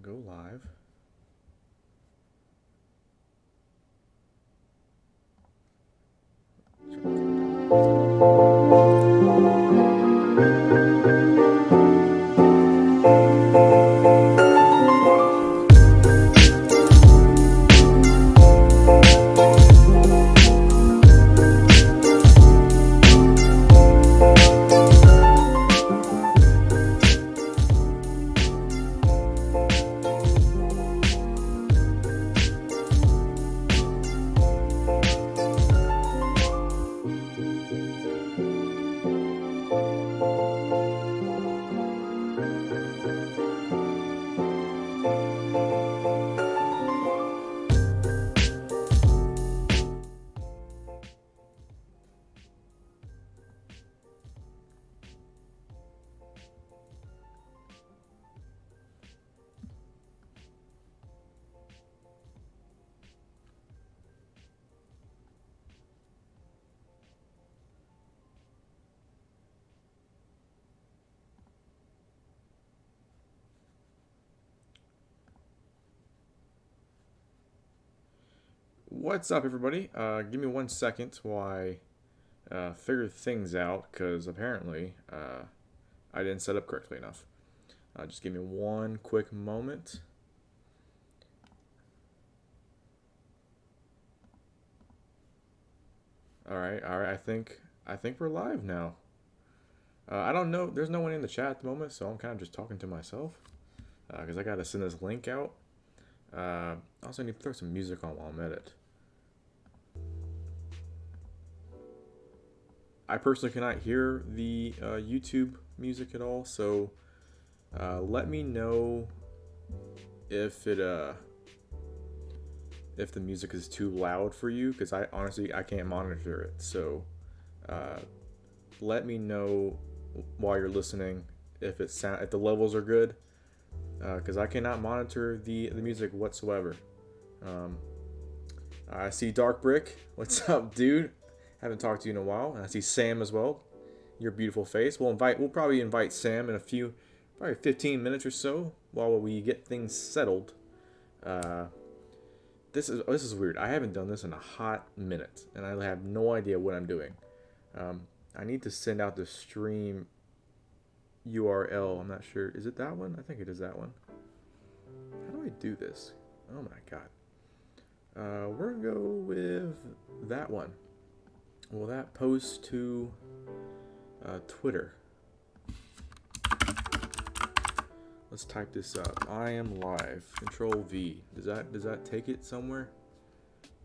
go live. What's up, everybody? Give me 1 second while I figure things out, because apparently I didn't set up correctly enough. Just give me one quick moment. All right. I think we're live now. I don't know. There's no one in the chat at the moment, so I'm kind of just talking to myself because I gotta send this link out. Also, I need to throw some music on while I'm at it. I personally cannot hear the YouTube music at all, so let me know if the music is too loud for you, because I honestly can't monitor it. So let me know while you're listening if the levels are good, because I cannot monitor the music whatsoever. I see Dark Brick. What's up, dude? Haven't talked to you in a while. And I see Sam as well. Your beautiful face. We'll probably invite Sam in a few, probably 15 minutes or so, while we get things settled. This is weird. I haven't done this in a hot minute, and I have no idea what I'm doing. I need to send out the stream URL. I'm not sure. Is it that one? I think it is that one. How do I do this? Oh my god. We're gonna go with that one. Will that post to Twitter? Let's type this up. I am live. Control V. Does that take it somewhere?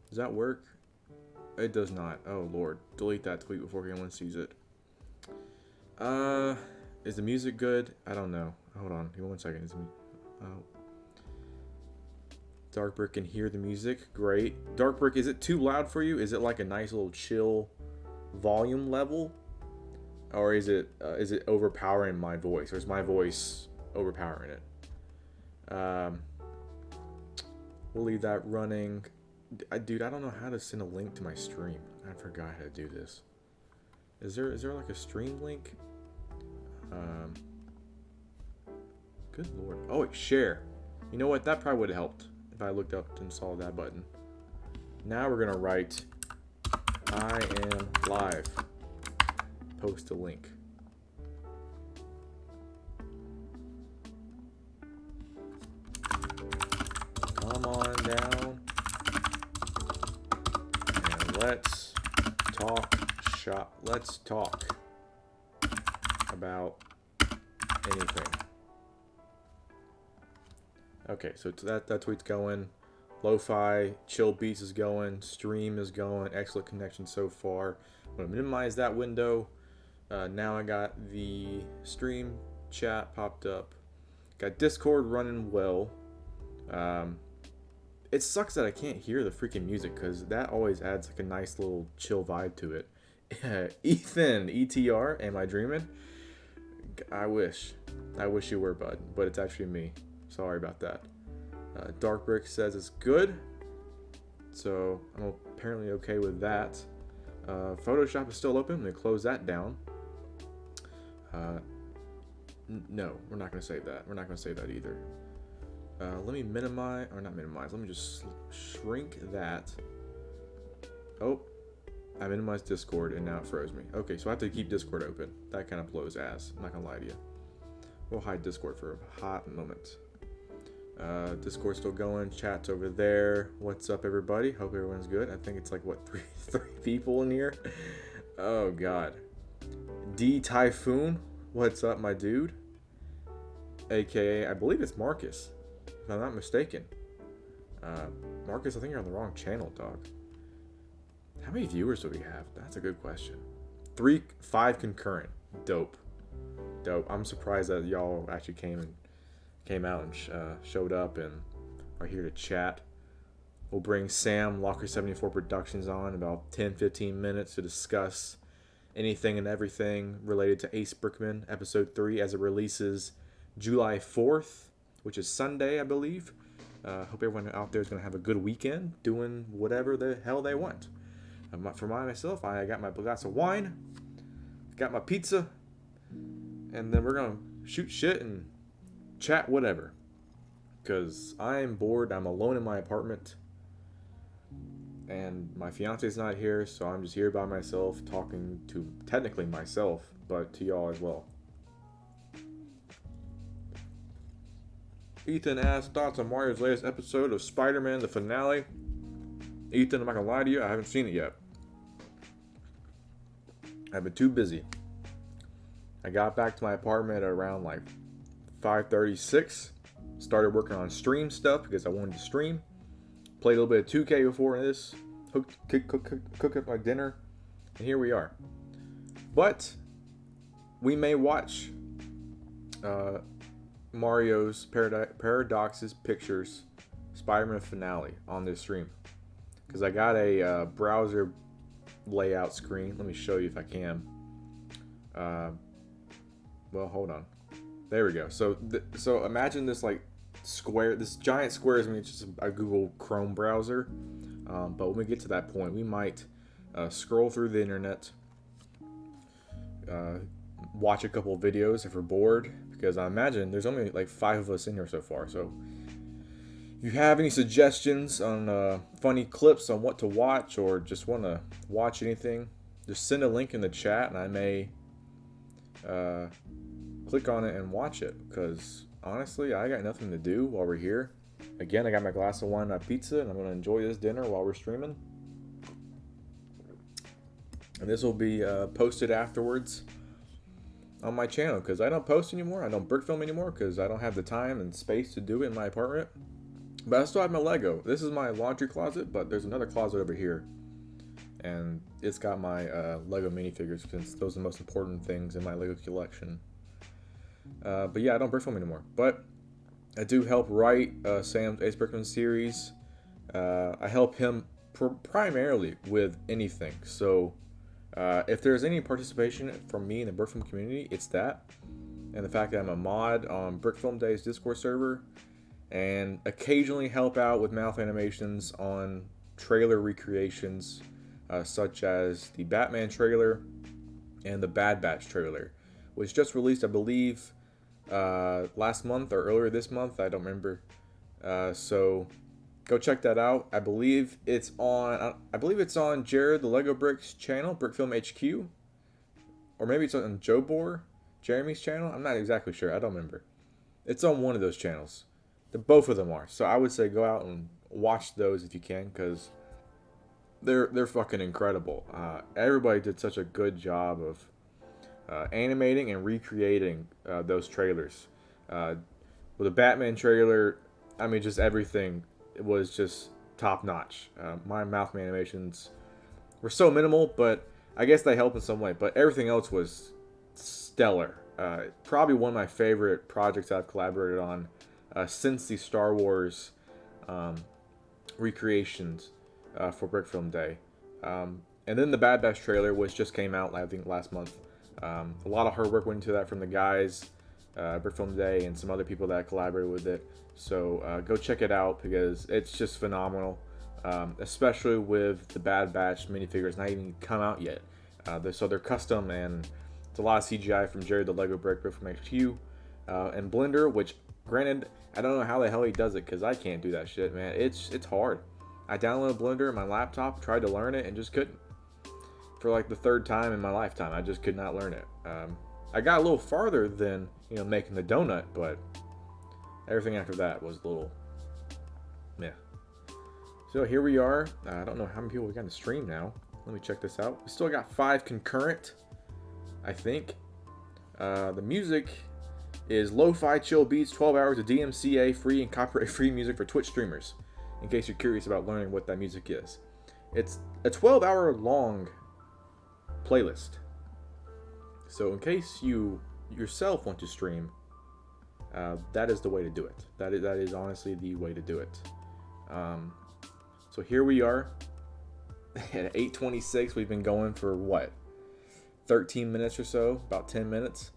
Does that work? It does not. Oh lord. Delete that tweet before anyone sees it. Is the music good? I don't know. Hold on. Give me 1 second. Dark Brick can hear the music. Great. Dark Brick, is it too loud for you? Is it like a nice little chill volume level? Or is it overpowering my voice? Or is my voice overpowering it? We'll leave that running. Dude, I don't know how to send a link to my stream. I forgot how to do this. Is there like a stream link? Good lord. Oh, wait, share. You know what? That probably would have helped if I looked up and saw that button. Now we're gonna write I am live. Post a link. Come on down and let's talk shop. Let's talk about anything. Okay, so that tweet's going. Lo-fi, chill beats is going. Stream is going. Excellent connection so far. I'm gonna minimize that window. Now I got the stream chat popped up. Got Discord running well. It sucks that I can't hear the freaking music, because that always adds like a nice little chill vibe to it. Ethan, ETR, am I dreaming? I wish you were, bud, but it's actually me. Sorry about that. Dark Brick says it's good, so I'm apparently okay with that. Photoshop is still open. I'm gonna close that down. No, we're not gonna save that. We're not gonna save that either. Let me minimize, or not minimize, let me just shrink that. Oh, I minimized Discord and now it froze me. Okay, so I have to keep Discord open. That kind of blows ass, I'm not gonna lie to you. We'll hide Discord for a hot moment. Discord's still going, chat's over there. What's up, everybody? Hope everyone's good. I think it's like, what, three people in here? Oh, God. D Typhoon, what's up, my dude? AKA, I believe it's Marcus, if I'm not mistaken. Marcus, I think you're on the wrong channel, dog. How many viewers do we have? That's a good question. 5 concurrent. Dope. I'm surprised that y'all actually came out and showed up and are here to chat. We'll bring Sam Locker 74 Productions on in about 10-15 minutes to discuss anything and everything related to Ace Brickman episode 3 as it releases July 4th, which is Sunday, I believe. Hope everyone out there is going to have a good weekend doing whatever the hell they want. For myself, I got my glass of wine, got my pizza, and then we're going to shoot shit and chat whatever. Because I'm bored, I'm alone in my apartment, and my fiance's not here, so I'm just here by myself talking to technically myself, but to y'all as well. Ethan asked thoughts on Mario's latest episode of Spider-Man, the finale. Ethan, I'm not gonna lie to you, I haven't seen it yet. I've been too busy. I got back to my apartment at around like 5:36. Started working on stream stuff because I wanted to stream. Played a little bit of 2K before this. Cook up my dinner. And here we are. But we may watch Mario's Paradox's Pictures Spider-Man finale on this stream. Because I got a browser layout screen. Let me show you if I can. Well, hold on. There we go. So imagine this like square, this giant square is just a Google Chrome browser. But when we get to that point, we might scroll through the internet, watch a couple of videos if we're bored, because I imagine there's only like 5 of us in here so far. So if you have any suggestions on funny clips on what to watch, or just want to watch anything, just send a link in the chat and I may click on it and watch it, because honestly I got nothing to do while we're here. Again, I got my glass of wine and my pizza, and I'm going to enjoy this dinner while we're streaming. And this will be posted afterwards on my channel, because I don't post anymore. I don't brick film anymore because I don't have the time and space to do it in my apartment. But I still have my Lego. This is my laundry closet, but there's another closet over here. And it's got my Lego minifigures, since those are the most important things in my Lego collection. But yeah, I don't brick film anymore. But I do help write Sam's Ace Brickman series. I help him primarily with anything. So if there's any participation from me in the Brickfilm community, it's that. And the fact that I'm a mod on Brickfilm Day's Discord server. And occasionally help out with mouth animations on trailer recreations, such as the Batman trailer and the Bad Batch trailer, which just released, I believe, last month or earlier this month. I don't remember. So go check that out. I believe it's on Jared the Lego Bricks channel, Brickfilm HQ, or maybe it's on Jeremy's channel. I'm not exactly sure. I don't remember. It's on one of those channels. Both of them are. So I would say go out and watch those if you can, because they're fucking incredible. Everybody did such a good job of animating and recreating those trailers. With the Batman trailer, I mean, just everything, it was just top notch. My mouth animations were so minimal, but I guess they help in some way. But everything else was stellar. Probably one of my favorite projects I've collaborated on since the Star Wars recreations for Brickfilm Day. And then the Bad Batch trailer, which just came out, I think, last month. A lot of hard work went into that from the guys, Brickfilm Day, and some other people that collaborated with it. So go check it out, because it's just phenomenal, especially with the Bad Batch minifigures not even come out yet. So they're custom, and it's a lot of CGI from Jared the Lego Brick from HQ, and Blender, which Granted, I don't know how the hell he does it because I can't do that shit, man. It's hard. I downloaded Blender on my laptop, tried to learn it, and just couldn't. For like the third time in my lifetime, I just could not learn it. I got a little farther than making the donut, but everything after that was a little, yeah. So here we are. I don't know how many people we got in the stream now. Let me check this out. We still got 5 concurrent, I think. The music is lo-fi chill beats, 12 hours of DMCA free and copyright free music for Twitch streamers, in case you're curious about learning what that music is. It's a 12-hour long playlist. So in case you yourself want to stream, that is the way to do it. That is honestly the way to do it. So here we are at 8:26. We've been going for what, 13 minutes or so, about 10 minutes.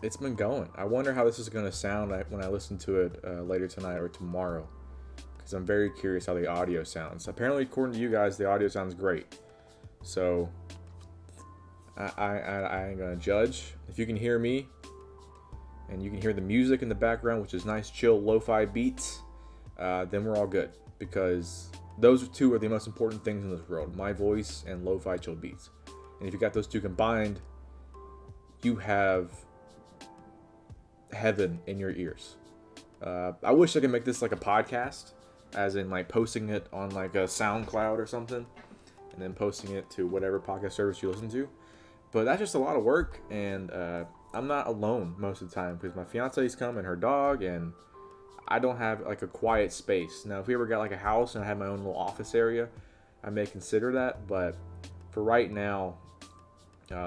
It's been going. I wonder how this is going to sound when I listen to it later tonight or tomorrow, because I'm very curious how the audio sounds. Apparently, according to you guys, the audio sounds great. So I ain't gonna judge. If you can hear me and you can hear the music in the background, which is nice, chill, lo-fi beats, then we're all good, because those two are the most important things in this world: my voice and lo-fi chill beats. And if you got those two combined, you have heaven in your ears. I wish I could make this like a podcast, as in like posting it on like a SoundCloud or something, and then posting it to whatever podcast service you listen to. But that's just a lot of work, and I'm not alone most of the time, because my fiance's come and her dog, and I don't have like a quiet space. Now, if we ever got like a house and I had my own little office area, I may consider that, but for right now,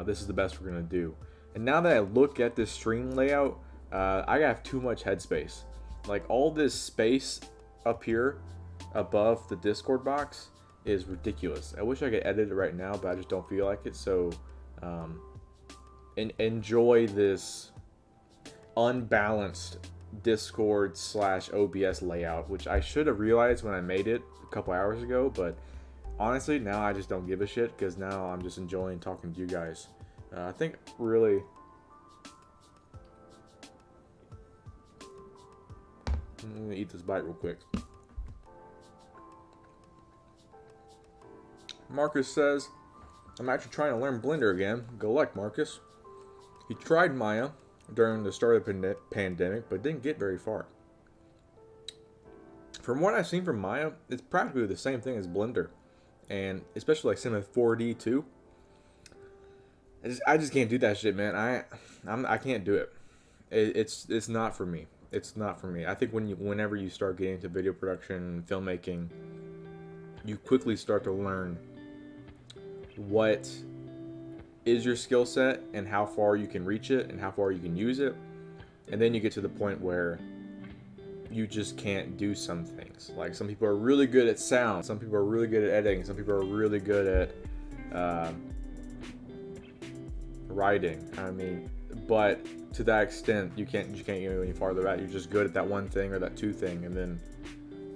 this is the best we're gonna do. And now that I look at this stream layout, I have too much headspace. Like, all this space up here above the Discord box is ridiculous. I wish I could edit it right now, but I just don't feel like it. So enjoy this unbalanced Discord / OBS layout, which I should have realized when I made it a couple hours ago, but honestly now I just don't give a shit, because now I'm just enjoying talking to you guys. I think really I'm gonna eat this bite real quick. Marcus says, I'm actually trying to learn Blender again. Good luck, Marcus. He tried Maya during the start of the pandemic, but didn't get very far. From what I've seen from Maya, it's practically the same thing as Blender, and especially like Cinema 4D too. I just can't do that shit, man. I can't do it. It's not for me. It's not for me. I think whenever you start getting into video production, filmmaking, you quickly start to learn what is your skill set and how far you can reach it and how far you can use it. And then you get to the point where you just can't do some things. Like, some people are really good at sound, some people are really good at editing, some people are really good at writing. I mean, but to that extent, you can't get any farther out. You're just good at that one thing or that two thing, and then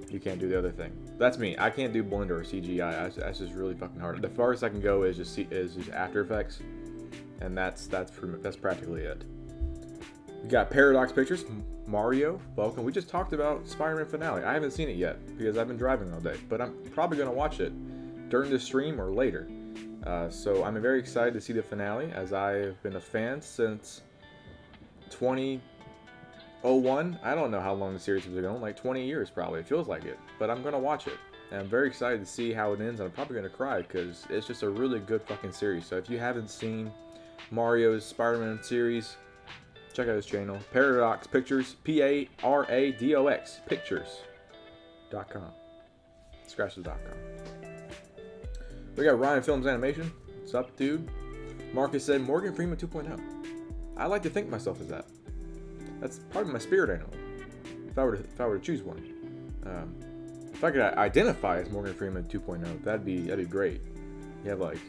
you can't do the other thing. That's me. I can't do Blender or CGI. That's just really fucking hard. The farthest I can go is just After Effects, and that's practically it. We got Paradox Pictures. Mario, welcome. We just talked about Spider-Man finale. I haven't seen it yet because I've been driving all day, but I'm probably gonna watch it during the stream or later. So I'm very excited to see the finale, as I've been a fan since 2001. I don't know how long the series has been going, like 20 years probably. It feels like it, but I'm gonna watch it. And I'm very excited to see how it ends. I'm probably gonna cry because it's just a really good fucking series. So if you haven't seen Mario's Spider-Man series, check out his channel, Paradox Pictures, Paradox Pictures.com, scratches.com. We got Ryan Films Animation. What's up, dude? Marcus said Morgan Freeman 2.0. I like to think myself as that. That's probably my spirit animal. If I were to choose one, if I could identify as Morgan Freeman 2.0, that'd be great. You have, like,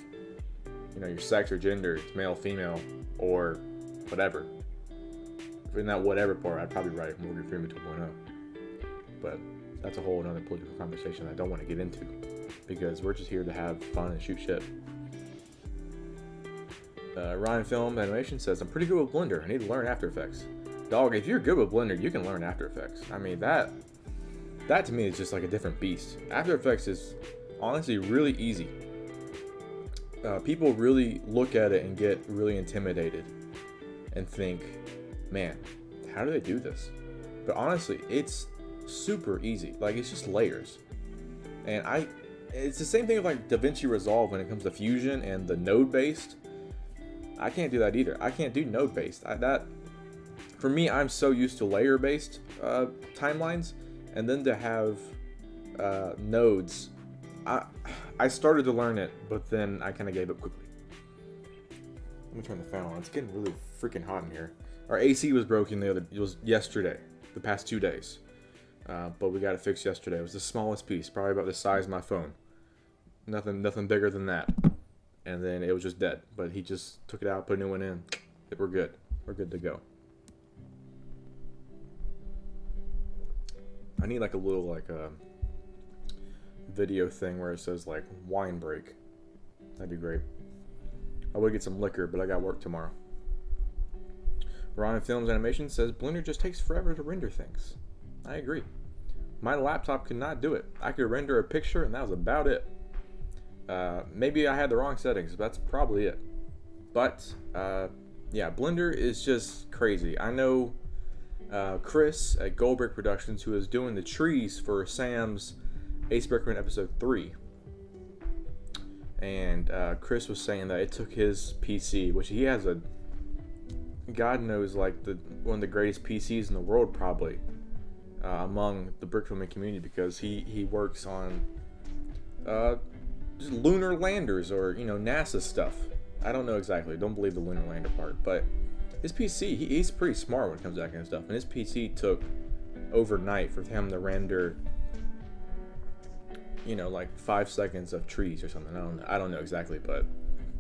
your sex or gender, it's male, female, or whatever. In that whatever part, I'd probably write Morgan Freeman 2.0. But that's a whole another political conversation I don't want to get into, because we're just here to have fun and shoot shit. Ryan Film Animation says, I'm pretty good with Blender. I need to learn After Effects. Dog, if you're good with Blender, you can learn After Effects. I mean, that to me is just like a different beast. After Effects is honestly really easy. People really look at it and get really intimidated and think, man, how do they do this? But honestly, it's super easy. Like, it's just layers. And it's the same thing with like DaVinci Resolve when it comes to Fusion and the node-based. I can't do that either. I can't do node-based. For me, I'm so used to layer-based timelines, and then to have nodes, I started to learn it, but then I kind of gave up quickly. Let me turn the fan on. It's getting really freaking hot in here. Our AC was broken it was yesterday, the past 2 days. But we got it fixed yesterday. It was the smallest piece, probably about the size of my phone. Nothing bigger than that. And then it was just dead. But he just took it out, put a new one in. We're good. We're good to go. I need like a little like a video thing where it says like wine break. That'd be great. I would get some liquor, but I got work tomorrow. Ron Films Animation says Blender just takes forever to render things. I agree. My laptop could not do it. I could render a picture and that was about it. Maybe I had the wrong settings, but that's probably it. But yeah, Blender is just crazy. I know Chris at Goldbrick Productions, who is doing the trees for Sam's Ace Brickman episode 3. And Chris was saying that it took his PC, which he has a, God knows, like one of the greatest PCs in the world probably, among the brickfilming community, because he works on just lunar landers or, you know, NASA stuff. I don't know exactly. Don't believe the lunar lander part, but his PC, he's pretty smart when it comes to that kind of stuff. And his PC took overnight for him to render, you know, like 5 seconds of trees or something. I don't know exactly, but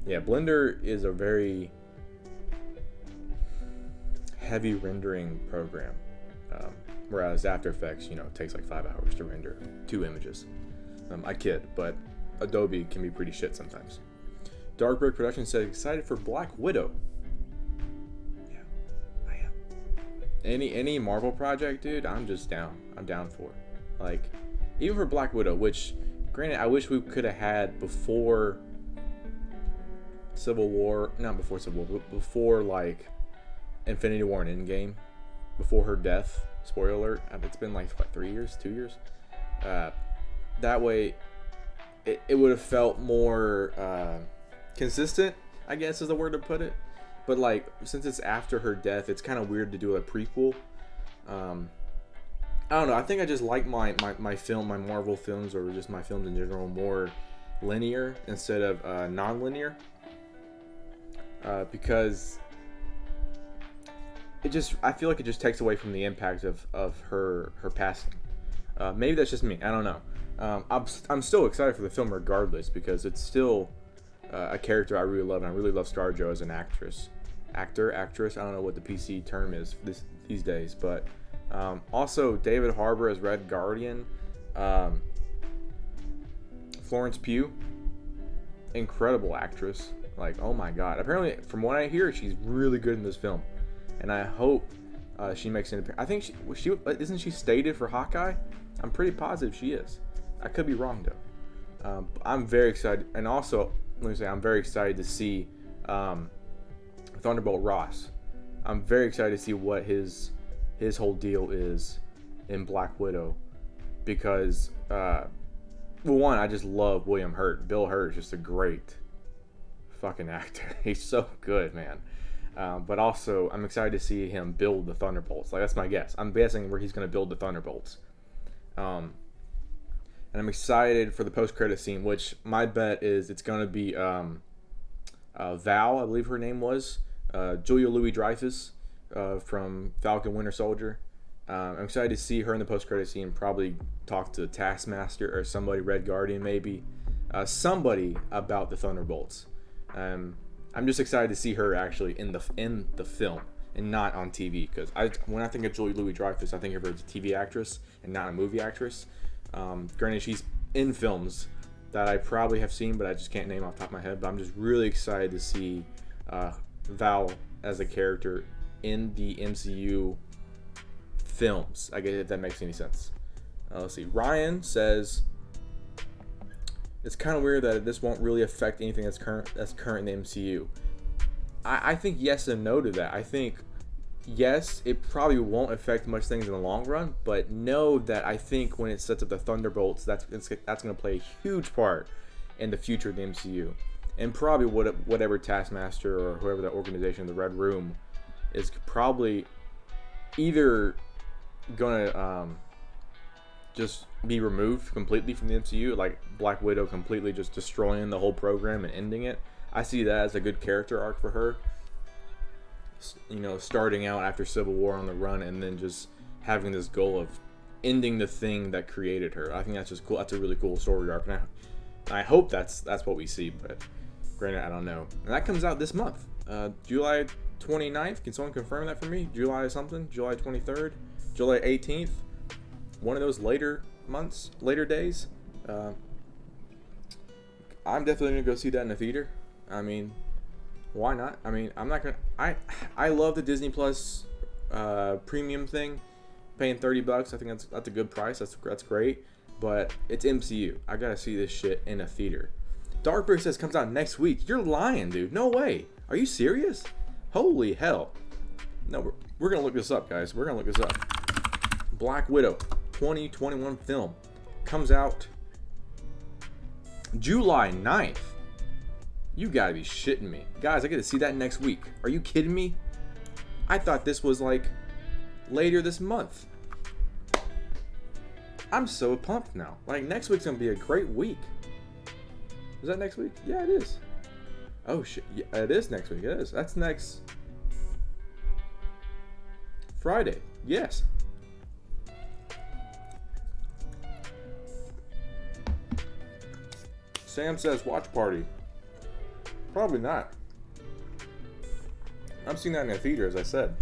yeah, Blender is a very heavy rendering program, whereas After Effects, you know, takes like 5 hours to render 2 images. I kid, but Adobe can be pretty shit sometimes. Dark Brick Productions said excited for Black Widow. Yeah, I am. Any Marvel project, dude, I'm just down. I'm down for. Like, even for Black Widow, which, granted, I wish we could have had before Civil War, not before Civil War, but before like Infinity War and Endgame, before her death. Spoiler alert. It's been like what, 3 years, 2 years. That way, it would have felt more consistent, I guess is the word to put it. But like, since it's after her death, it's kind of weird to do a prequel. I don't know. I think I just like my Marvel films, or just my films in general, more linear instead of non-linear. Because I feel like it just takes away from the impact of her passing. Maybe that's just me. I don't know. I'm still excited for the film regardless, because it's still a character I really love, and I really love ScarJo as an actress. Actress. I don't know what the PC term is these days, but also David Harbour as Red Guardian. Florence Pugh, incredible actress. Like, oh my god. Apparently, from what I hear, she's really good in this film, and I hope she makes an appearance. I think she isn't she stated for Hawkeye? I'm pretty positive she is. I could be wrong though. I'm very excited, and also let me say I'm very excited to see Thunderbolt Ross. I'm very excited to see what his whole deal is in Black Widow, because well, one, I just love William Hurt. Bill Hurt is just a great fucking actor. He's so good, man. But also, I'm excited to see him build the Thunderbolts. Like, that's my guess. I'm guessing where he's going to build the Thunderbolts. And I'm excited for the post-credit scene, which my bet is it's going to be Val, I believe her name was, Julia Louis-Dreyfus from Falcon Winter Soldier. I'm excited to see her in the post-credit scene, probably talk to Taskmaster or somebody, Red Guardian maybe, somebody about the Thunderbolts. I'm just excited to see her actually in the film and not on TV, because when I think of Julia Louis-Dreyfus, I think of her as a TV actress and not a movie actress. Granted, she's in films that I probably have seen, but I just can't name off the top of my head. But I'm just really excited to see Val as a character in the MCU films. I guess if that makes any sense. Let's see. Ryan says it's kind of weird that this won't really affect anything that's current in the MCU. I think yes and no to that. I think yes, it probably won't affect much things in the long run, but no, that I think when it sets up the Thunderbolts, that's going to play a huge part in the future of the MCU, and probably whatever Taskmaster or whoever the organization, the Red Room, is probably either gonna just be removed completely from the MCU, like Black Widow completely just destroying the whole program and ending it. I see that as a good character arc for her. You know, starting out after Civil War on the run and then just having this goal of ending the thing that created her. I think that's just cool. That's a really cool story arc. And I hope that's what we see, but granted, I don't know. And that comes out this month. July 29th. Can someone confirm that for me? July something? July 23rd? July 18th? One of those later months, later days. I'm definitely going to go see that in the theater. I mean, why not? I mean, I'm not going to... I love the Disney Plus premium thing. Paying $30. I think that's a good price. That's great. But it's MCU. I got to see this shit in a theater. Darkbird says comes out next week. You're lying, dude. No way. Are you serious? Holy hell. No, we're going to look this up, guys. We're going to look this up. Black Widow 2021 film comes out July 9th. You gotta be shitting me. Guys, I get to see that next week. Are you kidding me? I thought this was like later this month. I'm so pumped now. Like, next week's gonna be a great week. Is that next week? Yeah, it is. Oh shit, yeah, it is next week. It is. That's next Friday. Yes. Sam says watch party. Probably not. I'm seeing that in a theater, as I said.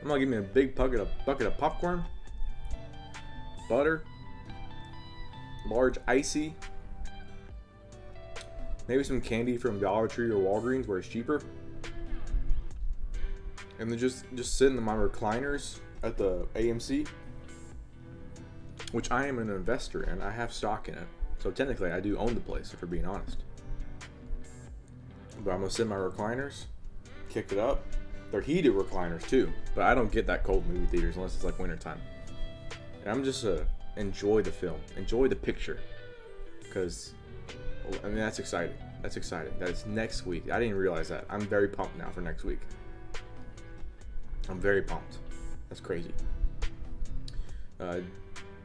I'm gonna give me a big bucket of popcorn, butter, large icy, maybe some candy from Dollar Tree or Walgreens where it's cheaper, and then just sit in my recliners at the AMC, which I am an investor in. I have stock in it, so technically I do own the place, if we're being honest. But I'm gonna sit in my recliners, kick it up. They're heated recliners too, but I don't get that cold in movie theaters unless it's like wintertime. And I'm just enjoy the film, enjoy the picture, because I mean that's exciting. That's exciting. That's next week. I didn't realize that. I'm very pumped now for next week. I'm very pumped. That's crazy.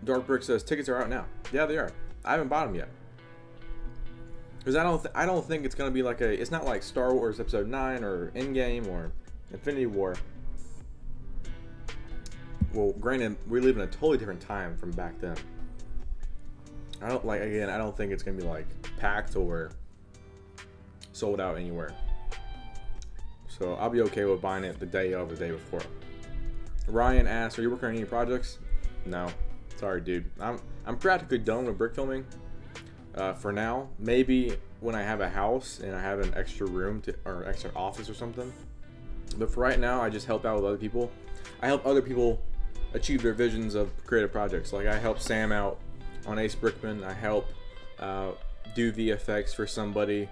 Darkbrick says tickets are out now. Yeah, they are. I haven't bought them yet. Because I don't think it's gonna be like it's not like Star Wars Episode 9 or Endgame or Infinity War. Well, granted, we live in a totally different time from back then. I don't think it's gonna be like packed or sold out anywhere. So I'll be okay with buying it the day of, the day before. Ryan asks, "Are you working on any projects?" No, sorry, dude. I'm practically done with brick filming. For now, maybe when I have a house and I have an extra room or extra office or something. But for right now, I just help out with other people. I help other people achieve their visions of creative projects. Like I help Sam out on Ace Brickman. I help do VFX for somebody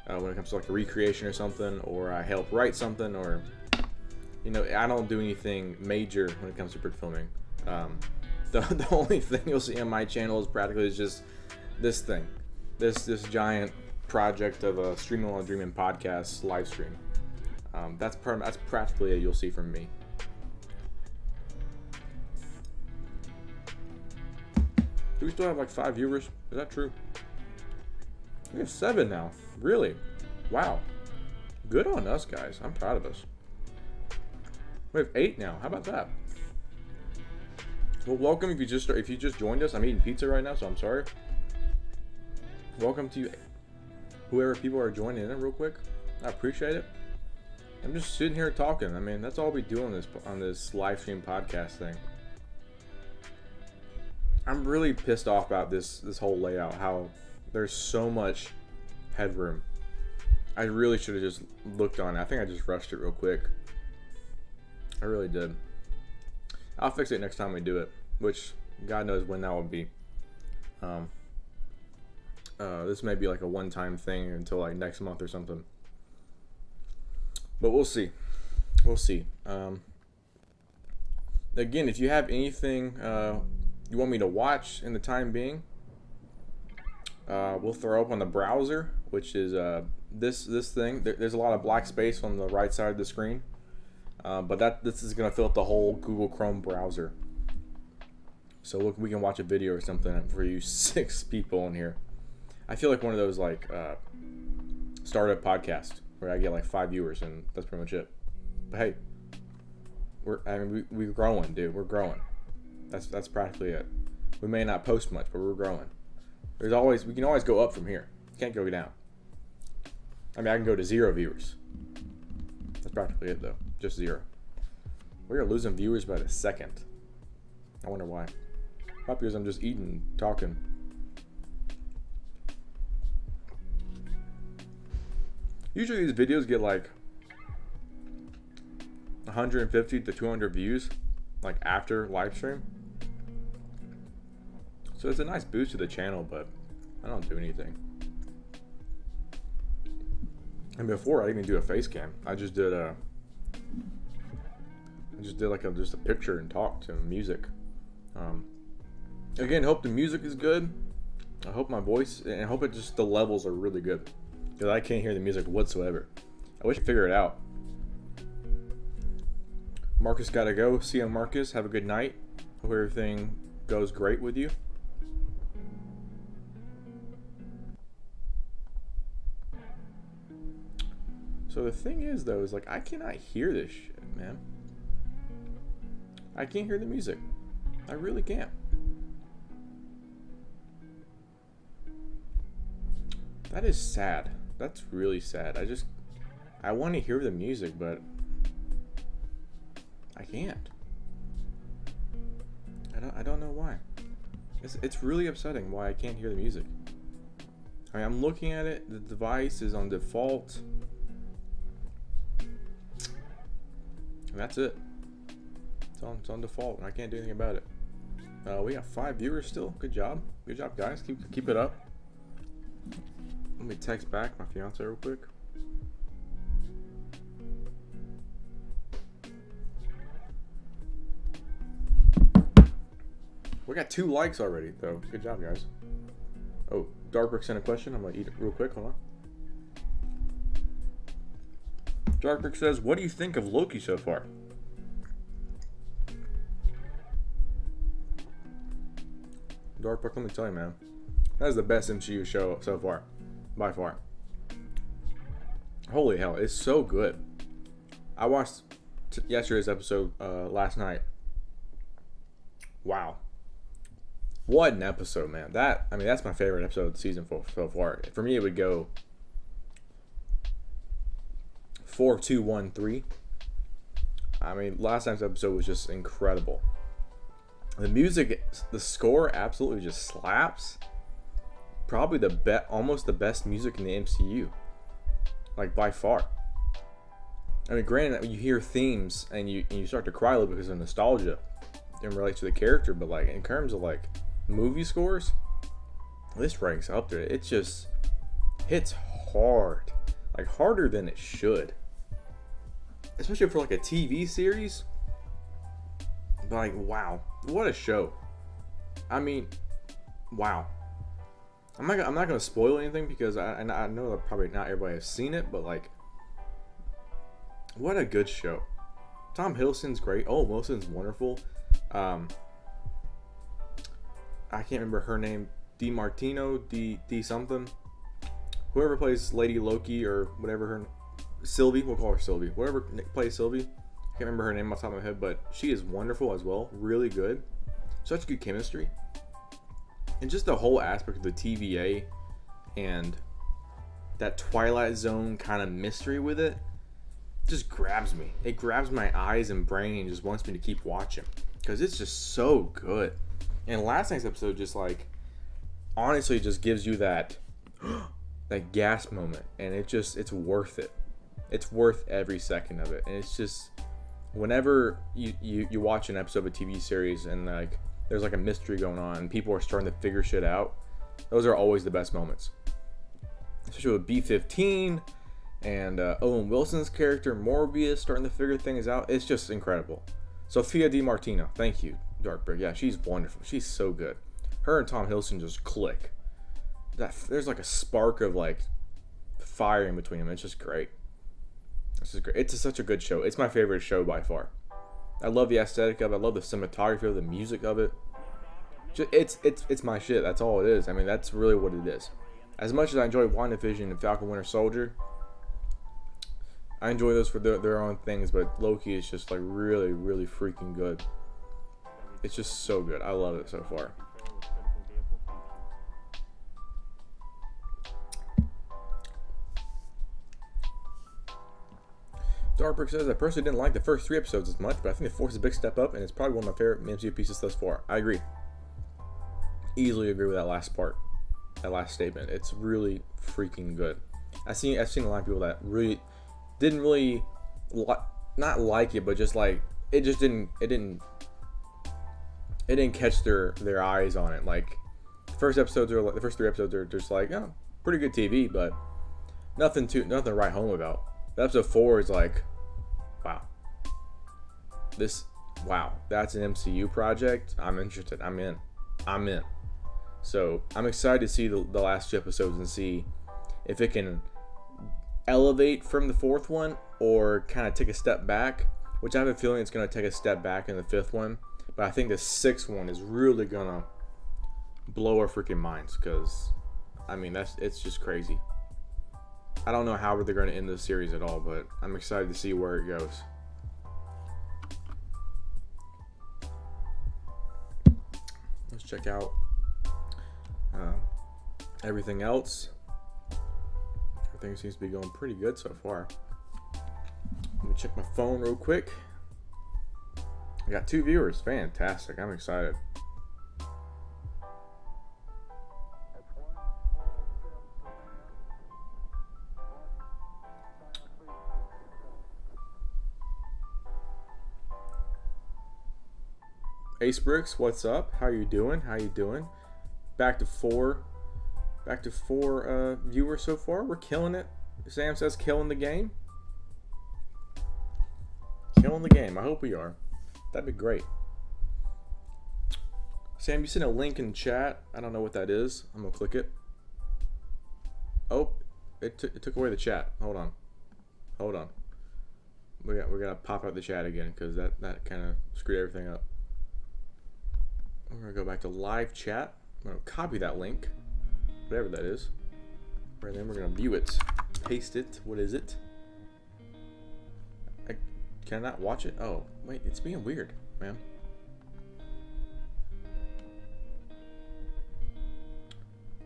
when it comes to like a recreation or something, or I help write something, or I don't do anything major when it comes to brick filming. The only thing you'll see on my channel is practically just this thing, this giant project of a Streamin While Dreamin podcast live stream. That's practically it you'll see from me. Do we still have like 5 viewers? Is that true? We have 7 now. Really? Wow. Good on us, guys. I'm proud of us. We have 8 now. How about that? Well, welcome if you just joined us. I'm eating pizza right now, so I'm sorry. Welcome to you, whoever people are joining in real quick. I appreciate it. I'm just sitting here talking. I mean, that's all we do on this live stream podcast thing. I'm really pissed off about this whole layout. How there's so much headroom. I really should have just looked on it. I think I just rushed it real quick. I really did. I'll fix it next time we do it, which God knows when that will be. This may be like a one-time thing until like next month or something. But we'll see. We'll see. Again, if you have anything you want me to watch in the time being, we'll throw up on the browser, which is this thing. There's a lot of black space on the right side of the screen, but this is gonna fill up the whole Google Chrome browser. So we can watch a video or something for you 6 people in here. I feel like one of those like startup podcasts where I get like 5 viewers and that's pretty much it. But hey, we're growing, dude. We're growing. That's practically it. We may not post much, but we're growing. We can always go up from here. Can't go down. I mean, I can go to 0 viewers. That's practically it though. Just 0. We're losing viewers by the second. I wonder why. Probably because I'm just eating, talking. Usually these videos get like 150 to 200 views, like after live stream. So it's a nice boost to the channel, but I don't do anything. And before I didn't even do a face cam. I just did like just a picture and talk to music. Again, hope the music is good. I hope my voice, and I hope the levels are really good, because I can't hear the music whatsoever. I wish I could figure it out. Marcus gotta go. See you, Marcus. Have a good night. Hope everything goes great with you. So the thing is, though, is like I cannot hear this shit, man. I can't hear the music. I really can't. That is sad. That's really sad. I want to hear the music, but I can't. I don't know why. It's really upsetting why I can't hear the music. I mean, I'm looking at it. The device is on default. And that's it. It's on default, and I can't do anything about it. We got 5 viewers still. Good job. Good job, guys. Keep it up. Let me text back my fiance real quick. We got 2 likes already, though. Good job, guys. Oh, Darkbrick sent a question. I'm gonna eat it real quick. Hold on. Darkbrick says, "What do you think of Loki so far?" Darkbrick, let me tell you, man. That is the best MCU show so far. By far. Holy hell, it's so good. I watched yesterday's episode last night. Wow. What an episode, man. That's my favorite episode of the season so far. For me, it would go 4, 2, 1, 3. I mean, last time's episode was just incredible. The music, the score absolutely just slaps. Probably almost the best music in the MCU. Like, by far. I mean, granted, you hear themes and you start to cry a little because of nostalgia and relate to the character, but like in terms of like movie scores, this ranks up there. It just hits hard, like harder than it should, especially for like a TV series. But like, wow, what a show! I mean, wow. I'm not gonna spoil anything because I know that probably not everybody has seen it, but like, what a good show. Tom Hiddleston's great. Oh, Wilson's wonderful. I can't remember her name. D something. Whoever plays Lady Loki or whatever her Sylvie, we'll call her Sylvie. Whoever plays Sylvie, I can't remember her name off the top of my head, but she is wonderful as well. Really good. Such good chemistry. And just the whole aspect of the TVA and that Twilight Zone kind of mystery with it just grabs me. It grabs my eyes and brain and just wants me to keep watching because it's just so good. And last night's episode just like honestly just gives you that that gasp moment, and it's worth it. It's worth every second of it, and it's just whenever you watch an episode of a TV series and like there's like a mystery going on and people are starting to figure shit out, those are always the best moments. Especially with B-15 and Owen Wilson's character Morbius starting to figure things out. It's just incredible. Sophia DiMartino, thank you, Darkberg. Yeah, she's wonderful. She's so good. Her and Tom Hiddleston just click. There's like a spark of like fire in between them. It's just great. This is great. It's such a good show. It's my favorite show by far. I love the aesthetic of it. I love the cinematography of the music of it. It's my shit. That's all it is. I mean, that's really what it is. As much as I enjoy WandaVision and Falcon Winter Soldier, I enjoy those for their own things, but Loki is just like really, really freaking good. It's just so good. I love it so far. Darkberg says, I personally didn't like the first 3 episodes as much, but I think the fourth is a big step up, and it's probably one of my favorite MCU pieces thus far. I agree. Easily agree with that last part, that last statement. It's really freaking good. I've seen a lot of people that really didn't really not like it, but just like it didn't catch their eyes on it. Like the first 3 episodes are just like, oh, pretty good TV, but nothing to write home about. But episode 4 is like, wow, that's an MCU project. I'm interested. I'm in. So I'm excited to see the last 2 episodes and see if it can elevate from the 4th one or kind of take a step back, which I have a feeling it's going to take a step back in the 5th one. But I think the 6th one is really going to blow our freaking minds, because I mean, it's just crazy. I don't know how they're going to end the series at all, but I'm excited to see where it goes. Let's check out everything else. Everything seems to be going pretty good so far. Let me check my phone real quick. I got 2 viewers. Fantastic. I'm excited. Ace Bricks, what's up? How you doing? Back to 4 viewers so far. We're killing it. Sam says killing the game. Killing the game. I hope we are. That'd be great. Sam, you sent a link in chat. I don't know what that is. I'm gonna click it. Oh, it took away the chat. Hold on. We gotta pop out the chat again, because that kind of screwed everything up. We're going to go back to live chat. I'm going to copy that link, whatever that is. And then we're going to view it. Paste it. What is it? Can I not watch it? Oh, wait. It's being weird, man.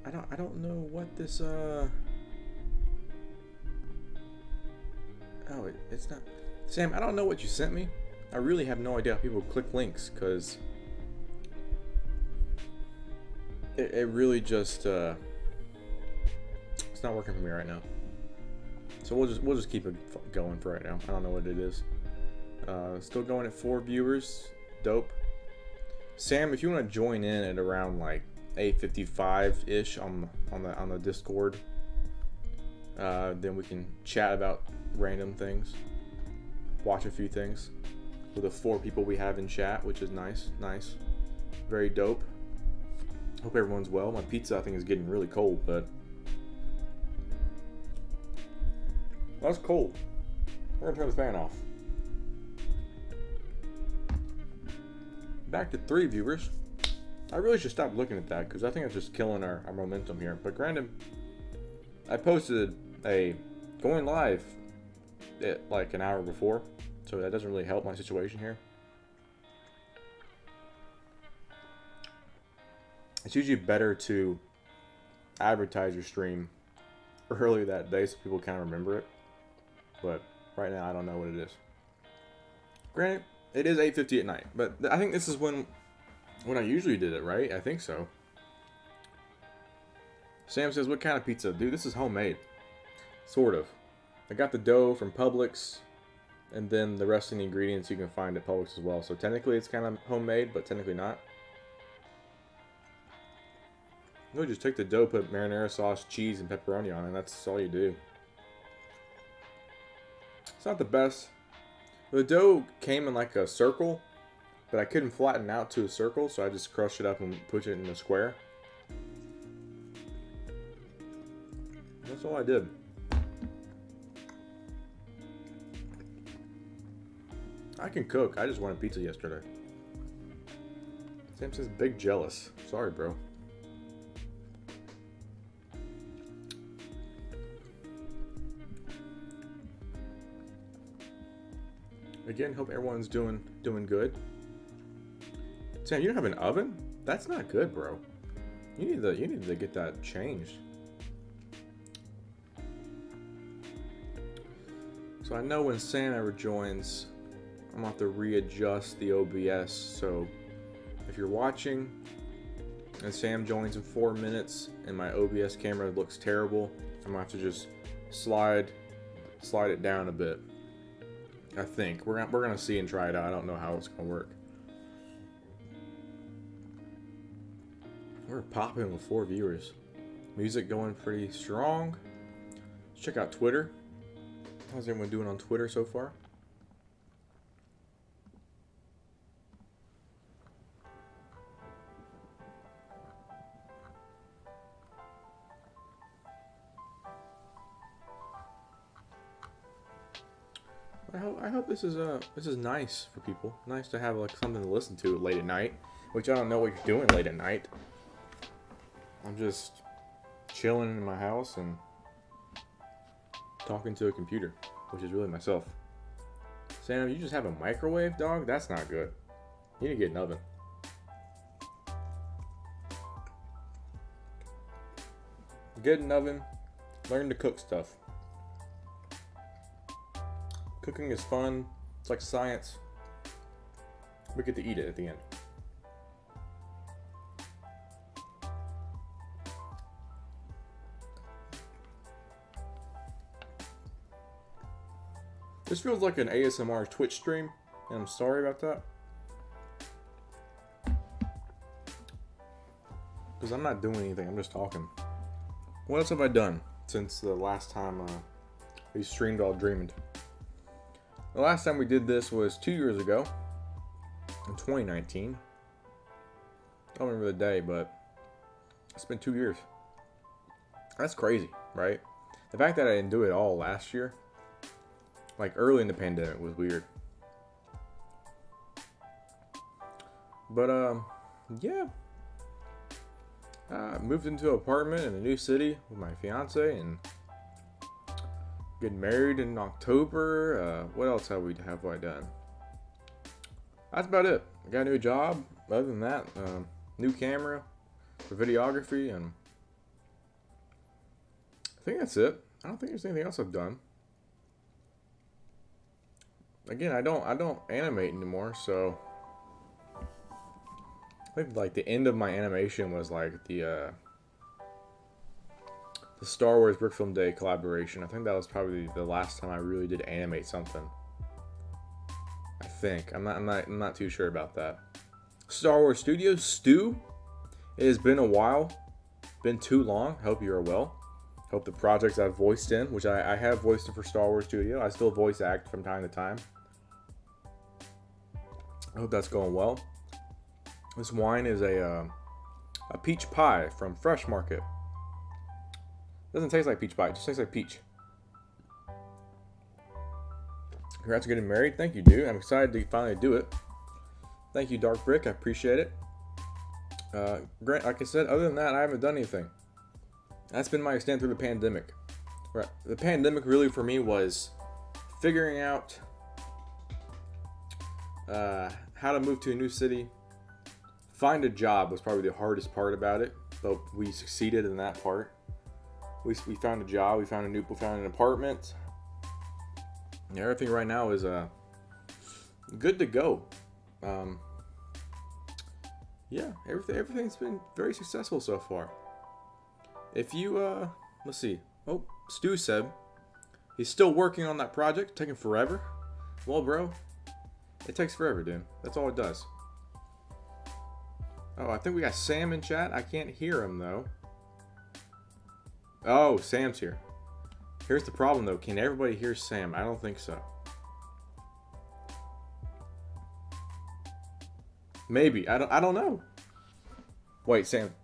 I don't know what this, Oh, it's not... Sam, I don't know what you sent me. I really have no idea how people click links, because... It really just it's not working for me right now. So we'll just keep it going for right now. I don't know what it is. Still going at 4 viewers. Dope. Sam, if you want to join in at around like 8:55 ish on the Discord, then we can chat about random things, watch a few things with the 4 people we have in chat, which is nice, very dope. Hope everyone's well. My pizza, I think, is getting really cold, but that's cold. We're gonna turn the fan off. Back to 3 viewers. I really should stop looking at that, because I think it's just killing our momentum here. But granted, I posted a going live at like an hour before, so that doesn't really help my situation here. It's usually better to advertise your stream early that day so people kind of remember it. But right now, I don't know what it is. Granted, it is 8:50 at night, but I think this is when I usually did it, right? I think so. Sam says, what kind of pizza? Dude, this is homemade. Sort of. I got the dough from Publix, And then the rest of the ingredients you can find at Publix as well. So technically it's kind of homemade, but technically not. No, just take the dough, put marinara sauce, cheese, and pepperoni on it. That's all you do. It's not the best. The dough came in like a circle, but I couldn't flatten out to a circle, so I just crushed it up and put it in a square. That's all I did. I can cook. I just wanted pizza yesterday. Sam says big jealous. Sorry, bro. Again, hope everyone's doing good. Sam, you don't have an oven? That's not good, bro. You need to get that changed. So I know when Sam ever joins, I'm gonna have to readjust the OBS. So if you're watching and Sam joins in 4 minutes and my OBS camera looks terrible, I'm gonna have to just slide it down a bit. I think we're gonna see and try it out. I don't know how it's gonna work. We're popping with 4 viewers. Music going pretty strong. Let's check out Twitter. How's everyone doing on Twitter so far? I hope this is nice for people. Nice to have like something to listen to late at night, which I don't know what you're doing late at night. I'm just chilling in my house and talking to a computer, which is really myself. Sam, you just have a microwave, dog? That's not good. You need to get an oven. Get an oven. Learn to cook stuff. Cooking is fun. It's like science. We get to eat it at the end. This feels like an ASMR Twitch stream, and I'm sorry about that. Because I'm not doing anything, I'm just talking. What else have I done since the last time we streamed while dreaming? The last time we did this was 2 years ago, in 2019. I don't remember the day, but it's been 2 years. That's crazy, right? The fact that I didn't do it all last year, like early in the pandemic, was weird. But yeah. I moved into an apartment in a new city with my fiance and getting married in October. What else have I done? That's about it. I got a new job. Other than that, new camera for videography, and I think that's it. I don't think there's anything else I've done. Again, I don't animate anymore, so I think like the end of my animation was like the Star Wars Brick Film Day collaboration. I think that was probably the last time I really did animate something. I think I'm not too sure about that. Star Wars Studios, Stu. It has been a while, been too long. Hope you are well. Hope the projects I've voiced in, which I have voiced in for Star Wars Studio. I still voice act from time to time. I hope that's going well. This wine is a peach pie from Fresh Market. Doesn't taste like peach pie, it just tastes like peach. Congrats on getting married. Thank you, dude. I'm excited to finally do it. Thank you, Dark Brick. I appreciate it. Grant, like I said, other than that, I haven't done anything. That's been my extent through the pandemic. Right. The pandemic really for me was figuring out how to move to a new city. Find a job was probably the hardest part about it, but we succeeded in that part. We found a job, we found an apartment. And everything right now is good to go. Yeah, everything's been very successful so far. If you let's see. Oh, Stu said he's still working on that project, taking forever. Well, bro, it takes forever, dude. That's all it does. Oh, I think we got Sam in chat. I can't hear him, though. Oh, Sam's here. Here's the problem, though. Can everybody hear Sam? I don't think so. Maybe. I don't know. Wait, Sam.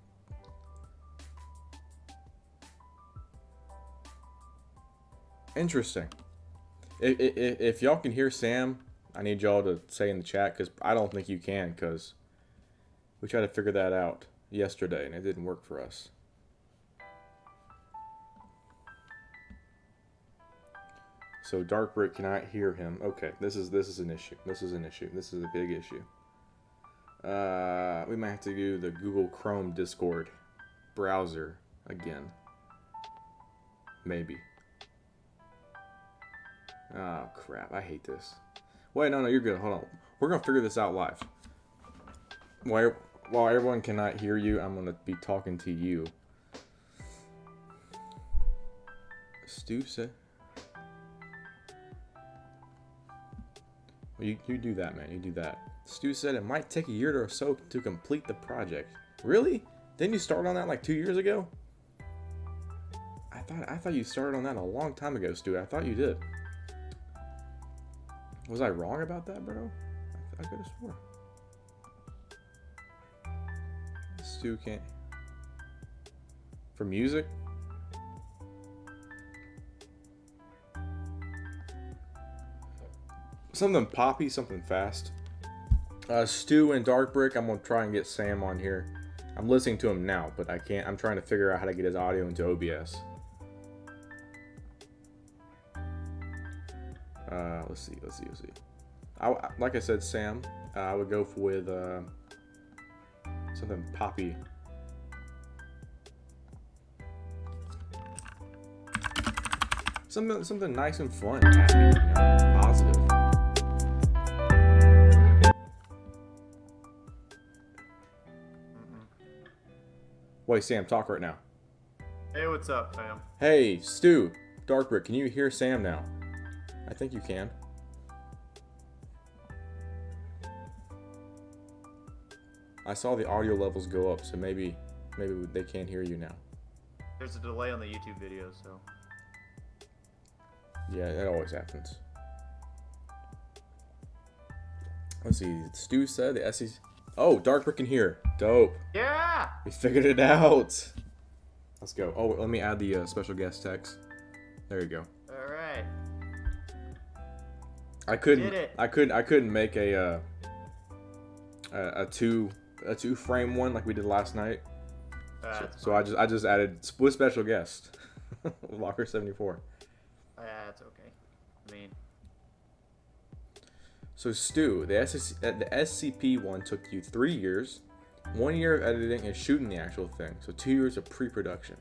Interesting. If y'all can hear Sam, I need y'all to say in the chat, because I don't think you can, because we tried to figure that out yesterday, and it didn't work for us. So Dark Brick cannot hear him. Okay, this is an issue. This is an issue. This is a big issue. We might have to do the Google Chrome Discord browser again. Maybe. Oh crap! I hate this. Wait, no, you're good. Hold on. We're gonna figure this out live. While everyone cannot hear you, I'm gonna be talking to you. Stu said. Well, you do that, man. You do that. Stu said it might take a year or so to complete the project. Really? Didn't you start on that like 2 years ago? I thought you started on that a long time ago, Stu. I thought you did. Was I wrong about that, bro? I could have sworn. Stu can't. For music? Something poppy, something fast. Stu and Dark Brick, I'm gonna try and get Sam on here. I'm listening to him now, but I can't. I'm trying to figure out how to get his audio into OBS. Let's see. Like I said, Sam, I would go with something poppy. Something nice and fun, happy, you know, positive. Wait, Sam, talk right now. Hey, what's up, fam? Hey, Stu, Darkbrick, can you hear Sam now? I think you can. I saw the audio levels go up, so maybe they can't hear you now. There's a delay on the YouTube video, so. Yeah, that always happens. Let's see. Stu said the SEC. Oh, Darkbrick can hear. Dope. Yeah! We figured it out. Let's go. Oh, let me add the special guest text. There you go. All right. I couldn't make a two frame one like we did last night. So I just added with special guest. Locker 74. That's okay. I mean. So Stu, the SCP one took you 3 years, 1 year of editing and shooting the actual thing. So 2 years of pre-production.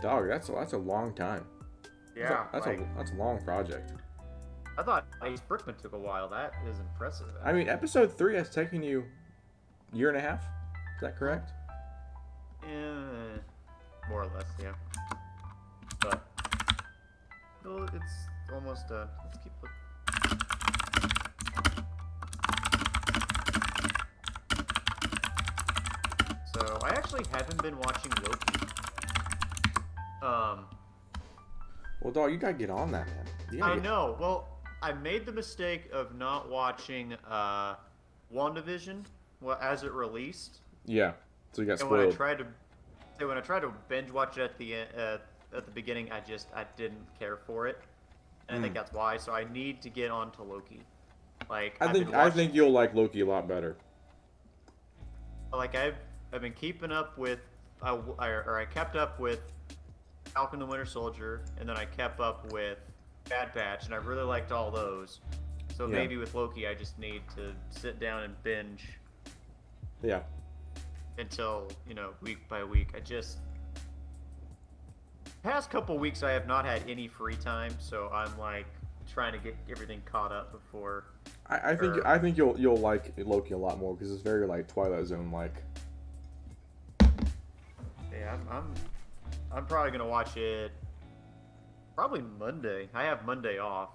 Dog, that's a long time. Yeah. That's a long project. I thought Ace Brickman took a while. That is impressive. I mean, episode 3 has taken you a year and a half. Is that correct? More or less, yeah. But well, it's almost let's keep looking. So I actually haven't been watching Loki. Well, dog, you gotta get on that, man. I know. Well, I made the mistake of not watching WandaVision as it released. Yeah. So you got spoiled. When I tried to binge watch it at the beginning, I didn't care for it, and I think that's why. So I need to get onto Loki. Like I think you'll like Loki a lot better. Like I've been keeping up with, I kept up with Falcon and Winter Soldier, and then I kept up with Bad Batch, and I really liked all those. So maybe with Loki, I just need to sit down and binge. Yeah. Until, week by week. Past couple weeks I have not had any free time, so I'm like trying to get everything caught up before. I think you'll like Loki a lot more because it's very like Twilight Zone like. Yeah, I'm probably gonna watch it probably Monday. I have Monday off.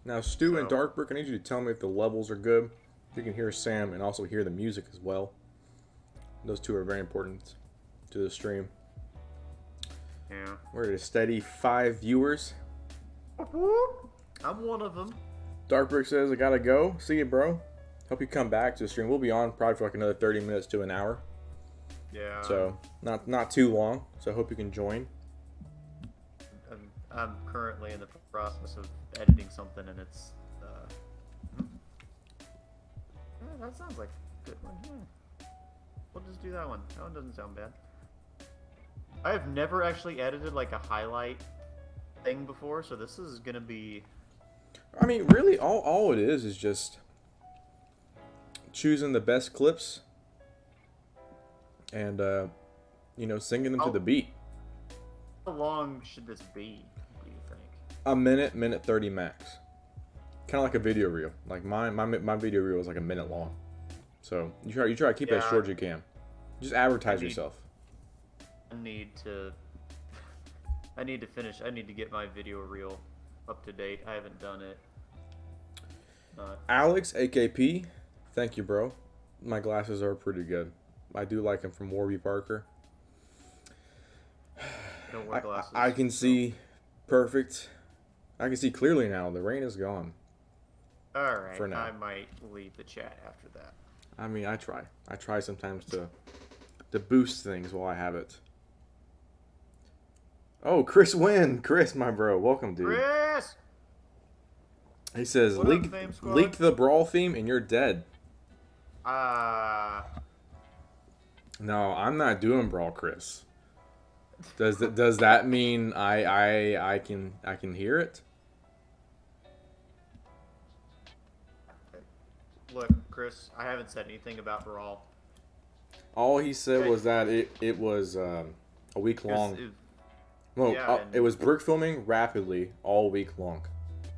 Now, Stu and So, Darkbrook, I need you to tell me if the levels are good. You can hear Sam and also hear the music as well. Those two are very important to the stream. yeah. We're at a steady 5 viewers. I'm one of them. Darkbrook says, I gotta go. See you, bro. Hope you come back to the stream. We'll be on probably for like another 30 minutes to an hour. Yeah. So, not too long. So, I hope you can join. I'm currently in the process of editing something, and it's. Yeah, that sounds like a good one. Yeah. We'll just do that one. That one doesn't sound bad. I have never actually edited like a highlight thing before, so this is gonna be. I mean, really, all it is just choosing the best clips and, singing them to the beat. How long should this be? Do you think? A minute 30 max. Kind of like a video reel. Like my video reel is like a minute long. So you try to keep it as short as you can. Just advertise yourself. I need to finish. I need to get my video reel up to date. I haven't done it. Alex AKP, thank you, bro. My glasses are pretty good. I do like them from Warby Parker. Don't wear glasses. I can see perfect. I can see clearly now. The rain is gone. All right. For now. I might leave the chat after that. I mean, I try. I try sometimes to boost things while I have it. Oh, Chris Wynn. Chris, my bro. Welcome, dude. Chris! He says, What up, Fame Squad? leak the Brawl theme and you're dead. No, I'm not doing Brawl, Chris. Does that mean I can hear it? Look, Chris, I haven't said anything about Brawl. All he said was that it was a week long. It was brick filming rapidly all week long.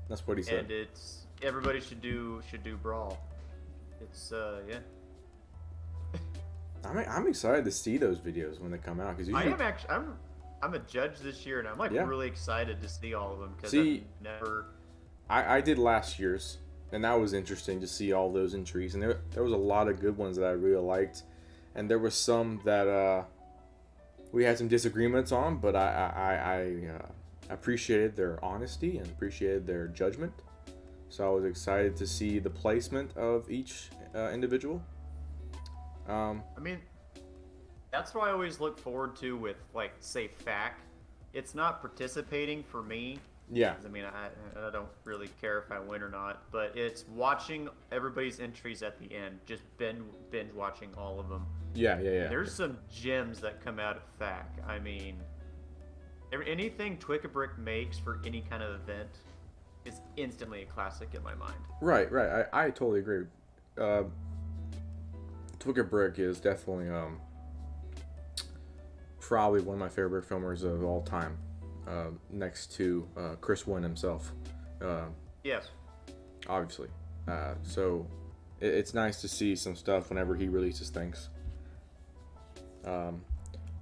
That's what he said. And it's everybody should do Brawl. It's yeah. I'm excited to see those videos when they come out because I'm a judge this year and I'm like really excited to see all of them because I did last year's and that was interesting to see all those entries and there was a lot of good ones that I really liked and there were some that we had some disagreements on, but I appreciated their honesty and appreciated their judgment. So I was excited to see the placement of each individual. I mean, that's what I always look forward to with, like, say, FAQ. It's not participating for me. Yeah. I mean, I don't really care if I win or not, but it's watching everybody's entries at the end, just binge watching all of them. Yeah. There's some gems that come out of FAQ. I mean, anything Twickabrick makes for any kind of event is instantly a classic in my mind. Right. I totally agree. Twickabrick is definitely probably one of my favorite brick filmers of all time, next to Chris Wynn himself. Yes. Obviously. So it's nice to see some stuff whenever he releases things.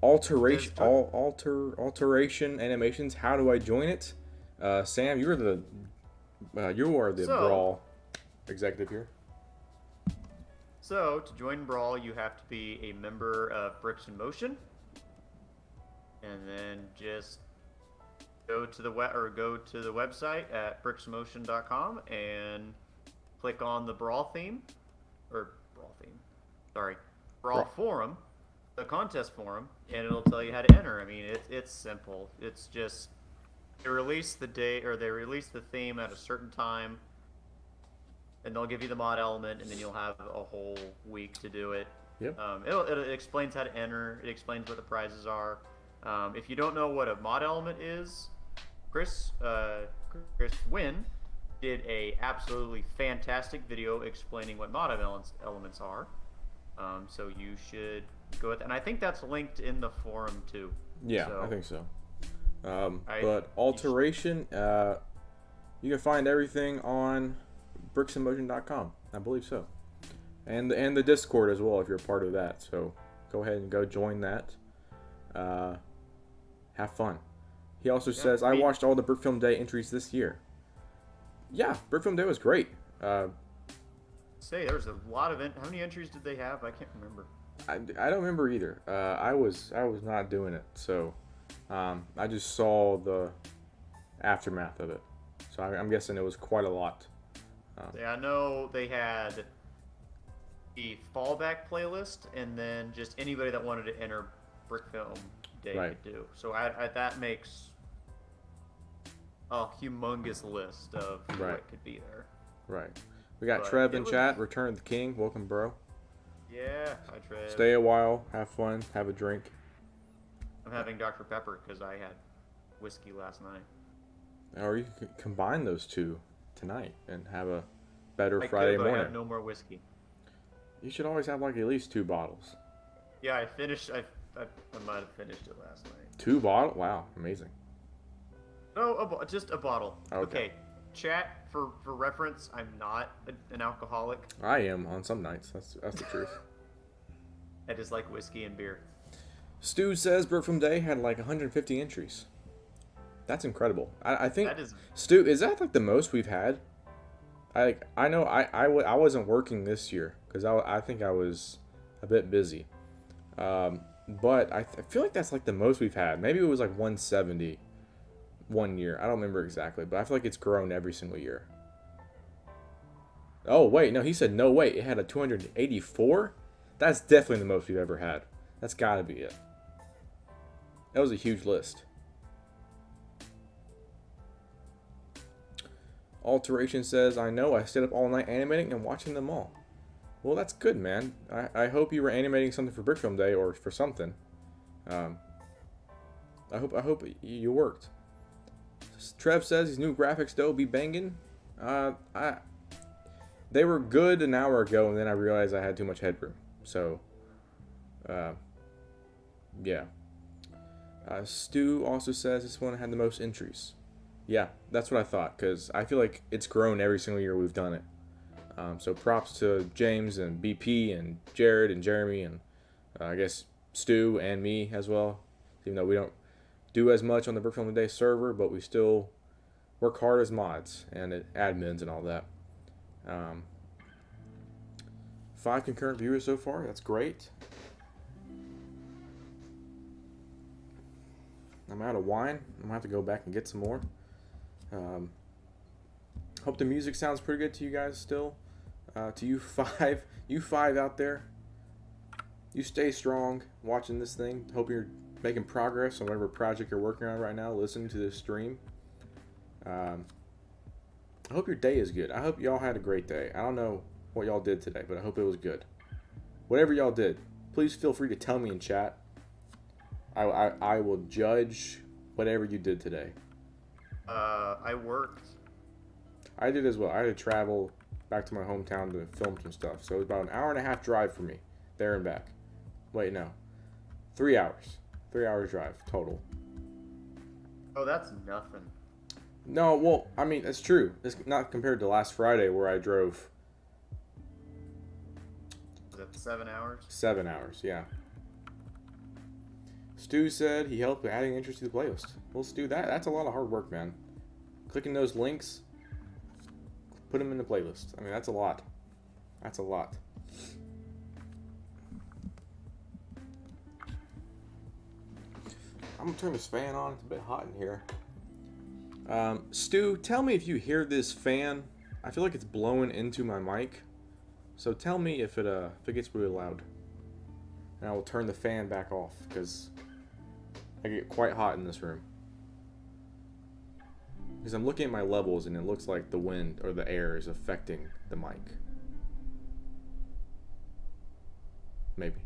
Alteration animations. How do I join it? Sam, you are the Brawl executive here. So to join Brawl, you have to be a member of Bricks in Motion, and then just go to the website at bricksinmotion.com and click on the Brawl forum, the contest forum, and it'll tell you how to enter. I mean, it's simple. It's just they release the theme at a certain time, and they'll give you the mod element, and then you'll have a whole week to do it. Yep. It explains how to enter. It explains what the prizes are. If you don't know what a mod element is, Chris Wynn did a absolutely fantastic video explaining what mod elements are. So you should go with that. And I think that's linked in the forum too. Yeah, so, I think so. But Alteration, you can find everything on bricksinmotion.com. I believe so. And the Discord as well if you're a part of that. So go ahead and go join that. Have fun. He also says, I watched all the Brick Film Day entries this year. Yeah, Brick Film Day was great. Say, there's a lot of how many entries did they have? I can't remember. I don't remember either. I was not doing it, so I just saw the aftermath of it. So I'm guessing it was quite a lot. Yeah, I know they had the fallback playlist, and then just anybody that wanted to enter Brick Film Day Right. could do. So that makes a humongous list of Right. what could be there. Right. We got But Trev it in was- chat. Return of the King. Welcome, bro. Yeah, I tried. Stay a while. Have fun. Have a drink. I'm having Dr. Pepper because I had whiskey last night. Or you can combine those two tonight and have a better I Friday could, but I morning. have no more whiskey. You should always have like at least 2 bottles. Yeah, I finished. I might have finished it last night. 2 bottles? Wow, amazing. No, just a bottle. Okay. Chat, for reference, I'm not an alcoholic. I am on some nights. That's the truth. I just like whiskey and beer. Stu says Brick Film Day had like 150 entries. That's incredible. I think That is Stu, is that like the most we've had? I know I wasn't working this year because I think I was a bit busy. But I feel like that's like the most we've had. Maybe it was like 170 one year. I don't remember exactly, but I feel like it's grown every single year. Oh wait, no, he said no wait. It had a 284. That's definitely the most we've ever had. That's got to be it. That was a huge list. Alteration says, I know, I stayed up all night animating and watching them all. Well, that's good, man. I hope you were animating something for Brick Film Day or for something. I hope you worked. Trev says his new graphics though be banging. They were good an hour ago, and then I realized I had too much headroom. So, yeah. Stu also says this one had the most entries. Yeah, that's what I thought, because I feel like it's grown every single year we've done it. So props to James and BP and Jared and Jeremy and I guess Stu and me as well. Even though we don't do as much on the Brick Film Day server, but we still work hard as mods and admins and all that. 5 concurrent viewers so far. That's great. I'm out of wine. I'm gonna have to go back and get some more. Hope the music sounds pretty good to you guys still. To you five out there, you stay strong watching this thing. Hope you're making progress on whatever project you're working on right now, listening to this stream. I hope your day is good. I hope y'all had a great day. I don't know what y'all did today, but I hope it was good. Whatever y'all did, please feel free to tell me in chat. I will judge whatever you did today. I worked. I did as well. I had to travel back to my hometown to film some stuff. So it was about an hour and a half drive for me, there and back. Wait, no. 3 hours. 3 hours drive total. Oh, that's nothing. No, well, I mean, it's true. It's not compared to last Friday where I drove Was it 7 hours? 7 hours, yeah. Stu said he helped with adding interest to the playlist. Well, Stu, that's a lot of hard work, man. Clicking those links, put them in the playlist. I mean, that's a lot. That's a lot. I'm gonna turn this fan on. It's a bit hot in here. Stu, tell me if you hear this fan. I feel like it's blowing into my mic. So tell me if it gets really loud. And I will turn the fan back off because I get quite hot in this room. Because I'm looking at my levels and it looks like the wind or the air is affecting the mic. Maybe.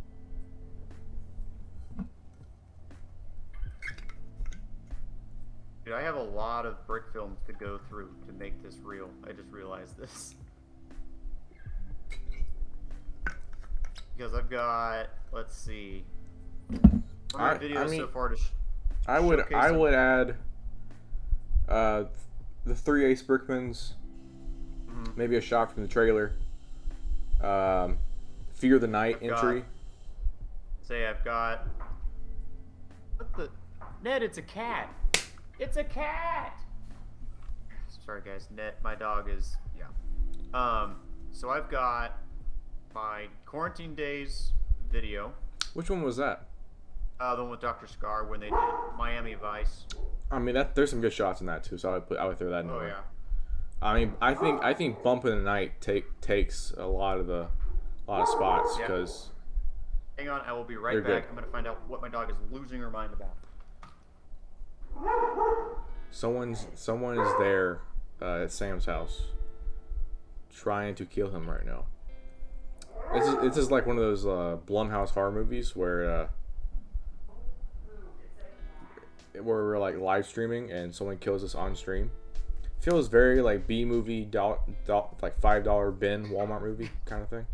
Dude, I have a lot of brick films to go through to make this real. I just realized this. Because I've got, let's see, how many videos so far to I would showcase add the 3/8 Brickmans, maybe a shot from the trailer, Fear the Night entry. Say I've got, what the, Ned, it's a cat. It's a cat! Sorry, guys. My dog is yeah. So I've got my quarantine days video. Which one was that? The one with Dr. Scar when they did Miami Vice. I mean, there's some good shots in that too, so I would throw that in there. Oh yeah. I mean, I think Bump in the Night takes a lot of spots because. Hang on, I will be right back. Good. I'm gonna find out what my dog is losing her mind about. Someone is there at Sam's house, trying to kill him right now. It's just like one of those Blumhouse horror movies where we're like live streaming and someone kills us on stream. Feels very like B movie, like $5 bin Walmart movie kind of thing.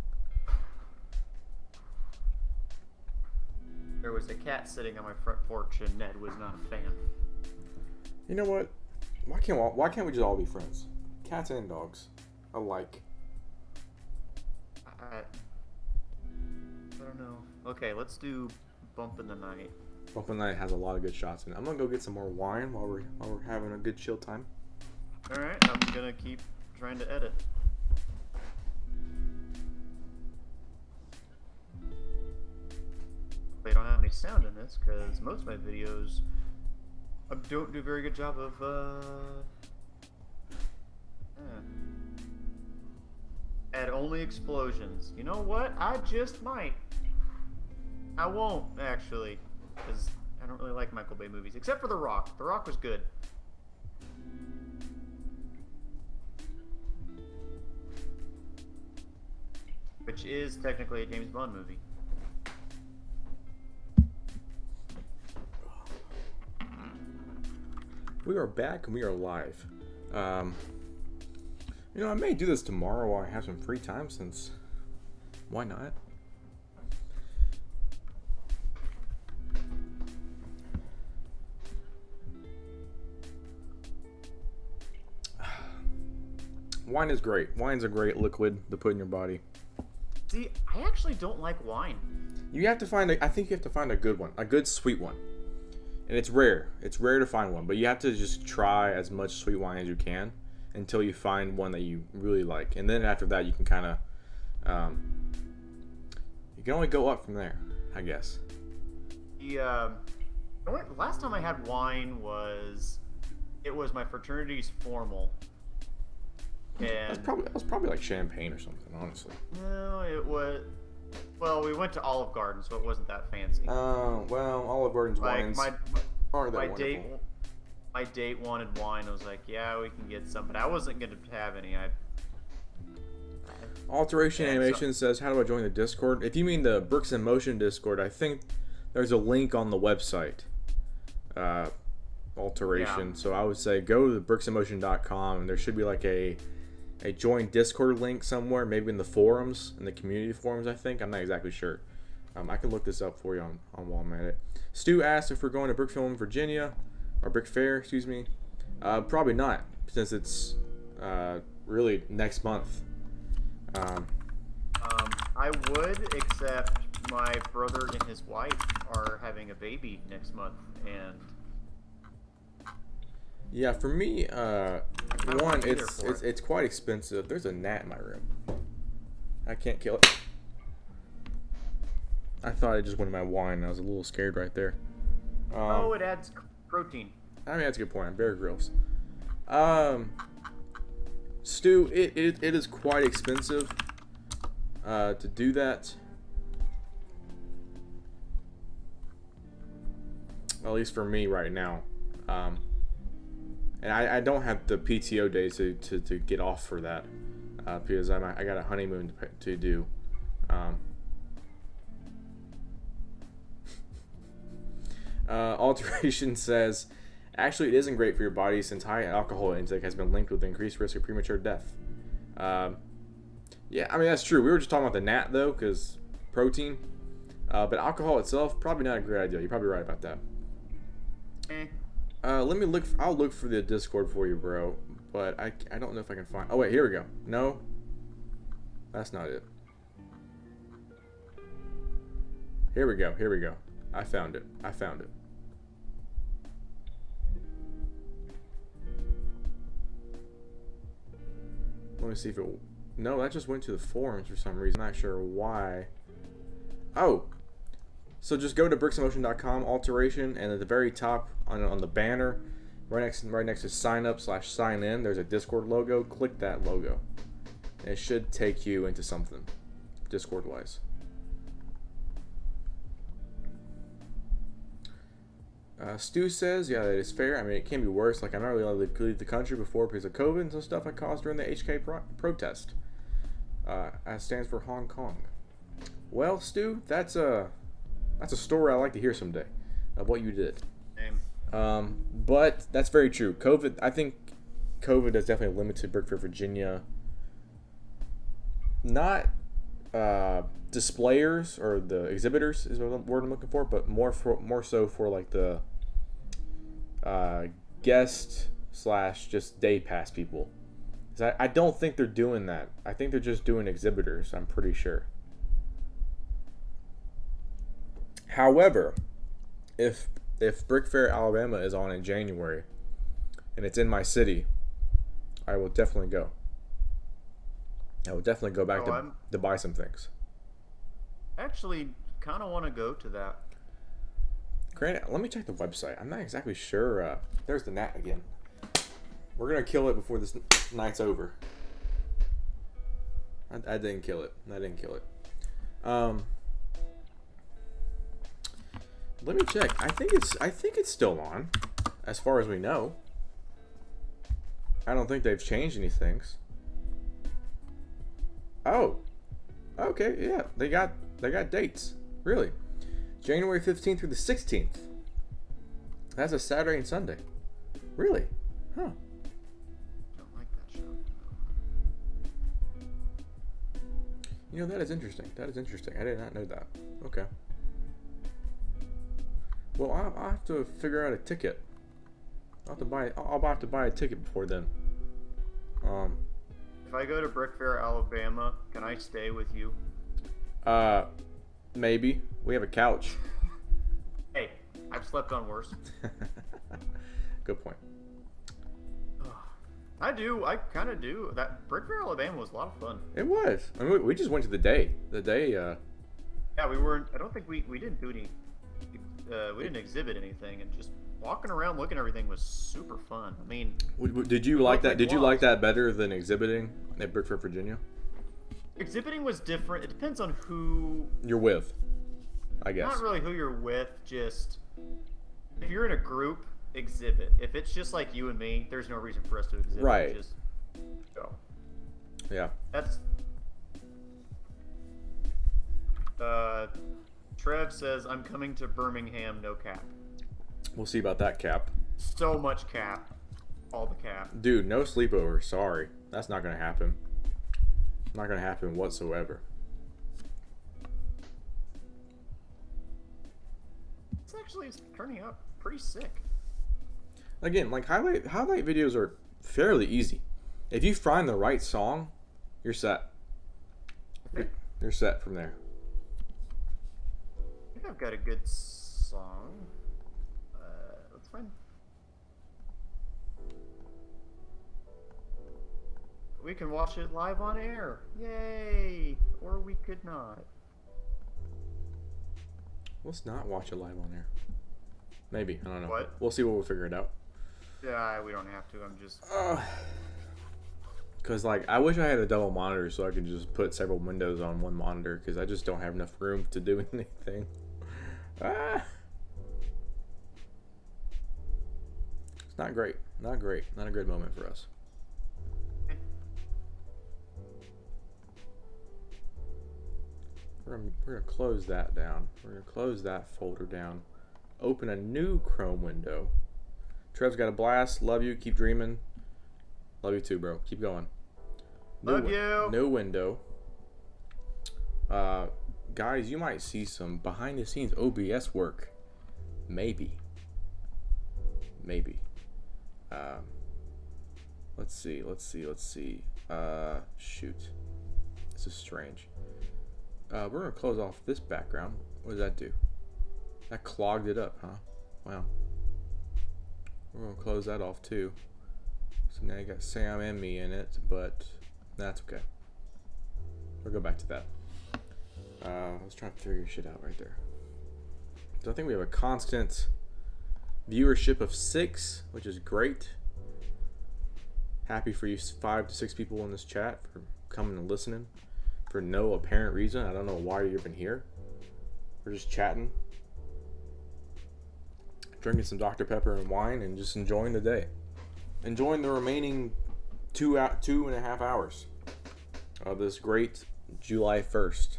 There was a cat sitting on my front porch, and Ned was not a fan. You know what? Why can't we just all be friends? Cats and dogs alike. I don't know. Okay, let's do Bump in the Night. Bump in the Night has a lot of good shots in it. I'm gonna go get some more wine while we're having a good chill time. All right, I'm gonna keep trying to edit. They don't have any sound in this because most of my videos don't do a very good job of add only explosions. You know what? I just might. I won't actually, because I don't really like Michael Bay movies except for The Rock. The Rock was good. Which is technically a James Bond movie. We are back and we are live. You know, I may do this tomorrow while I have some free time, since why not? Wine is great. Wine's a great liquid to put in your body. See, I actually don't like wine. You have to find I think you have to find a good one, a good sweet one. And it's rare. It's rare to find one, but you have to just try as much sweet wine as you can until you find one that you really like. And then after that, you can kind of, you can only go up from there, I guess. The last time I had wine was my fraternity's formal. And That was probably like champagne or something, honestly. no, it was. Well, we went to Olive Garden, so it wasn't that fancy. Well, Olive Garden's wines aren't that wonderful. My date wanted wine. I was like, yeah, we can get some, but I wasn't going to have any. Alteration Animation says, how do I join the Discord? If you mean the Bricks in Motion Discord, I think there's a link on the website. Alteration. Yeah. So I would say go to bricksinmotion.com, and there should be like a join Discord link somewhere, maybe in the forums, in the community forums, I think. I'm not exactly sure. I can look this up for you on while I'm at it. Stu asked if we're going to Brick Film Virginia, or Brick Fair, excuse me. Probably not, since it's really next month. I would, except my brother and his wife are having a baby next month, and yeah, for me, one, it's quite expensive. There's a gnat in my room. I can't kill it. I thought it just went in my wine. I was a little scared right there. it adds protein. I mean, that's a good point. Bear Grylls. Stu, it is quite expensive to do that. At least for me right now. And I don't have the PTO days to get off for that because I got a honeymoon to do. Alteration says, actually, it isn't great for your body since high alcohol intake has been linked with increased risk of premature death. Yeah, I mean, that's true. We were just talking about the gnat, though, because protein. But alcohol itself, probably not a great idea. You're probably right about that. Let me look. I'll look for the Discord for you, bro. But I don't know if I can find. Oh wait, here we go. No, that's not it. Here we go. Here we go. I found it. I found it. Let me see if it. No, that just went to the forums for some reason. I'm not sure why. Oh, so just go to bricksinmotion.com alteration, and at the very top on the banner, right next to sign up / sign in, there's a Discord logo. Click that logo. And it should take you into something, Discord wise. Stu says, yeah, that is fair. I mean, it can be worse. Like, I'm not really allowed to leave the country before because of COVID and some stuff I caused during the HK protest. As stands for Hong Kong. Well, Stu, that's a story I like to hear someday of what you did. Same. But that's very true. COVID, I think COVID has definitely limited Brickfair Virginia. Not displayers or the exhibitors is what the word I'm looking for, but more so for like the guest / just day pass people. I don't think they're doing that. I think they're just doing exhibitors. I'm pretty sure. However, if Brickfair Alabama is on in January and it's in my city, I will definitely go. I will definitely go back to buy some things. I actually kind of want to go to that. Granted, let me check the website. I'm not exactly sure. There's the gnat again. We're going to kill it before this night's over. I didn't kill it. Let me check. I think it's still on, as far as we know. I don't think they've changed any things. Oh, okay, yeah, they got dates. Really, January 15th through the 16th. That's a Saturday and Sunday. Really? Huh. Don't like that show. You know, that is interesting. I did not know that. Okay. Well, I'll have to figure out a ticket. I'll have to buy a ticket before then. If I go to Brickfair, Alabama, can I stay with you? Maybe. We have a couch. Hey, I've slept on worse. Good point. I kind of do. That Brickfair, Alabama was a lot of fun. It was. I mean, we just went to the day. Yeah, we weren't. I don't think we didn't do any. We didn't exhibit anything, and just walking around looking at everything was super fun. I mean, did you like that? Did you like that better than exhibiting at Brickfair, Virginia? Exhibiting was different. It depends on who you're with, I guess. Not really who you're with. Just if you're in a group, exhibit. If it's just like you and me, there's no reason for us to exhibit. Right. Just go. Yeah. That's. Trev says, I'm coming to Birmingham, no cap. We'll see about that, Cap. So much cap. All the cap. Dude, no sleepover. Sorry. That's not going to happen. Not going to happen whatsoever. It's actually turning out pretty sick. Again, like highlight videos are fairly easy. If you find the right song, you're set. You're set from there. I think I've got a good song. Let's find. We can watch it live on air. Yay! Or we could not. Let's not watch it live on air. Maybe. I don't know. What? We'll see what we'll figure it out. Yeah, we don't have to. I'm just. Because, like, I wish I had a double monitor so I could just put several windows on one monitor because I just don't have enough room to do anything. It's not great. Not great. Not a good moment for us. We're gonna close that down. We're gonna close that folder down. Open a new Chrome window. Trev's got a blast. Love you. Keep dreaming. Love you too, bro. Keep going. Love you. New window. Guys, you might see some behind the scenes OBS work. Maybe. Let's see. Shoot. This is strange. We're gonna close off this background. What does that do? That clogged it up, huh? Wow. We're gonna close that off too. So now you got Sam and me in it, but That's okay. We'll go back to that. Let's try to figure shit out right there. So I think we have a constant viewership of 6, which is great. Happy for you 5 to 6 people in this chat for coming and listening for no apparent reason. I don't know why you're even here. We're just chatting, drinking some Dr. Pepper and wine, and just enjoying the day. Enjoying the remaining 2.5 hours of this great July 1st.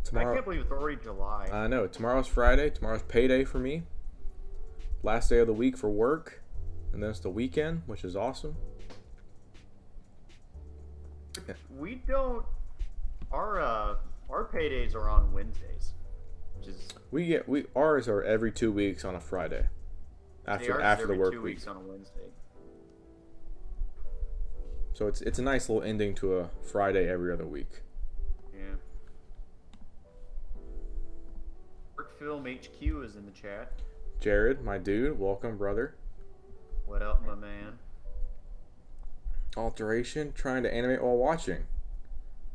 Tomorrow, I can't believe it's already July. I know. Tomorrow's Friday. Tomorrow's payday for me. Last day of the week for work. And then it's the weekend, which is awesome. Yeah. We don't... Our paydays are on Wednesdays. Which is... Ours are every 2 weeks on a Friday. After the work week. 2 weeks on a Wednesday. So it's a nice little ending to a Friday every other week. Yeah. Work Film HQ is in the chat. Jared, my dude, welcome, brother. What up, my man? Alteration, trying to animate while watching.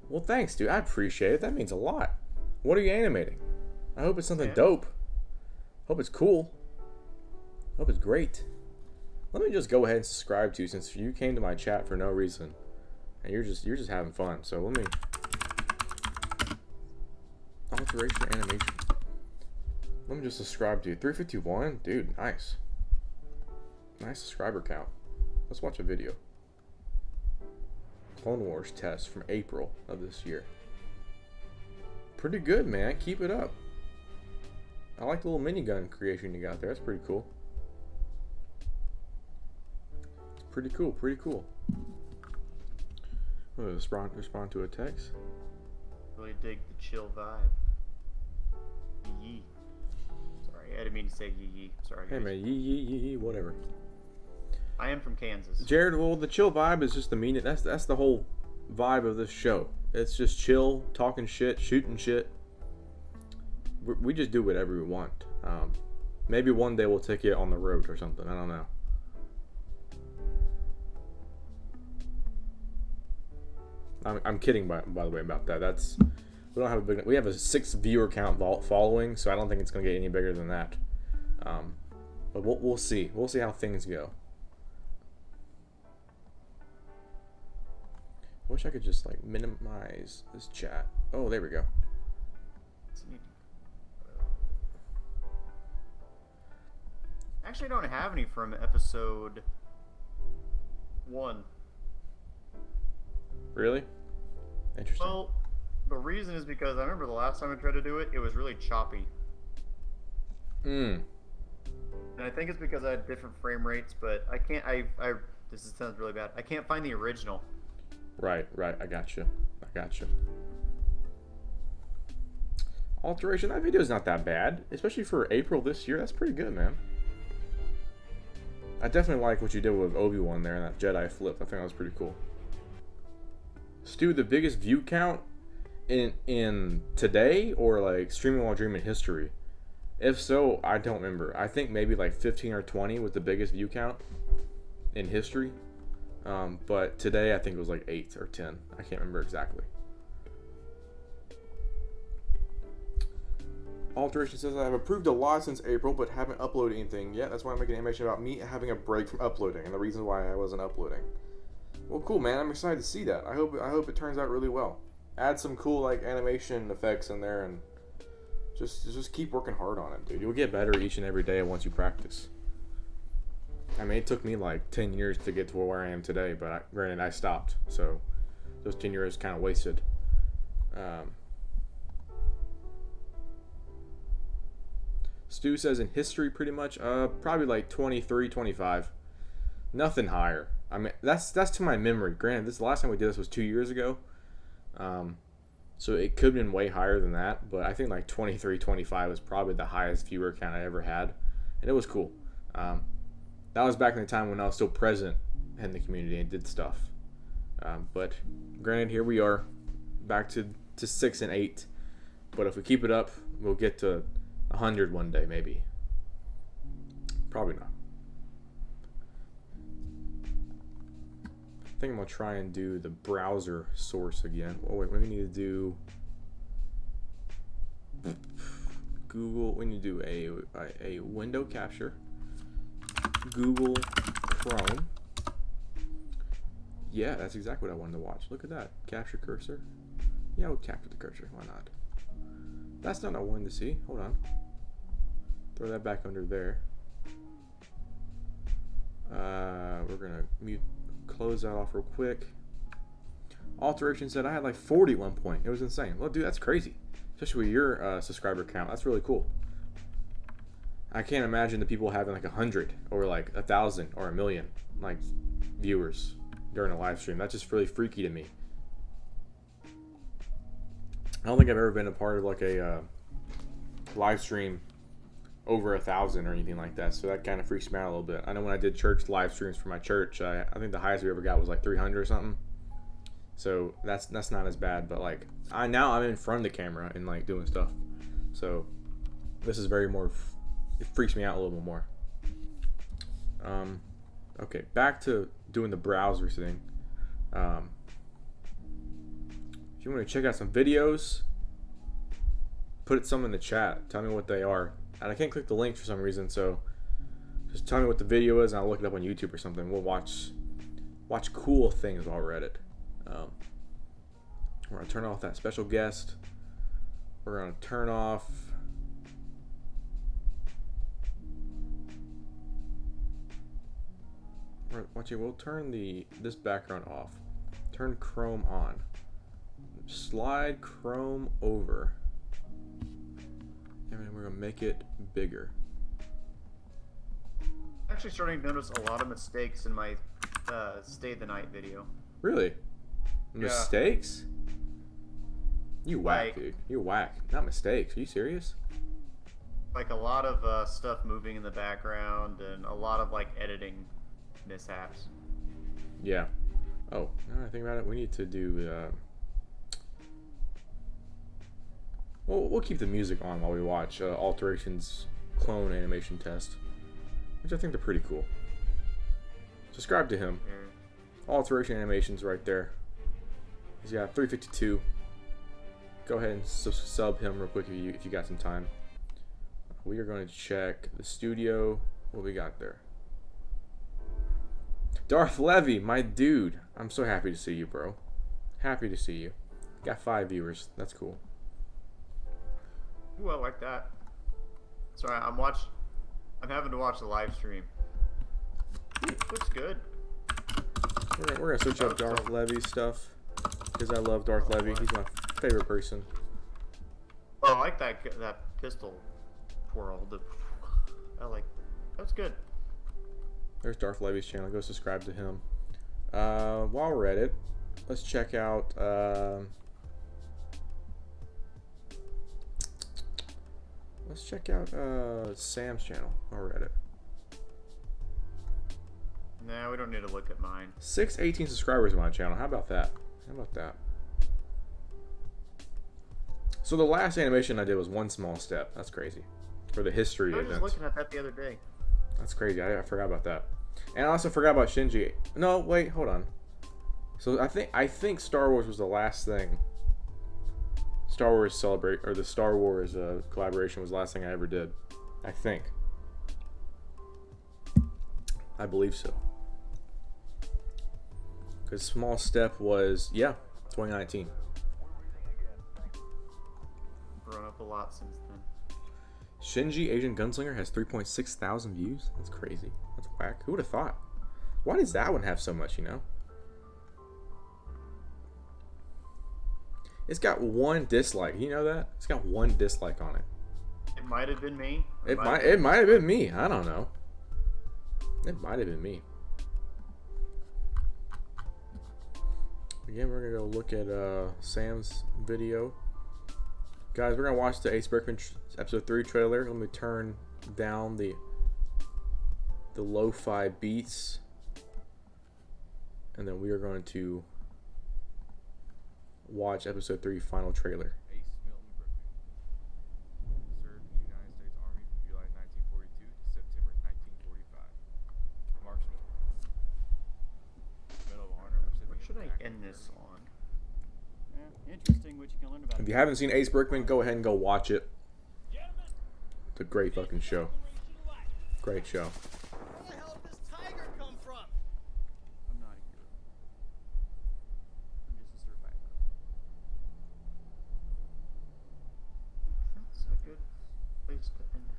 Well, thanks, dude. I appreciate it. That means a lot. What are you animating? I hope it's something dope. Hope it's cool. Hope it's great. Let me just go ahead and subscribe to you, since you came to my chat for no reason, and you're just having fun. So let me alteration animation. Let me just subscribe to you. 351, dude. Nice. Nice subscriber count. Let's watch a video. Clone Wars test from April of this year. Pretty good, man. Keep it up. I like the little minigun creation you got there. That's pretty cool. It's pretty cool. Pretty cool. Oh, respond to a text. Really dig the chill vibe. Yee. Sorry, I didn't mean to say yee. Sorry, guys. Hey, man. Yee, whatever. I am from Kansas. Jared, well, the chill vibe is just the meaning. That's the whole vibe of this show. It's just chill, talking shit, shooting shit. We just do whatever we want. Maybe one day we'll take you on the road or something. I don't know. I'm kidding, by the way, about that. We don't have a big. We have a 6 viewer count following, so I don't think it's gonna get any bigger than that. But we'll see. We'll see how things go. Wish I could just like minimize this chat. Oh, there we go. Actually, I don't have any from episode 1. Really? Interesting. Well, the reason is because I remember the last time I tried to do it, it was really choppy. And I think it's because I had different frame rates, but I can't. This sounds really bad. I can't find the original. Right. I got you. Alteration. That video is not that bad, especially for April this year. That's pretty good, man. I definitely like what you did with Obi-Wan there and that Jedi flip. I think that was pretty cool. Stu, the biggest view count in today or like Streamin While Dreamin history? If so, I don't remember. I think maybe like 15 or 20 was the biggest view count in history. But today I think it was like 8 or 10. I can't remember exactly. Alteration says, I have approved a lot since April, but haven't uploaded anything yet. That's why I'm making an animation about me having a break from uploading and the reason why I wasn't uploading. Well, cool, man. I'm excited to see that. I hope it turns out really well. Add some cool like animation effects in there and just keep working hard on it, dude. You'll get better each and every day once you practice. I mean, it took me like 10 years to get to where I am today, but granted, I stopped, so those 10 years kind of wasted. Stu says in history, pretty much, probably like 23, 25. Nothing higher. I mean, that's to my memory. Granted, the last time we did this was 2 years ago, so it could have been way higher than that. But I think like 23, 25 was probably the highest viewer count I ever had, and it was cool. That was back in the time when I was still present in the community and did stuff. But granted, here we are, back to 6 and 8. But if we keep it up, we'll get to 100 one day, maybe. Probably not. think I'm gonna try and do the browser source again. Oh wait, we need to do Google. We need to do a window capture. Google Chrome. Yeah, that's exactly what I wanted to watch. Look at that. Capture cursor. Yeah, we'll capture the cursor. Why not? That's not what I wanted to see. Hold on. Throw that back under there. We're gonna close that off real quick. Alteration said I had like 40 at one point. It was insane. Well, dude, that's crazy. Especially with your subscriber count. That's really cool. I can't imagine the people having like 100 or like 1,000 or 1,000,000 like viewers during a live stream. That's just really freaky to me. I don't think I've ever been a part of like a live stream over 1,000 or anything like that, so that kind of freaks me out a little bit. I know when I did church live streams for my church, I think the highest we ever got was like 300 or something. So that's not as bad, but like I'm in front of the camera and like doing stuff, so this is very more. It freaks me out a little bit more. Okay, back to doing the browser thing. If you want to check out some videos, put some in the chat. Tell me what they are. And I can't click the link for some reason, so just tell me what the video is, and I'll look it up on YouTube or something. We'll watch cool things while we're at it. We're gonna turn off that special guest. We're gonna turn off. We'll turn this background off. Turn Chrome on. Slide Chrome over. And then we're gonna make it bigger. I'm actually starting to notice a lot of mistakes in my Stay the Night video. Really? Mistakes? You whack, Like, dude. You're whack. Not mistakes. Are you serious? Like a lot of stuff moving in the background and a lot of like editing mishaps. Yeah. Oh, now that I think about it, we need to do. We'll keep the music on while we watch Alterations clone animation test, which I think they're pretty cool. Subscribe to him. Alteration Animations right there. He's got 352. Go ahead and sub him real quick if you got some time. We are going to check the studio. What we got there? Darth Levy, my dude. I'm so happy to see you, bro. Happy to see you. Got 5 viewers. That's cool. Ooh, I like that. Sorry, I'm having to watch the live stream. Looks good. We're gonna switch up Darth Levy stuff because I love Darth Levy. He's my favorite person. Oh, I like that pistol twirl. That's good. There's Darth Levy's channel. Go subscribe to him. While we're at it, let's check out. Sam's channel while we're at it. Nah, we don't need to look at mine. 618 subscribers on my channel. How about that? So the last animation I did was One Small Step. That's crazy. For the history I was event. just looking at that the other day. That's crazy. I forgot about that. And I also forgot about Shinji. No, wait, hold on. So I think Star Wars was the last thing. Star Wars the Star Wars collaboration was the last thing I ever did. I think. I believe so. Because Small Step was 2019. Grown up a lot since then. Shinji Asian Gunslinger has 3.6 thousand views. That's crazy. That's whack. Who would have thought? Why does that one have so much, you know? It's got 1 dislike. You know that? It's got 1 dislike on it. It might have been me. It might have been me. I don't know. It might have been me. Again, we're gonna go look at Sam's video. Guys, we're gonna watch the Ace Berkman episode 3 trailer. Let me turn down the lo-fi beats, and then we are going to watch episode 3 final trailer. Served in the United States Army from July 1942 to September 1945. Marksman. Medal of Honor learned about If you haven't seen Ace Brickman, go ahead and go watch it. It's a great fucking show. Great show. Where the hell did this tiger come from? I'm not a hero. I'm just a survivor. That's a good place to end it.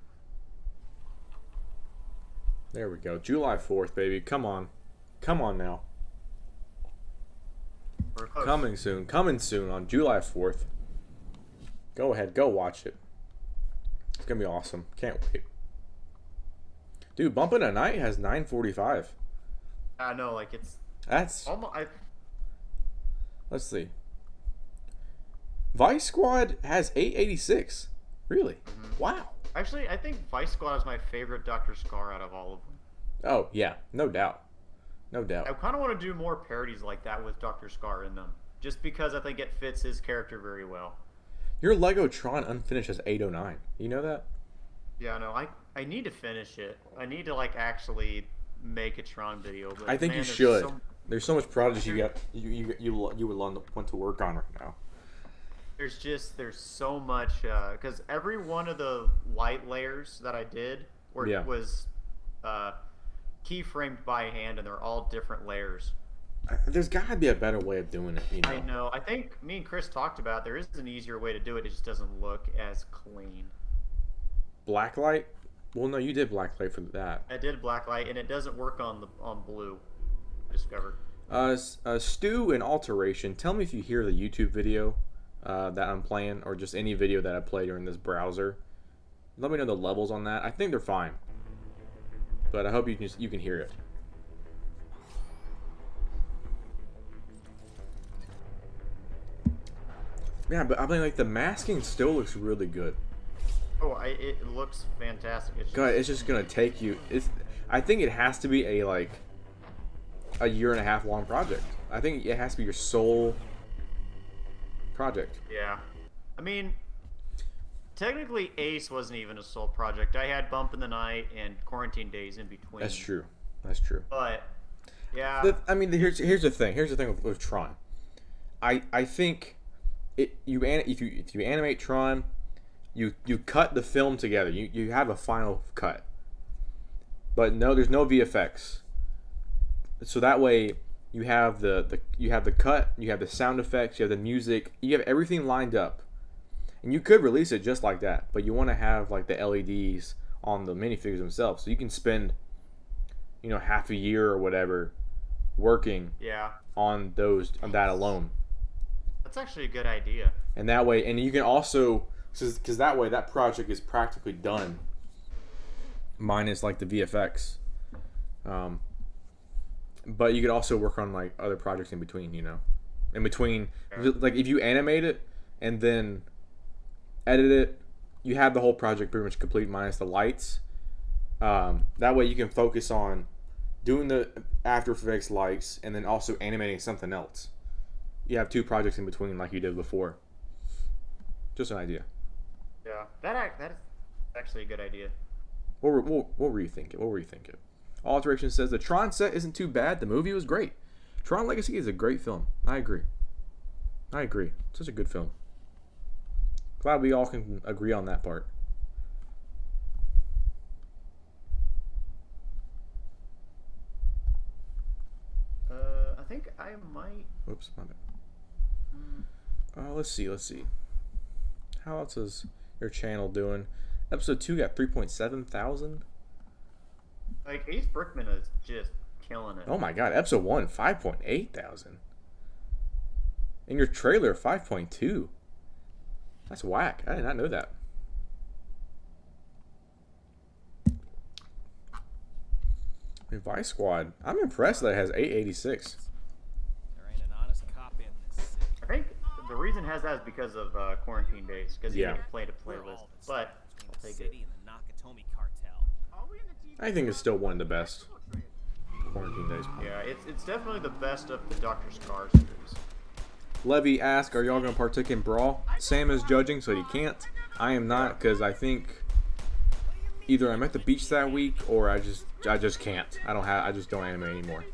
There we go. July 4th, baby. Come on. Come on now. We're close. Coming soon. Coming soon on July 4th. Go ahead. Go watch it. It's going to be awesome. Can't wait. Dude, Bumpin' at Night has 945. I know, like it's That's... almost. Let's see. Vice Squad has 886. Really? Wow. Actually, I think Vice Squad is my favorite Dr. Scar out of all of them. Oh, yeah. No doubt. No I doubt. kind of want to do more parodies like that with Dr. Scar in them, just because I think it fits his character very well. Your Lego Tron Unfinished has 809. You know that? Yeah, no, I need to finish it. I need to like actually make a Tron video. But I think man, you there's should. so- There's so much projects you would want to work on right now. there's so much because every one of the light layers that I did was keyframed by hand, and they're all different layers. There's got to be a better way of doing it, you know. I know. I think me and Chris talked about there is an easier way to do it. It just doesn't look as clean. Blacklight? Well, no, you did blacklight for that. I did blacklight, and it doesn't work on blue. I discovered. Stu and Alteration. Tell me if you hear the YouTube video that I'm playing, or just any video that I play during this browser. Let me know the levels on that. I think they're fine, but I hope you can hear it. Yeah, but I mean, like the masking still looks really good. Oh, it looks fantastic. It's just gonna take you. I think it has to be a 1.5 year long project. I think it has to be your sole project. Yeah. I mean, technically Ace wasn't even a sole project. I had Bump in the Night and Quarantine Days in between. That's true. That's true. But yeah. I mean, here's the thing. Here's the thing with Tron. I think if you animate Tron, you cut the film together. You have a final cut. But no, there's no VFX. So that way you have the cut, you have the sound effects, you have the music, you have everything lined up. And you could release it just like that, but you want to have like the LEDs on the minifigures themselves, so you can spend, half a year or whatever working on that alone. That's actually a good idea. And that way, and you can also, because that way that project is practically done, minus like the VFX. But you could also work on like other projects in between, in between. Like if you animate it and then edit it, you have the whole project pretty much complete minus the lights. That way you can focus on doing the After Effects lights and then also animating something else. You have 2 projects in between like you did before. Just an idea. Yeah, that is actually a good idea. We'll rethink it. Alteration says the Tron set isn't too bad. The movie was great. Tron Legacy is a great film. I agree. Such a good film. Glad we all can agree on that part. I think I might. Oops, my bad. Let's see. How else is your channel doing? Episode 2 got 3.7 thousand. Like Ace Brickman is just killing it. Oh my god, episode 1, 5.8 thousand. And your trailer, 5.2. That's whack. I did not know that. Vice Squad. I'm impressed that it has 886. There ain't an honest cop in this city. I think the reason it has that is because of Quarantine Days, because you Yeah. can play to We're playlist. all the But stars between I'll the take city it. and the Nakatomi cartel. I think it's still one of the best. Quarantine Days. Yeah, it's definitely the best of the Dr. Scar series. Levy asked, are y'all going to partake in Brawl? Sam is judging, so he can't. I am not, because I think either I'm at the beach that week, or I just can't. I just don't animate anymore.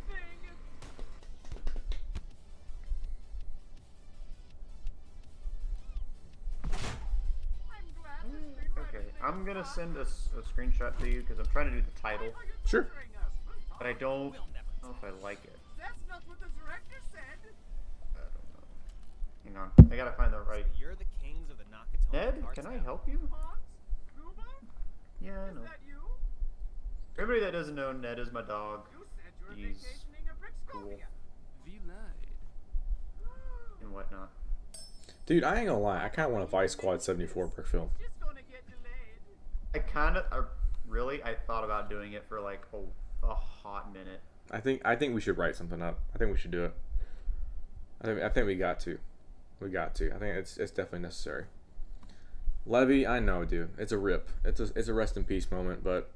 I'm gonna send a screenshot to you because I'm trying to do the title, Sure. but I don't know if I like it. That's not what the director said. I don't know. Hang on, I gotta find the right. You're the kings of the Nakatomi Ned, cartel. can I help you? Hans? Cuba? Yeah, I Is know. that you? For everybody that doesn't know, Ned is my dog. You said you were He's vacationing at cool Brixcovia. We lied. and whatnot. Dude, I ain't gonna lie. I kind of want a Vice Squad 74 brick film. It's just gonna get delayed. I thought about doing it for like a hot minute. I think we should write something up. I think we should do it. I think we got to. We got to. I think it's definitely necessary. Levy, I know, dude. It's a rip. It's a rest in peace moment. But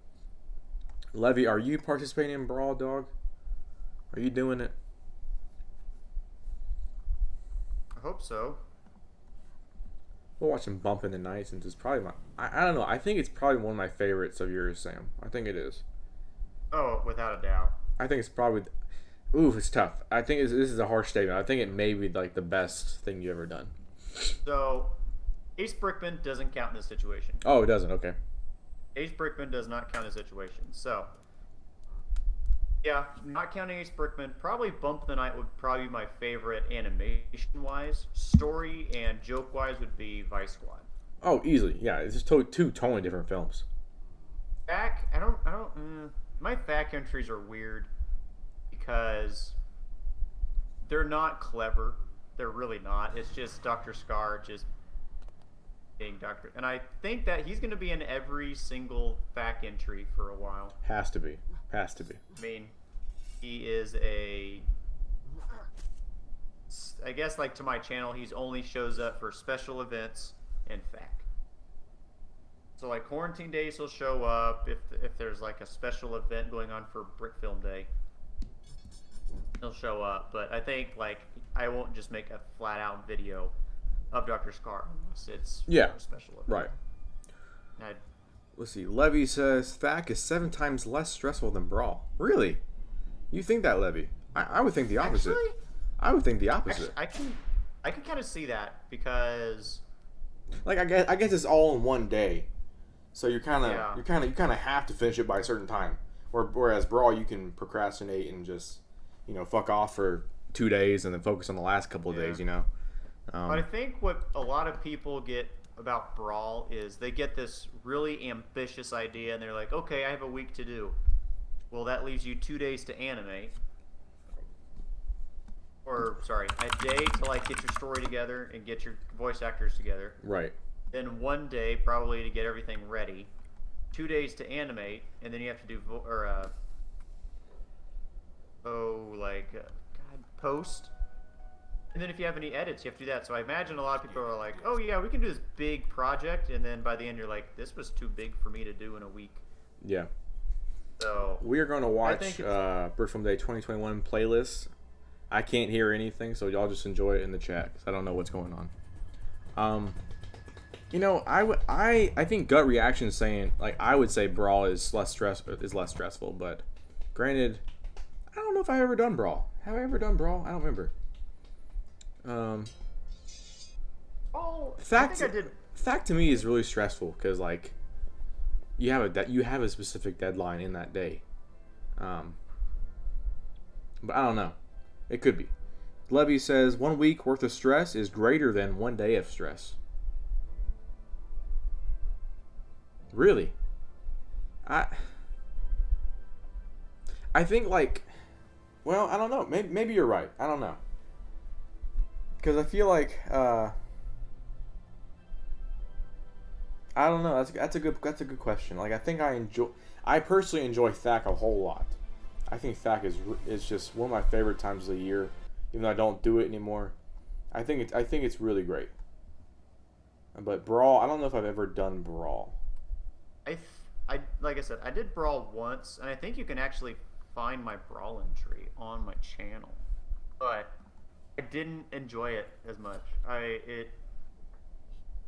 Levy, are you participating in Brawl, dog? Are you doing it? I hope so. We'll watch him Bump in the Night since it's probably my. I don't know. I think it's probably one of my favorites of yours, Sam. I think it is. Oh, without a doubt. I think it's probably. Ooh, it's tough. I think this is a harsh statement. I think it may be like the best thing you've ever done. So, Ace Brickman doesn't count in this situation. Oh, it doesn't. Okay. Ace Brickman does not count in this situation. So, yeah, not counting Ace Brickman, probably Bump the Night would probably be my favorite animation-wise. Story and joke-wise would be Vice Squad. Oh, easily. Yeah, it's just two totally different films. Back, my back entries are weird because they're not clever. They're really not. It's just Dr. Scar just being Dr. And I think that he's going to be in every single back entry for a while. Has to be. Has to be. I mean, he is I guess like to my channel, he's only shows up for special events and FAQ. So like Quarantine Days, he'll show up if there's like a special event going on for Brick Film Day. He'll show up, but I think like I won't just make a flat out video of Dr. Scar unless it's for a special event. Right. I'd, Let's see. Levy says FAQ is 7 times less stressful than Brawl. Really? You think that, Levy? I would think the opposite. Actually, I would think the opposite. I can kind of see that because Like I guess it's all in one day, so you kind Yeah. of have to finish it by a certain time. Whereas Brawl, you can procrastinate and just fuck off for 2 days and then focus on the last couple of Yeah. days. But I think what a lot of people get about Brawl is they get this really ambitious idea and they're like, okay, I have a week to do. Well, that leaves you 2 days to animate. Or, sorry, a day to like get your story together and get your voice actors together. Right. Then 1 day probably to get everything ready. 2 days to animate, and then you have to do post. And then if you have any edits, you have to do that. So I imagine a lot of people are like, oh yeah, we can do this big project, and then by the end you're like, this was too big for me to do in a week. Yeah. So We are going to watch think Brick Film Day 2021 playlist. I can't hear anything, so y'all just enjoy it in the chat because I don't know what's going on. I think gut reaction is saying like I would say Brawl is less stressful, but granted, I don't know if I've ever done Brawl. Have I ever done Brawl? I don't remember. I think I did. FAQ to me is really stressful because like you have a specific deadline in that day. But I don't know. It could be. Levy says 1 week worth of stress is greater than 1 day of stress. Really? I think like, well, I don't know. Maybe you're right. I don't know. Because I feel like I don't know. That's a good question. Like I personally enjoy FAQ a whole lot. I think FAQ is just one of my favorite times of the year, even though I don't do it anymore. I think it's really great. But Brawl, I don't know if I've ever done Brawl. I like I said, I did Brawl once, and I think you can actually find my Brawl entry on my channel. But I didn't enjoy it as much.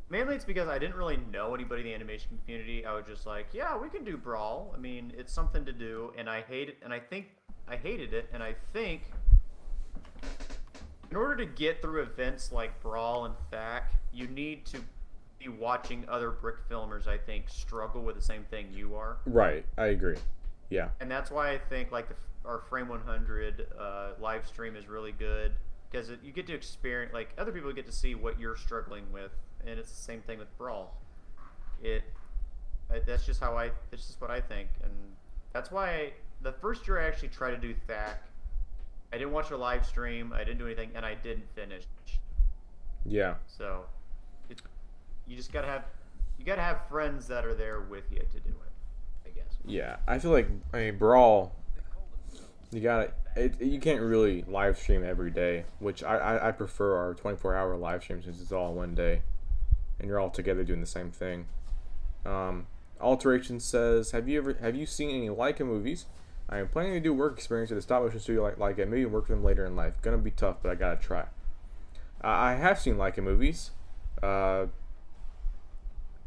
Mainly it's because I didn't really know anybody in the animation community. I was just like, yeah, we can do Brawl. I mean, it's something to do, and I hate it, and I think I hated it, and I think in order to get through events like Brawl and FAQ, you need to be watching other brick filmers, I think, struggle with the same thing you are. Right. I agree. Yeah. And that's why I think like our Frame 100 live stream is really good because you get to experience, like, other people get to see what you're struggling with, and it's the same thing with Brawl. That's just what I think, and that's why the first year I actually tried to do THAC, I didn't watch a live stream, I didn't do anything, and I didn't finish. Yeah. So, you just gotta have friends that are there with you to do it, I guess. Yeah. I feel like Brawl. You can't really live stream every day, which I prefer our 24-hour live stream since it's all one day, and you're all together doing the same thing. Alteration says, have you seen any Leica movies? I am planning to do work experience at a stop motion studio like Leica, maybe work with them later in life. Gonna be tough, but I gotta try. I have seen Leica movies.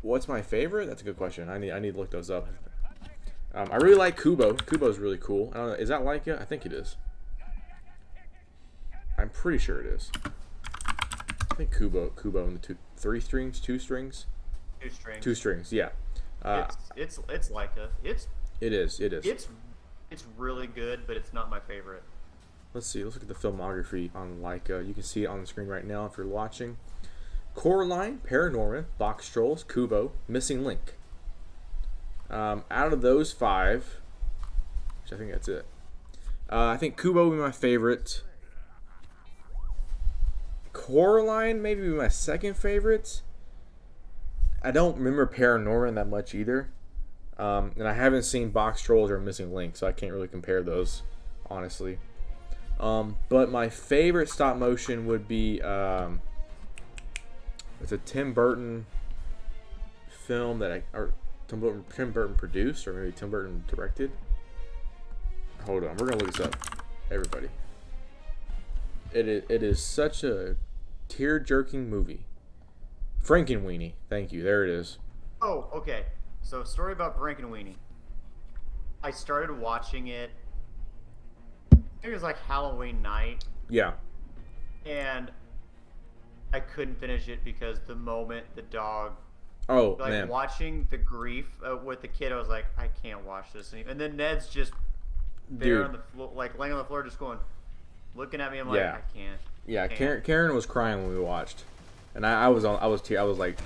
What's my favorite? That's a good question. I need to look those up. I really like Kubo. Kubo's really cool. I don't know. Is that Leica? I think it is. I'm pretty sure it is. I think Kubo in the two strings. 2 strings. 2 strings. Yeah. It's Leica. It is. It's really good, but it's not my favorite. Let's see. Let's look at the filmography on Leica. You can see it on the screen right now if you're watching. Coraline, Paranorman, Box Trolls, Kubo, Missing Link. Out of those 5, which I think that's it. I think Kubo would be my favorite. Coraline maybe be my second favorite. I don't remember Paranorman that much either. And I haven't seen Box Trolls or Missing Link, so I can't really compare those, honestly. But my favorite stop motion would be it's a Tim Burton film or Tim Burton produced, or maybe Tim Burton directed. Hold on, we're gonna look this up, everybody. It is such a tear-jerking movie. Frankenweenie, thank you. There it is. Oh, okay. So, story about Frankenweenie. I started watching it. I think it was like Halloween night, Yeah. and I couldn't finish it because the moment the dog, Oh like, man. watching the grief with the kid, I was like, I can't watch this anymore. And then Ned's just there Dude. on the floor, like laying on the floor, just going, looking at me. I'm like, Yeah. I can't. Yeah, Can't. Karen was crying when we watched, and I was like,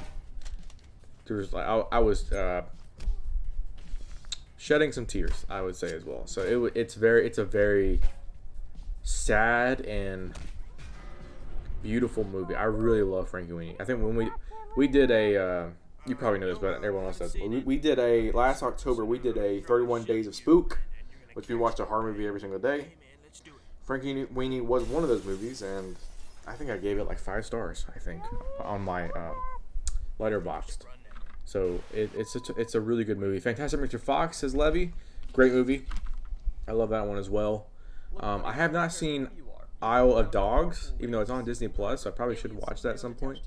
there was like I was shedding some tears, I would say as well. So it's a very sad and beautiful movie. I really love Frankenweenie. I think when we did a you probably know this, but everyone else does. We did last October. We did a 31 Days of Spook, which we watched a horror movie every single day. Frankenweenie was one of those movies, and I think I gave it like 5 stars. I think on my Letterboxd. So it's a really good movie. Fantastic Mr. Fox, says Levy. Great movie. I love that one as well. I have not seen Isle of Dogs, even though it's on Disney Plus. So I probably should watch that at some point.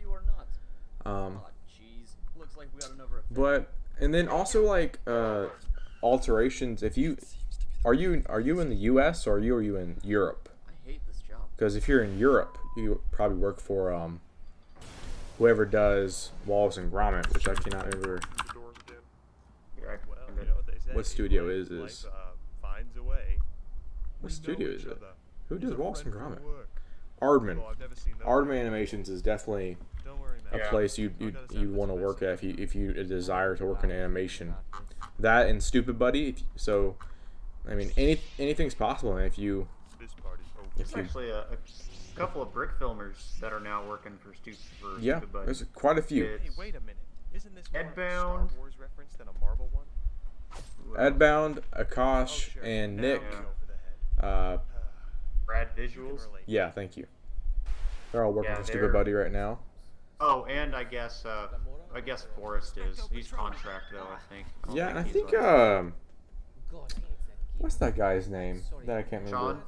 But and then also like alterations. If you are you in the U.S. or are you in Europe? I hate this job. Because if you're in Europe, you probably work for whoever does Wallace and Gromit, which I cannot remember what studio is. Finds a way. What studio is it? Who does Wallace and Gromit? Aardman. Aardman Animations is definitely a place you'd want to work at if you desire to work in animation. That and Stupid Buddy. So, I mean, anything's possible if you. There's actually a couple of brick filmers that are now working for Yeah, Stupid Buddy. there's quite a few. Hey, wait a minute. Isn't this more of a Star Headbound. Wars reference than a Marvel one? Edbound, Akash, and Nick. Brad Visuals. Yeah, thank you. They're all working Yeah, for Stupid they're- Buddy right now. Oh, and I guess Forrest is. He's contract though, I think. don't Yeah, and I he's think like- God, I hate that what's that guy's name that I can't remember?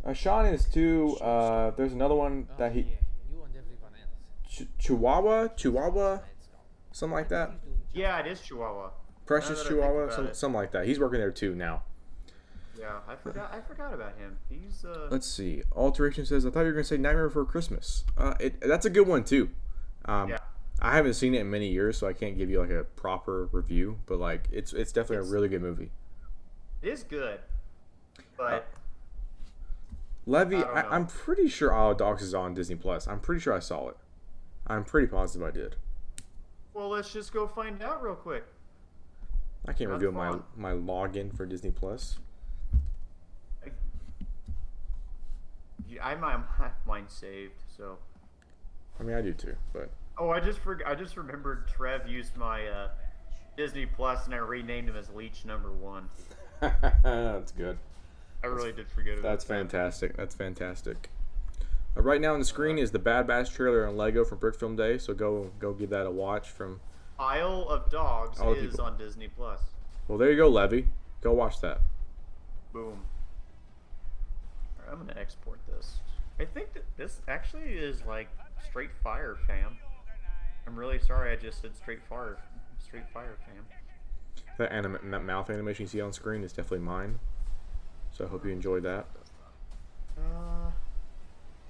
Sean. Sean is too. There's another one that he. You and everyone else. Chihuahua, something like that. Yeah, it is Chihuahua. Precious Now that I think Chihuahua, about it. something like that. He's working there too now. Yeah, I forgot about him. He's Let's see. Alteration says, I thought you were gonna say Nightmare Before Christmas. That's a good one too. Yeah. I haven't seen it in many years, so I can't give you like a proper review. But like, it's definitely a really good movie. It is good, but Levy, I don't know. I'm pretty sure Isle of Dogs is on Disney Plus. I'm pretty sure I saw it. I'm pretty positive I did. well, let's just go find out real quick. I can't Not reveal fun. my login for Disney Plus. I have mine saved, so. I mean, I do too, but Oh, I just remembered Trev used my Disney Plus, and I renamed him as Leech Number 1. that's good. I really did forget about That's that. fantastic. That's fantastic. Right now on the screen is the Bad Batch trailer on Lego from Brick Film Day, so go give that a watch. From Isle of Dogs All the is people. on Disney Plus. well, there you go, Levy. Go watch that. Boom. Alright, I'm gonna export this. I think that this actually is like straight fire, fam. I'm really sorry I just said straight fire, fam. That mouth animation you see on screen is definitely mine. So I hope you enjoyed that.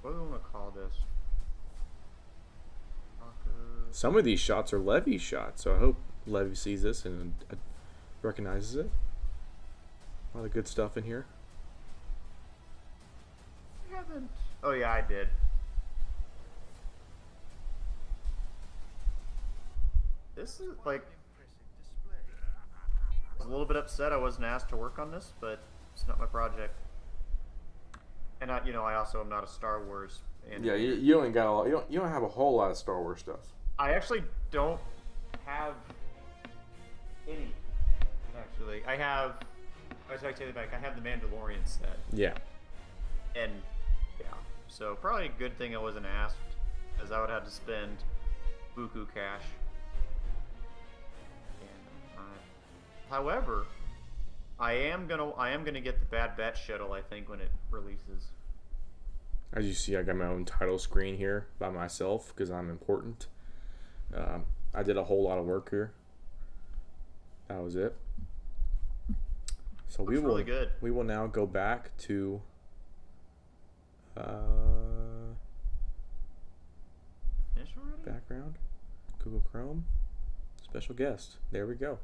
What do we want to call this? Some of these shots are Levy's shots, so I hope Levy sees this and recognizes it. A lot of good stuff in here. I haven't. Oh yeah, I did. This is like. I was a little bit upset I wasn't asked to work on this, but it's not my project. And I also am not a Star Wars. Yeah, you don't got a lot. You don't have a whole lot of Star Wars stuff. I actually don't have any. Actually, I have. I was going to take it back. I have the Mandalorian set, Yeah. and yeah, so probably a good thing I wasn't asked, as I would have to spend buku cash. And, however, I am gonna get the Bad Batch shuttle. I think when it releases. As you see, I got my own title screen here by myself because I'm important. I did a whole lot of work here. That was it. So Looks really good. we will now go back to Finish already? background, Google Chrome, special guest. There we go.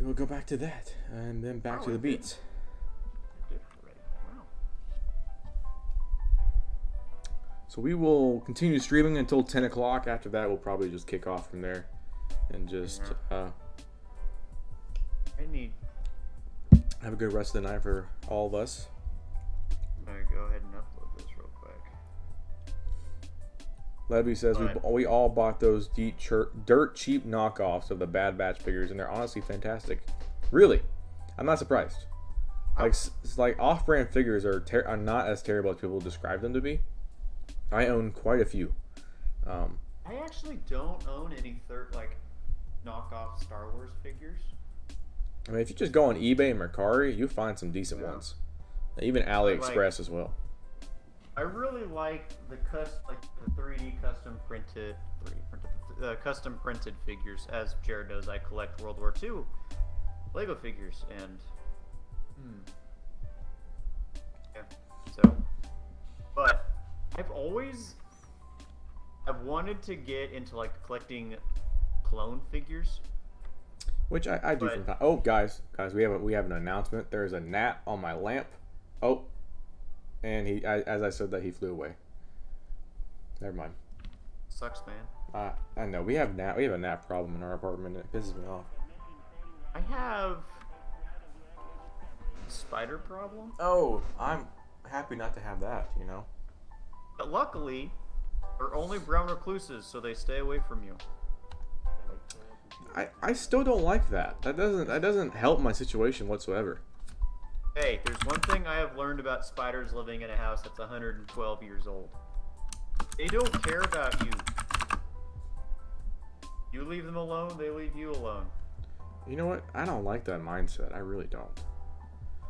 We will go back to that and then back Oh, to the we did. beats. Did it already. Wow. So we will continue streaming until 10 o'clock. After that, we'll probably just kick off from there and just I need. have a good rest of the night for all of us. I'm gonna go ahead and upload this real quick. Levy says Alright. we all bought those dirt cheap knockoffs of the Bad Batch figures, and they're honestly fantastic. Really, I'm not surprised. Like it's like off-brand figures are not as terrible as people describe them to be. I own quite a few. I actually don't own any knockoff Star Wars figures. I mean, if you just go on eBay and Mercari, you find some decent Yeah. ones. Even AliExpress as well. I really like the 3D custom printed figures. As Jared knows, I collect World War II Lego figures, and yeah. So, but I've wanted to get into collecting clone figures. Which I do from time. Oh, guys, we have an announcement. There's a gnat on my lamp. Oh, and as I said that, he flew away. Never mind. Sucks, man. I know we have a gnat problem in our apartment. And it pisses me off. I have a spider problem, Oh, I'm happy not to have that. You know. but luckily, they're only brown recluses, so they stay away from you. I still don't like that. That doesn't help my situation whatsoever. Hey, there's one thing I have learned about spiders living in a house that's 112 years old. They don't care about you. You leave them alone, they leave you alone. You know what? I don't like that mindset. I really don't.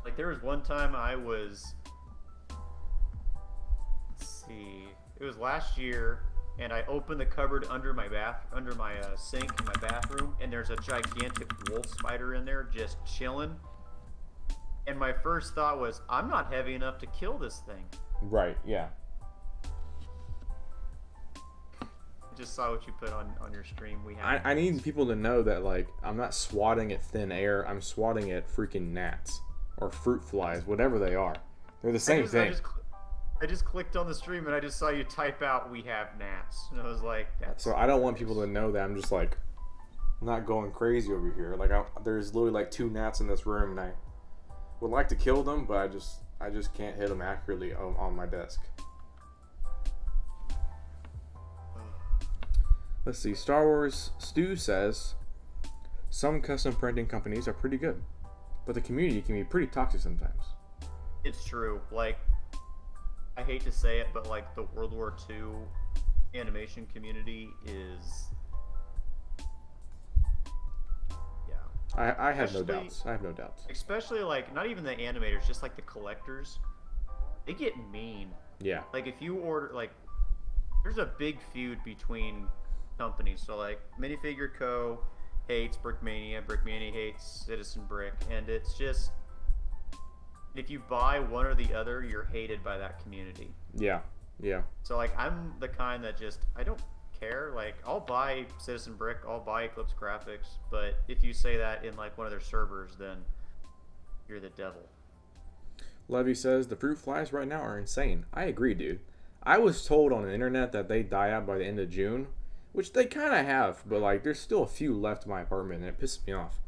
Like, there was one time I was... Let's see... It was last year, and I opened the cupboard under my sink in my bathroom, and there's a gigantic wolf spider in there just chilling. And my first thought was, I'm not heavy enough to kill this thing. Right. Yeah. just saw what you put on your stream. We have. I need people to know that, like, I'm not swatting at thin air. I'm swatting at freaking gnats or fruit flies, whatever they are. They're the same thing. I just clicked on the stream and I just saw you type out "we have gnats," and I was like, "That's." So I don't want people to know that I'm just like not going crazy over here. Like there's literally like 2 gnats in this room, and I would like to kill them, but I just can't hit them accurately on my desk. Let's see. Star Wars Stu says some custom printing companies are pretty good, but the community can be pretty toxic sometimes. It's true. Like, I hate to say it, but like the World War II animation community is. Yeah. I have no doubts. I have no doubts. Especially like not even the animators, just like the collectors. They get mean. Yeah. Like if you order like, there's a big feud between companies. So like Minifigure Co. hates Brickmania. Brickmania hates Citizen Brick, and it's just. If you buy one or the other, you're hated by that community. Yeah, yeah. So like, I'm the kind that just I don't care. Like, I'll buy Citizen Brick, I'll buy Eclipse Graphics, but if you say that in like one of their servers, then you're the devil. Levy says the fruit flies right now are insane. I agree, dude. I was told on the internet that they die out by the end of June, which they kind of have, but like there's still a few left in my apartment, and it pisses me off.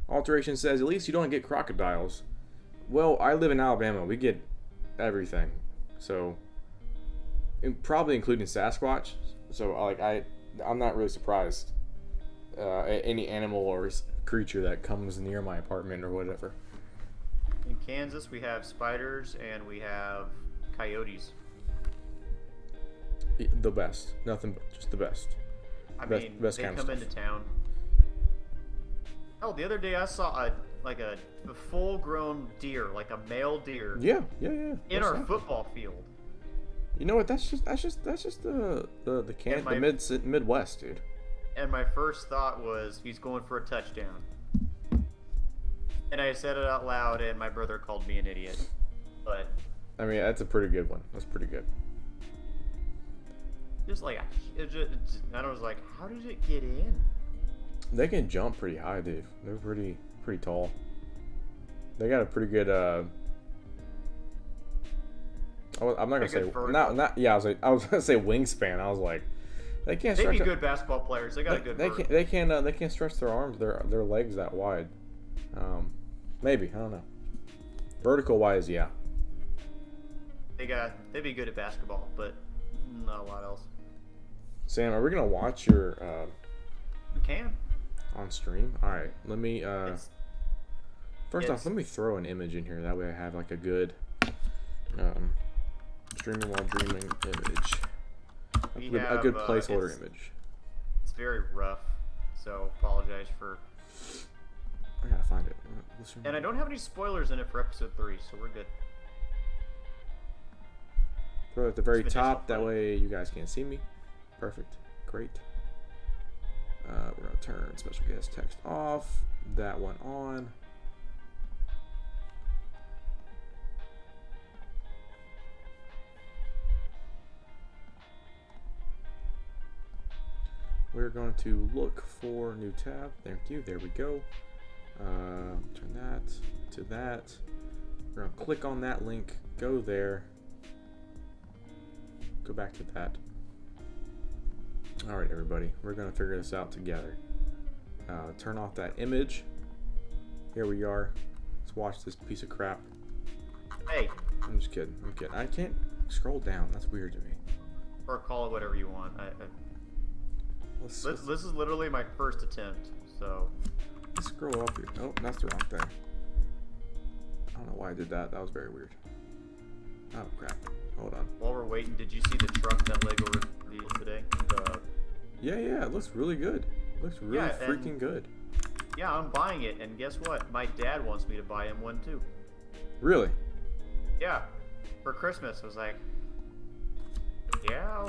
Alteration says at least you don't get crocodiles. Well, I live in Alabama. We get everything, so probably including Sasquatch. So like I'm not really surprised at any animal or creature that comes near my apartment or whatever. In Kansas, we have spiders and we have coyotes. The best, nothing but just the best. I best, mean, best they kind come of stuff. into town. Oh, the other day I saw a full-grown deer, like a male deer, Yeah. in That's our something. football field. You know what? That's just the Midwest, dude. And my first thought was, he's going for a touchdown. And I said it out loud, and my brother called me an idiot. But I mean, that's a pretty good one. That's pretty good. just like, and I was like, how did it get in? They can jump pretty high, dude. They're pretty tall. They got a pretty good. I'm not gonna say not. Yeah, I was gonna say wingspan. I was like, they can't. They'd Stretch be good basketball players. They got a good. They can't stretch their arms, their legs that wide. Maybe I don't know. Vertical wise, yeah. They'd be good at basketball, but not a lot else. Sam, are we gonna watch your We can. on stream? All right, let me. First off, it's- let me throw an image in here. That way, I have like a good streaming while dreaming image. We A good have, placeholder image. It's very rough, so apologize for. I gotta find it. And I don't have any spoilers in it for episode 3, so we're good. Throw it at the very Some additional top. That fun. way, you guys can't see me. Perfect. Great. We're gonna turn special guest text off. That one on. We're going to look for new tab. Thank you. There we go. Turn that to that. We're going to click on that link. Go there. Go back to that. All right, everybody. We're going to figure this out together. Turn off that image. Here we are. Let's watch this piece of crap. Hey, I'm just kidding. I'm kidding. I can't scroll down. That's weird to me. or call it whatever you want. Let's This is literally my first attempt, so. scroll up here. Oh, that's the wrong thing. I don't know why I did that. That was very weird. Oh, crap. Hold on. While we're waiting, did you see the truck that Lego revealed today? Yeah, it looks really good. Looks really Yeah, and- freaking good. Yeah, I'm buying it, and guess what? My dad wants me to buy him one too. Really? Yeah, for Christmas. I was like, yeah,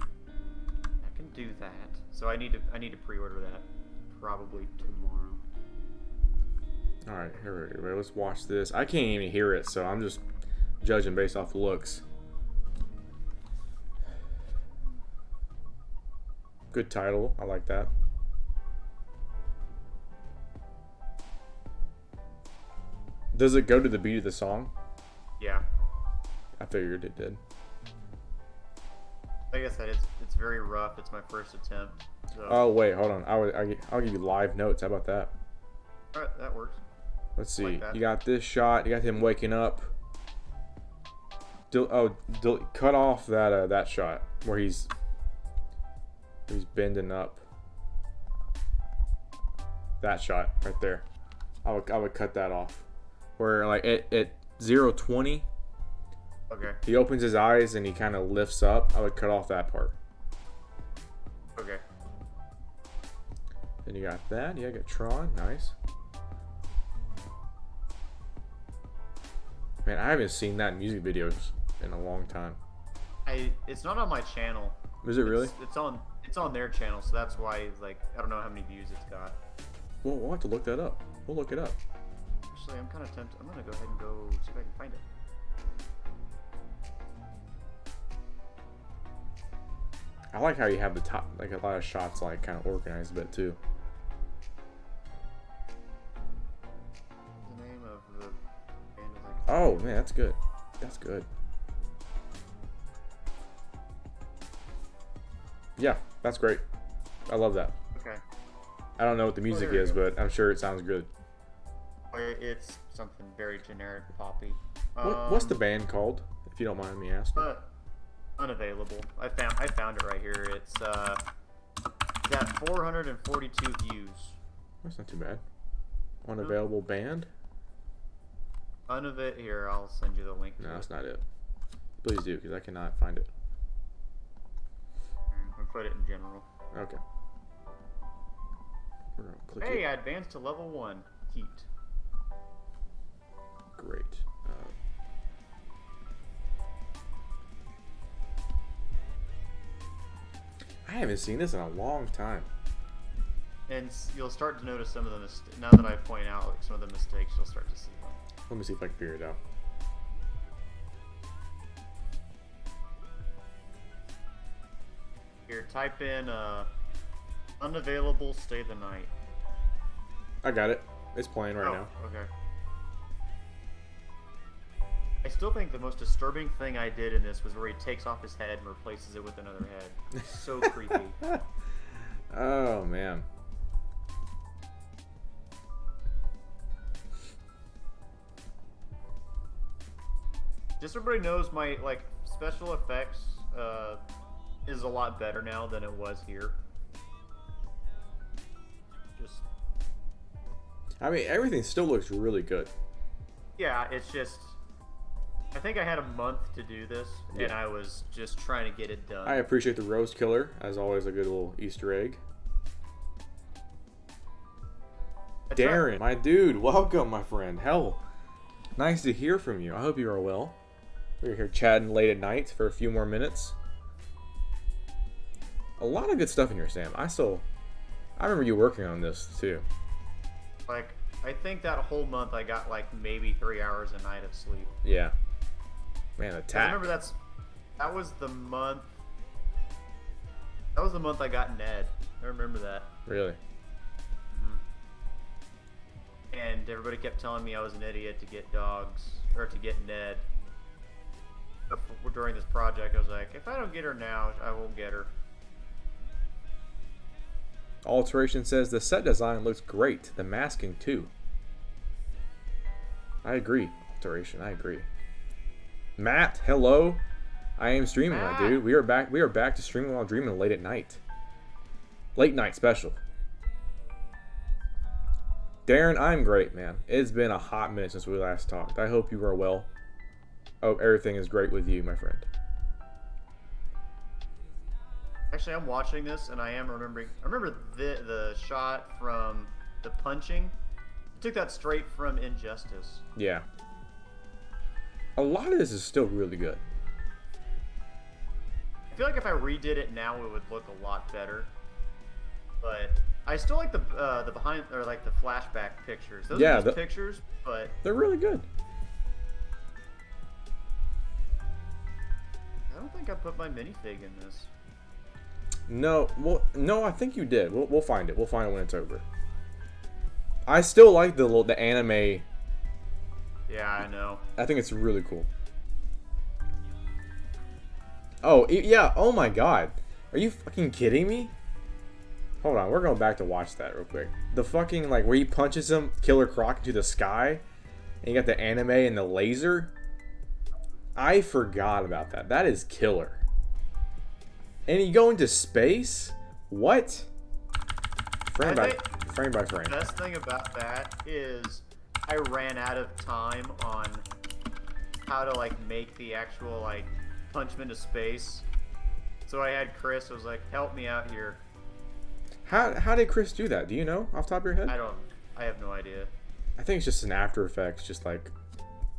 I can do that. So I need to pre-order that probably tomorrow. All right, here we go. Let's watch this. I can't even hear it, so I'm just judging based off looks. Good title. I like that. Does it go to the beat of the song? Yeah. I figured it did. Like I said, it's very rough. It's my first attempt. So. Oh wait, hold on. I'll give you live notes. How about that? All right, that works. Let's see. Like that. You got this shot. You got him waking up. Cut off that shot where he's bending up. That shot right there. I would cut that off. Where like at 0:20, Okay. he opens his eyes and he kind of lifts up. I would cut off that part. Okay. Then you got that. Yeah, you got Tron. Nice. Man, I haven't seen that in music videos in a long time. It's not on my channel. Is it really? It's on their channel, so that's why like I don't know how many views it's got. Well, we'll have to look that up. We'll look it up. Actually, I'm kind of tempted. I'm gonna go ahead and go see if I can find it. I like how you have the top, like a lot of shots, like kind of organized a bit too. The name of the band is like. Oh man, that's good. That's good. Yeah, that's great. I love that. Okay. I don't know what the music there you is, go. but I'm sure it sounds good. It's something very generic, poppy. What's the band called, if you don't mind me asking? Unavailable. I found it right here. It's got 442 views. That's not too bad. Unavailable band? Here, I'll send you the link. No, to that's it. not it. Please do, because I cannot find it. I'll put it in general. Okay. We're gonna click Hey, it. I advanced to level 1. Heat. Great. I haven't seen this in a long time. And you'll start to notice some of the mistakes. Now that I point out like, some of the mistakes, you'll start to see them. Let me see if I can figure it out. Here, type in unavailable, stay the night. I got it. It's playing right Oh, now. okay. I still think the most disturbing thing I did in this was where he takes off his head and replaces it with another head. So creepy. Oh man. Just so everybody knows, my like special effects is a lot better now than it was here. Just I mean, everything still looks really good. yeah, it's just I think I had a month to do this, and Yeah. I was just trying to get it done. I appreciate the Rose Killer, as always, a good little Easter egg. I tried- Darren, my dude, welcome, my friend. Hell, nice to hear from you. I hope you are well. We're here chatting late at night for a few more minutes. A lot of good stuff in here, Sam. I remember you working on this too. Like, I think that whole month I got like maybe 3 hours a night of sleep. Yeah. Man, I attack. remember that was the month. That was the month I got Ned. I remember that. Really? And everybody kept telling me I was an idiot to get dogs or to get Ned. During this project, I was like, if I don't get her now, I won't get her. Alteration says the set design looks great. The masking too. I agree. Alteration, I agree. Matt, hello. I am streaming, my Matt. dude. We are back. We are back to streaming while dreaming late at night. Late night special. Darren, I'm great, man. It's been a hot minute since we last talked. I hope you are well. Oh, everything is great with you, my friend. Actually, I'm watching this and I am remembering. I remember the shot from the punching. I took that straight from Injustice. Yeah. A lot of this is still really good. I feel like if I redid it now, it would look a lot better. But I still like the behind or like the flashback pictures. Those Yeah, are just pictures, but They're really good. I don't think I put my minifig in this. No, well, no, I think you did. We'll find it. We'll find it when it's over. I still like the anime. Yeah, I know. I think it's really cool. Oh, yeah. Oh my god. Are you fucking kidding me? Hold on. We're going back to watch that real quick. The fucking, like, where he punches him, Killer Croc, into the sky. And you got the anime and the laser. I forgot about that. That is killer. And you go into space? What? Frame by frame. The best thing about that is I ran out of time on how to like make the actual like punch him into space. So I had Chris. I was like, "Help me out here." How did Chris do that? Do you know off the top of your head? I have no idea. I think it's just an After Effects, just like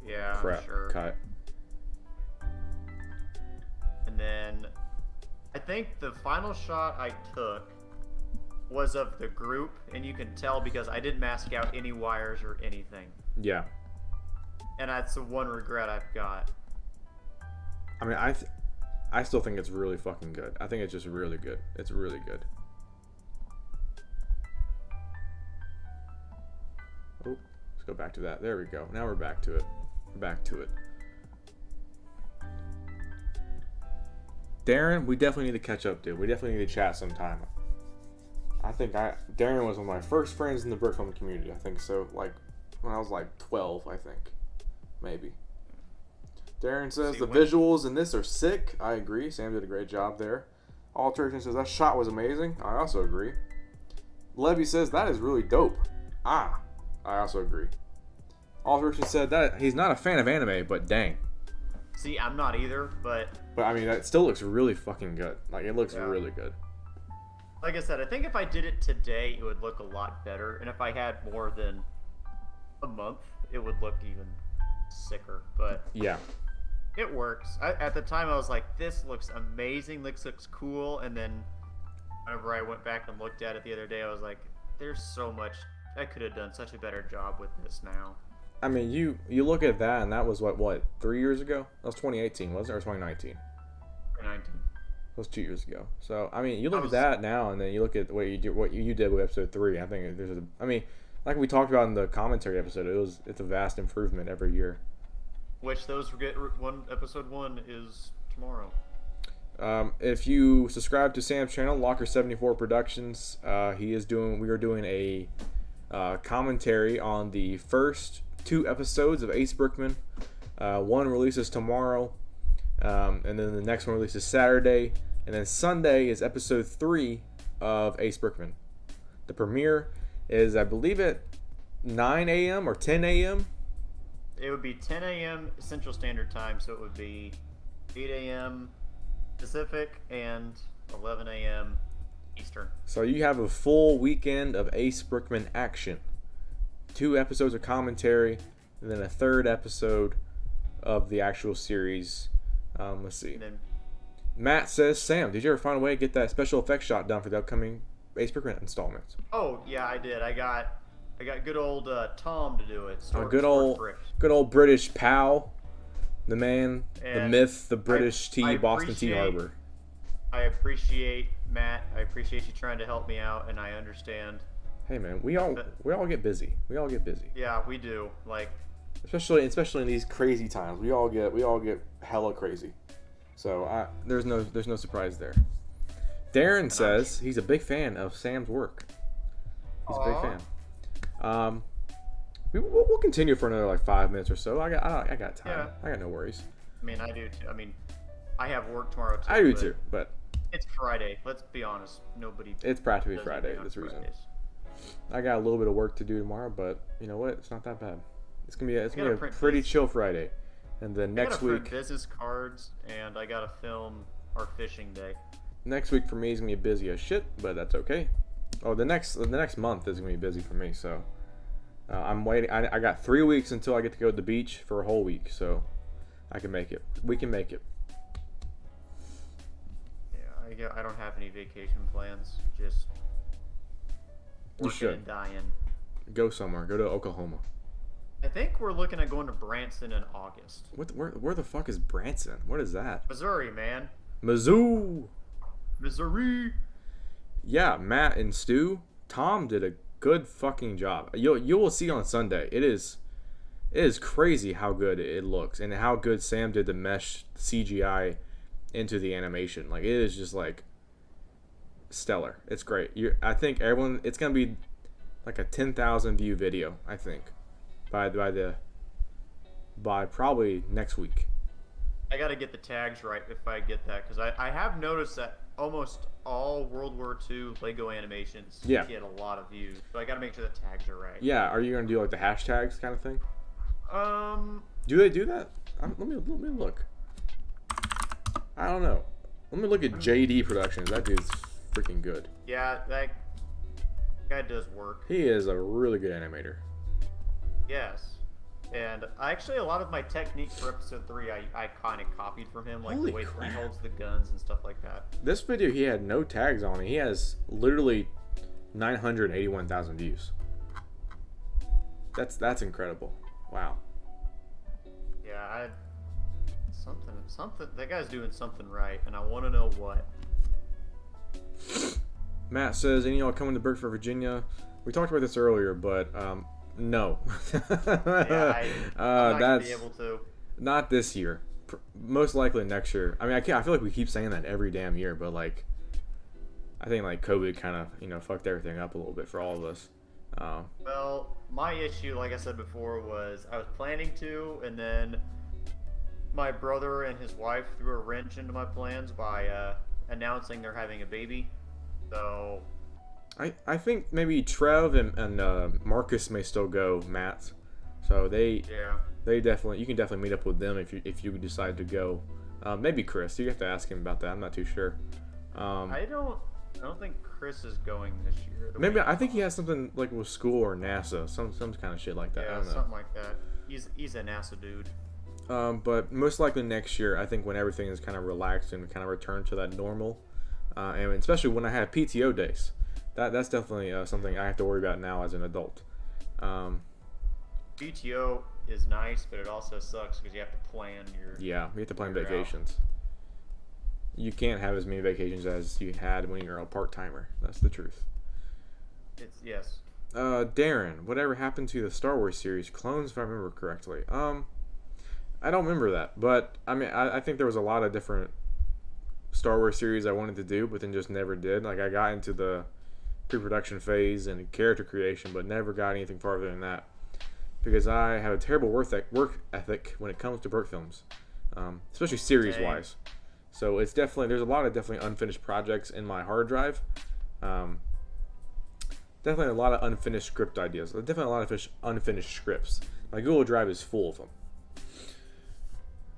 Yeah, crap I'm sure. cut. And then I think the final shot I took was of the group, and you can tell because I didn't mask out any wires or anything. Yeah. And that's the one regret I've got. I mean, I still think it's really fucking good. I think it's just really good. It's really good. Oh, let's go back to that. There we go. Now we're back to it. We're back to it. Darren, we definitely need to catch up, dude. We definitely need to chat sometime. I think Darren was one of my first friends in the brick film community. I think so. Like when I was like 12, I think, maybe. Darren says the visuals in this are sick. I agree. Sam did a great job there. Alteration says that shot was amazing. I also agree. Levy says that is really dope. I also agree. Alteration said that he's not a fan of anime, but dang. See, I'm not either, but I mean, that still looks really fucking good. Like, it looks Yeah. really good. like I said, I think if I did it today, it would look a lot better. And if I had more than a month, it would look even sicker. But Yeah. it works. At the time, I was like, this looks amazing. This looks cool. And then whenever I went back and looked at it the other day, I was like, there's so much. I could have done such a better job with this now. I mean, you look at that, and that was what 3 years ago? That was 2018, wasn't it? Or 2019? 2019. That was 2 years ago. So I mean, you look at that now, and then you look at what you did with episode 3. I think there's I mean, like we talked about in the commentary episode, it's a vast improvement every year. Which those episode 1 is tomorrow. If you subscribe to Sam's channel, Locker74 Productions, we are doing a commentary on the first 2 episodes of Ace Brickman. One releases tomorrow, and then the next one releases Saturday, and then Sunday is episode 3 of Ace Brickman. The premiere is, I believe, at 9 a.m. or 10 a.m. It would be 10 a.m. Central Standard Time, so it would be 8 a.m. Pacific and 11 a.m. Eastern. So you have a full weekend of Ace Brickman action. 2 episodes of commentary, and then a 3rd episode of the actual series. Let's see. And then Matt says, Sam, did you ever find a way to get that special effects shot done for the upcoming Ace Brickman installments? oh yeah, I did. I got good old Tom to do it. Good old British pal, the man, the And myth, the British I Boston Tea appreciate- Harbor. I appreciate Matt. I appreciate you trying to help me out, and I understand. Hey man, we all get busy. We all get busy. Yeah, we do. Like, Especially in these crazy times. We all get hella crazy. So there's no surprise there. Darren says he's a big fan of Sam's work. He's a big fan. We'll continue for another like 5 minutes or so. I got time. Yeah. I got no worries. I mean, I do too. I mean, I have work tomorrow too. I do but too, but It's Friday. Let's be honest. Nobody. it's practically does Friday anything on this reason. Fridays. I got a little bit of work to do tomorrow, but you know what? It's not that bad. It's gonna be a gotta print pretty these. chill Friday, and then I next gotta print week business cards, and I gotta film our fishing day. next week for me is gonna be busy as shit, but that's okay. Oh, the next month is gonna be busy for me, so I'm waiting. I got 3 weeks until I get to go to the beach for a whole week, so I can make it. We can make it. Yeah, I don't have any vacation plans. Just You working should and dying. go somewhere. Go to Oklahoma. I think we're looking at going to Branson in August. Where the fuck is Branson? What is that? Missouri, man. Mizzou. Misery. Yeah, Matt and Stu, Tom did a good fucking job. You will see on Sunday. It is crazy how good it looks and how good Sam did the mesh CGI into the animation. Like, it is just like stellar. It's great. I think everyone, it's gonna be like a 10,000 view video. I think by probably next week. I gotta get the tags right if I get that, because I have noticed that almost all World War II Lego animations get a lot of views. So I gotta make sure the tags are right. Yeah, are you gonna do like the hashtags kind of thing? Do they do that? Let me look. I don't know. Let me look at JD Productions. That dude's freaking good. Yeah, that guy does work. He is a really good animator. Yes. And actually, a lot of my technique for episode 3, I kind of copied from him, like Holy the way crap. he holds the guns and stuff like that. This video, he had no tags on it. He has literally 981,000 views. That's incredible. Wow. Yeah, something. That guy's doing something right, and I want to know what. Matt says, any of y'all coming to Burkford, Virginia? We talked about this earlier, but no. Yeah, I'm not gonna be able to. Not this year. Most likely next year. I mean, I feel like we keep saying that every damn year, but like, I think like COVID kind of fucked everything up a little bit for all of us. Well, my issue, like I said before, was I was planning to, and then my brother and his wife threw a wrench into my plans by announcing they're having a baby. So I think maybe Trev and Marcus may still go, Matt. So they definitely, you can definitely meet up with them if you decide to go. Maybe Chris. You have to ask him about that. I'm not too sure. I don't think Chris is going this year. Maybe I think he has something like with school or NASA, some kind of shit like that. Yeah, I don't know. something like that. He's a NASA dude. But most likely next year, I think when everything is kind of relaxed and kind of return to that normal, and especially when I have PTO days, that's definitely something I have to worry about now as an adult. PTO is nice, but it also sucks because you have to plan your. Yeah, we have to plan your vacations. You can't have as many vacations as you had when you're a part-timer. That's the truth. Yes. Darren, whatever happened to the Star Wars series Clones, if I remember correctly? I don't remember that, but I mean, I think there was a lot of different Star Wars series I wanted to do, but then just never did. Like, I got into the pre-production phase and character creation, but never got anything farther than that because I have a terrible work ethic when it comes to Burt films, especially series-wise. So it's definitely, there's a lot of definitely unfinished projects in my hard drive. Definitely a lot of unfinished script ideas. Definitely a lot of unfinished scripts. My Google Drive is full of them.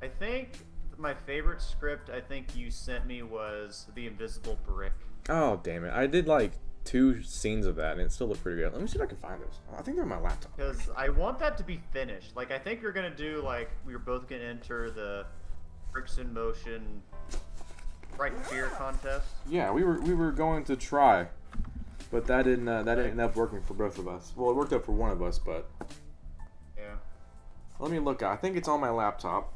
I think my favorite script I think you sent me was The Invisible Brick. Oh, damn it. I did like 2 scenes of that and it still looked pretty good. Let me see if I can find those. I think they're on my laptop. Because I want that to be finished. Like, I think we're going to do, like, we were both going to enter the Bricks in Motion Fright and Fear contest. Yeah, we were going to try, but that didn't end up working for both of us. Well, it worked out for one of us, but yeah. Let me look. I think it's on my laptop.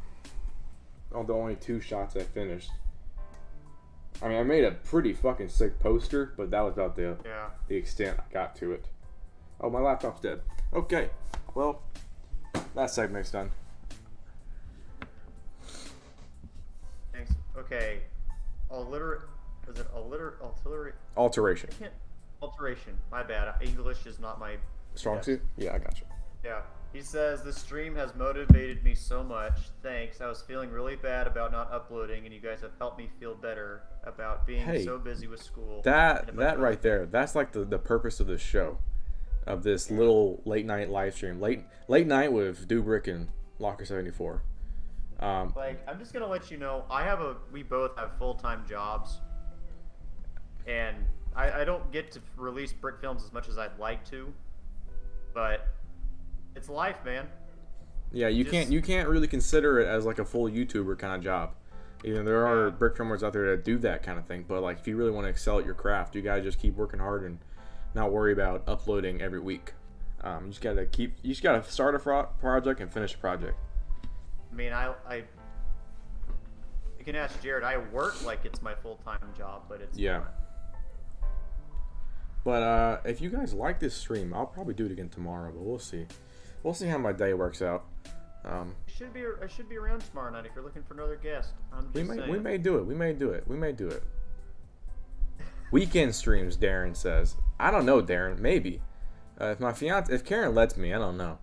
Oh, the only 2 shots I finished. I mean, I made a pretty fucking sick poster, but that was about the extent I got to it. Oh, my laptop's dead. Okay, well, that segment's done. Thanks. Okay. Alteration. Alteration. My bad. English is not my Strong suit? Yeah, I got you. Yeah. He says, the stream has motivated me so much. Thanks. I was feeling really bad about not uploading, and you guys have helped me feel better about being so busy with school. That right there, that's like the purpose of this show. Of this little late night live stream. Late night with Dubrick and Locker 74. Like, I'm just gonna let you know, we both have full-time jobs, and I don't get to release brick films as much as I'd like to, but it's life, man. Yeah, you can't really consider it as like a full YouTuber kind of job. Even there are brick filmers out there that do that kind of thing, but like if you really want to excel at your craft, you gotta just keep working hard and not worry about uploading every week. You just gotta start a project and finish a project. I mean, You can ask Jared. I work like it's my full-time job, but it's Yeah. not. But if you guys like this stream, I'll probably do it again tomorrow. But we'll see. We'll see how my day works out. I should be around tomorrow night if you're looking for another guest. I'm just saying. We may do it. We may do it. Weekend streams, Darren says. I don't know, Darren. Maybe. If Karen lets me, I don't know.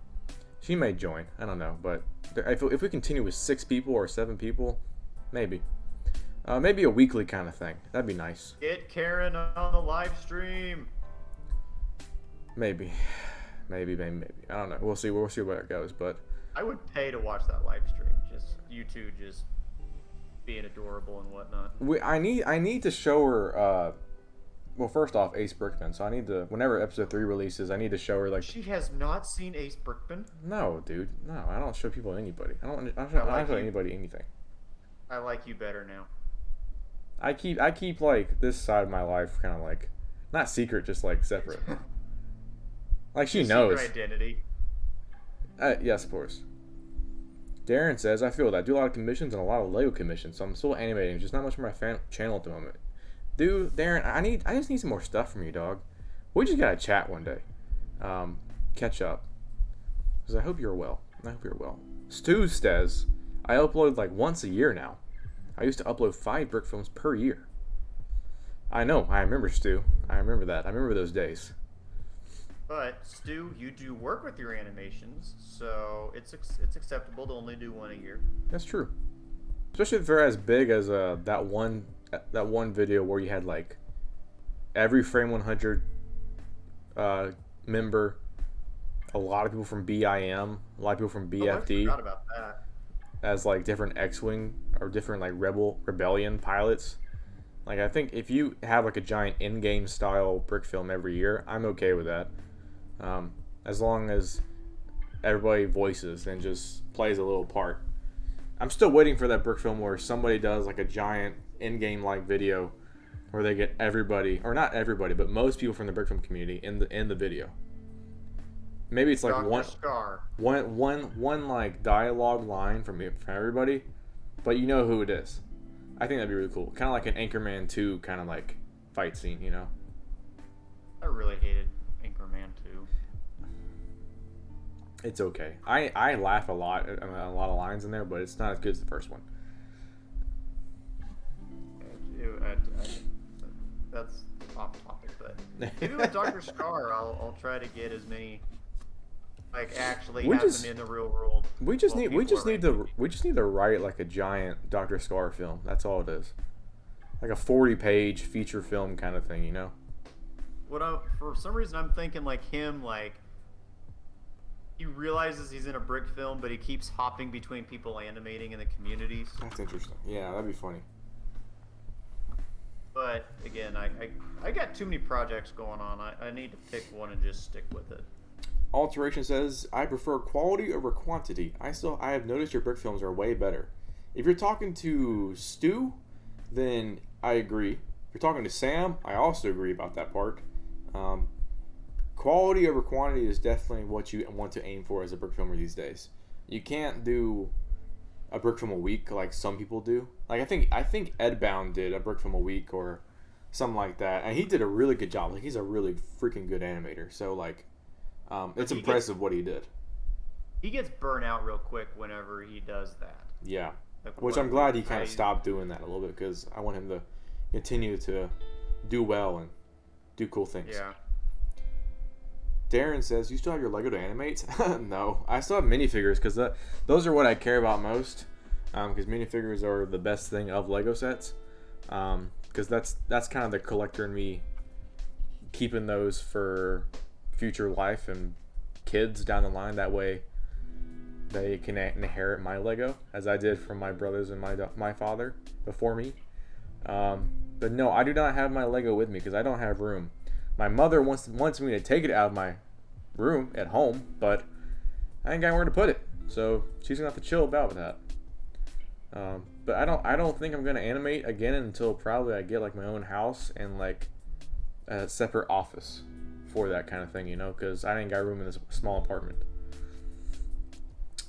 She may join. I don't know. But if we continue with 6 people or 7 people, maybe. Maybe a weekly kind of thing. That'd be nice. Get Karen on the live stream. Maybe. I don't know. We'll see where it goes. But I would pay to watch that live stream. Just you two just being adorable and whatnot. I need to show her. Well, first off, Ace Brickman. So I need to, whenever episode 3 releases, I need to show her like. She has not seen Ace Brickman? No, dude. No, I don't show people anybody. I don't show anybody anything. I like you better now. I keep like this side of my life kind of like not secret, just like separate. Like she knows. Secret identity. Yes, of course. Darren says, I feel that I do a lot of commissions and a lot of Lego commissions, so I'm still animating, just not much for my channel at the moment. Dude, Darren, I just need some more stuff from you, dog. We just gotta chat one day. Catch up. Because I hope you're well. Stu says, I upload like once a year now. I used to upload 5 brick films per year. I know, I remember, Stu. I remember that. I remember those days. But Stu, you do work with your animations, so it's acceptable to only do one a year. That's true. Especially if they're as big as that one video where you had like every Frame 100 member, a lot of people from BIM, a lot of people from BFD. I forgot about that. As like different X-Wing or different like rebellion pilots. Like I think if you have like a giant in-game style brick film every year, I'm okay with that. As long as everybody voices and just plays a little part. I'm still waiting for that brick film where somebody does like a giant in-game like video where they get everybody, or not everybody, but most people from the brick film community in the video. Maybe it's like one like dialogue line from everybody, but you know who it is. I think that'd be really cool. Kind of like an Anchorman 2 kind of like fight scene, you know? I really hated Anchorman 2. It's okay. I laugh a lot at a lot of lines in there, but it's not as good as the first one. That's off topic, but maybe with Dr. Scar, I'll try to get as many like actually happen in the real world. We just need to write like a giant Dr. Scar film. That's all it is. Like a 40-page feature film kind of thing, you know? For some reason I'm thinking like him, like he realizes he's in a brick film, but he keeps hopping between people animating in the communities. That's interesting. Yeah, that'd be funny. But again, I got too many projects going on. I need to pick one and just stick with it. Alteration says, I prefer quality over quantity. I have noticed your brick films are way better. If you're talking to Stu, then I agree. If you're talking to Sam, I also agree about that part. Quality over quantity is definitely what you want to aim for as a brick filmer these days. You can't do a brick film a week like some people do. Like I think Edbound did a brick film a week or something like that, and he did a really good job. Like he's a really freaking good animator. So like, it's impressive what he did. He gets burnt out real quick whenever he does that. Yeah, which I'm glad he kind of stopped doing that a little bit because I want him to continue to do well and do cool things. Yeah. Darren says, you still have your Lego to animate? No, I still have minifigures because those are what I care about most. Because minifigures are the best thing of Lego sets. Because that's kind of the collector in me keeping those for future life and kids down the line. That way they can inherit my Lego as I did from my brothers and my father before me. But no, I do not have my Lego with me because I don't have room. My mother wants me to take it out of my room at home, but I ain't got where to put it. So she's gonna have to chill about with that. But I don't think I'm gonna animate again until probably I get like my own house and like a separate office for that kind of thing, you know, because I ain't got room in this small apartment.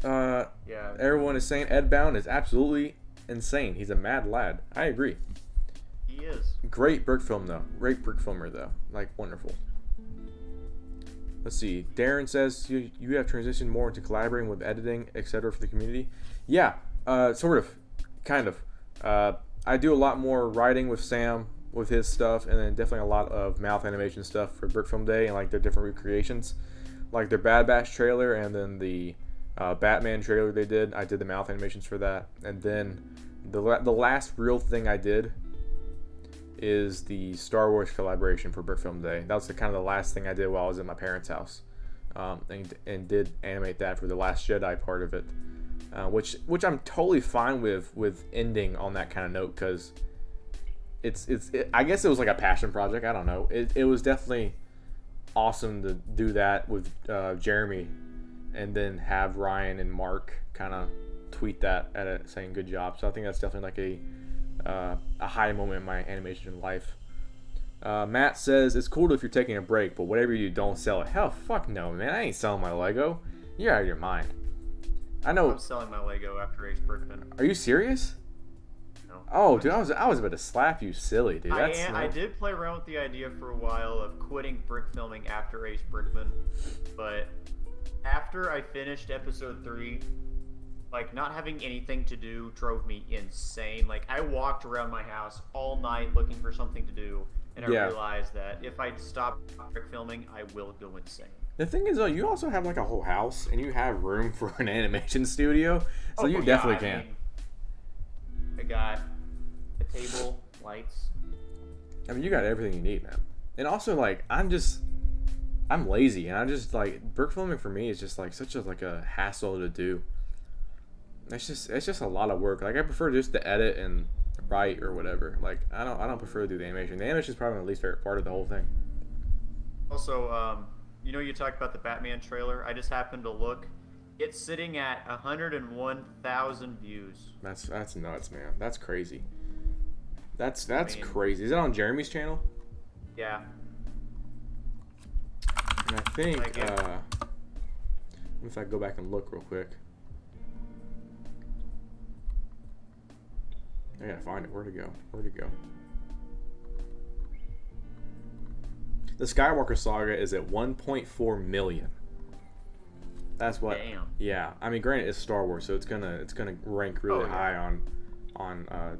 Yeah. Everyone is saying Edbound is absolutely insane. He's a mad lad. I agree. He is. Great brick film though. Great brick filmer though. Like wonderful. Let's see. Darren says you have transitioned more into collaborating with editing, etc. for the community. Yeah, sort of, kind of. I do a lot more writing with Sam with his stuff, and then definitely a lot of mouth animation stuff for Brick Film Day and like their different recreations, like their Bad Batch trailer and then the Batman trailer they did. I did the mouth animations for that, and then the last real thing I did is the Star Wars collaboration for Brick Film Day. That was the kind of the last thing I did while I was at my parents' house, and did animate that for the Last Jedi part of it, which I'm totally fine with ending on that kind of note, because I guess it was like a passion project. I don't know. It was definitely awesome to do that with Jeremy, and then have Ryan and Mark kind of tweet that at it saying good job. So I think that's definitely like a high moment in my animation life. Matt says it's cool if you're taking a break, but whatever you do, don't sell it. Hell, fuck no, man. I ain't selling my Lego. You're out of your mind. I know. I'm selling my Lego after Ace Brickman. Are you serious? No. Oh, dude, I was about to slap you, silly, dude. I did play around with the idea for a while of quitting brick filming after Ace Brickman, but after I finished episode 3, like, not having anything to do drove me insane. Like, I walked around my house all night looking for something to do, and I realized that if I stop brick filming, I will go insane. The thing is, though, you also have like a whole house, and you have room for an animation studio, so you definitely can. I got a table, lights. I mean, you got everything you need, man. And also, like, I'm lazy, and I just like brick filming for me is just like such a hassle to do. It's just a lot of work. Like, I prefer just to edit and write or whatever. Like, I don't prefer to do the animation. The animation is probably my least favorite part of the whole thing. Also, you talked about the Batman trailer. I just happened to look. It's sitting at 101,000 views. That's nuts, man. That's crazy. That's crazy. Is it on Jeremy's channel? Yeah. And I think if I go back and look real quick. I gotta find it. Where'd it go? The Skywalker Saga is at 1.4 million. That's what. Damn. Yeah, I mean, granted, it's Star Wars, so it's gonna rank really high on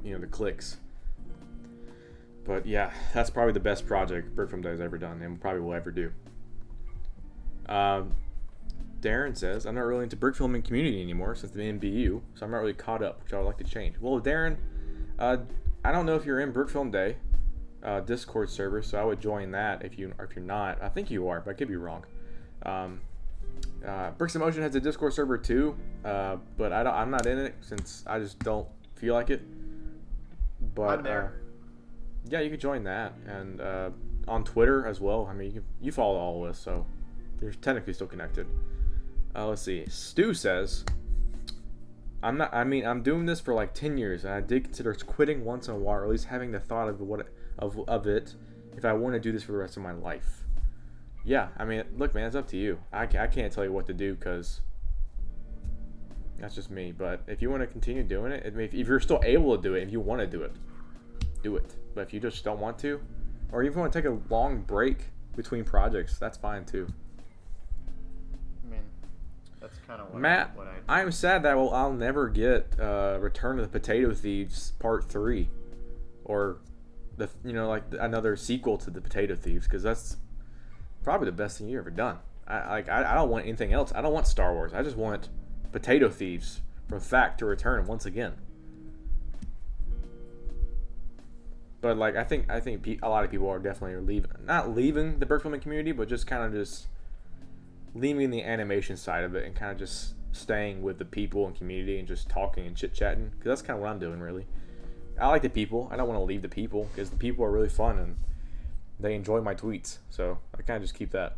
the clicks. But yeah, that's probably the best project Brick Film Day has ever done, and probably will ever do. Darren says, I'm not really into brick filming community anymore since the MBU, so I'm not really caught up, which I would like to change. Well, Darren, I don't know if you're in Brick Film Day Discord server, so I would join that if you're not. I think you are, but I could be wrong. Bricks in Motion has a Discord server too, but I'm not in it since I just don't feel like it. But I'm there. Yeah, you could join that, and on Twitter as well. I mean, you follow all of us, so you're technically still connected. Let's see. Stu says, I'm doing this for like 10 years, and I did consider quitting once in a while, or at least having the thought of it if I want to do this for the rest of my life. Yeah, I mean, look, man, it's up to you. I can't tell you what to do, because that's just me. But if you want to continue doing it, I mean, if you're still able to do it, if you want to do it, do it. But if you just don't want to, or even want to take a long break between projects, that's fine too. I mean, that's kind of what Matt, I do. I'm sad that I'll never get Return of the Potato Thieves Part 3, or another sequel to the Potato Thieves, because that's probably the best thing you've ever done. I don't want anything else. I don't want Star Wars. I just want Potato Thieves from Fact to return once again. But like, I think a lot of people are definitely not leaving the brick filming community, but just kind of just leaving the animation side of it and kind of just staying with the people and community and just talking and chit chatting, because that's kind of what I'm doing, really. I like the people. I don't want to leave the people, because the people are really fun and they enjoy my tweets, so I kind of just keep that.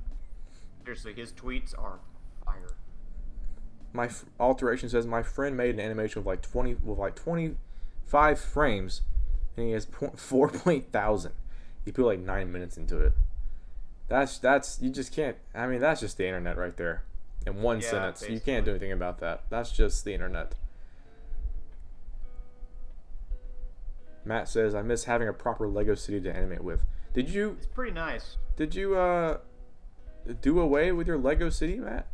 Seriously, his tweets are fire. My alteration says my friend made an animation with like 25 frames, and he has 4,000. He put like 9 minutes into it. That's you just can't. I mean, that's just the internet right there. In one sentence, basically. You can't do anything about that. That's just the internet. Matt says, I miss having a proper Lego city to animate with. Did you It's pretty nice. do away with your Lego city, Matt?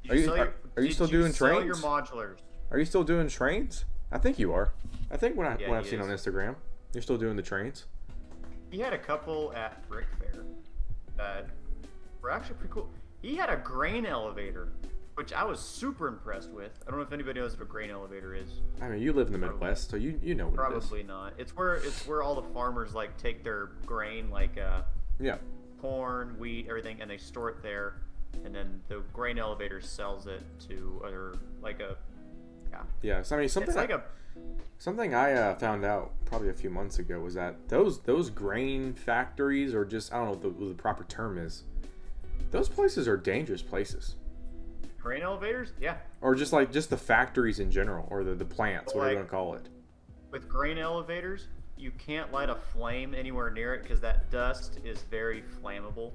Did Are you still doing sell trains? your modulars? Are you still doing trains? I think you are. I think what Yeah, I've he seen on is. Instagram, you're still doing the trains. He had a couple at Brick Fair that were actually pretty cool. He had a grain elevator, which I was super impressed with. I don't know if anybody knows what a grain elevator is. I mean, you live in the Midwest, so you know what it is. Probably not. It's where all the farmers like take their grain, like Yeah. corn, wheat, everything, and they store it there, and then the grain elevator sells it to other like a Yeah. So I mean, it's like a something I found out probably a few months ago was that those grain factories, or just I don't know what the proper term is. Those places are dangerous places. grain elevators. Yeah, Or just the factories in general, or the plants, whatever you Like- want to call it. with grain elevators, you can't light a flame anywhere near it because that dust is very flammable.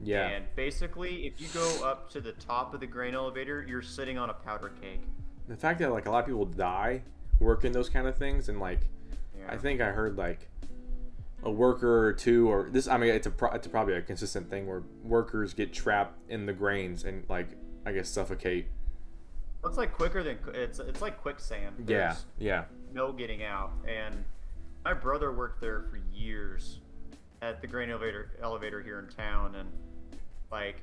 Yeah. And basically, if you go up to the top of the grain elevator, you're sitting on a powder keg. The fact that like a lot of people die working those kind of things, and like Yeah. I think I heard like a worker or two, or this. I mean, it's probably a consistent thing where workers get trapped in the grains and like I guess suffocate. It's like quicker than it's like quicksand. Yeah. There's Yeah. no getting out. And my brother worked there for years at the grain elevator here in town, and like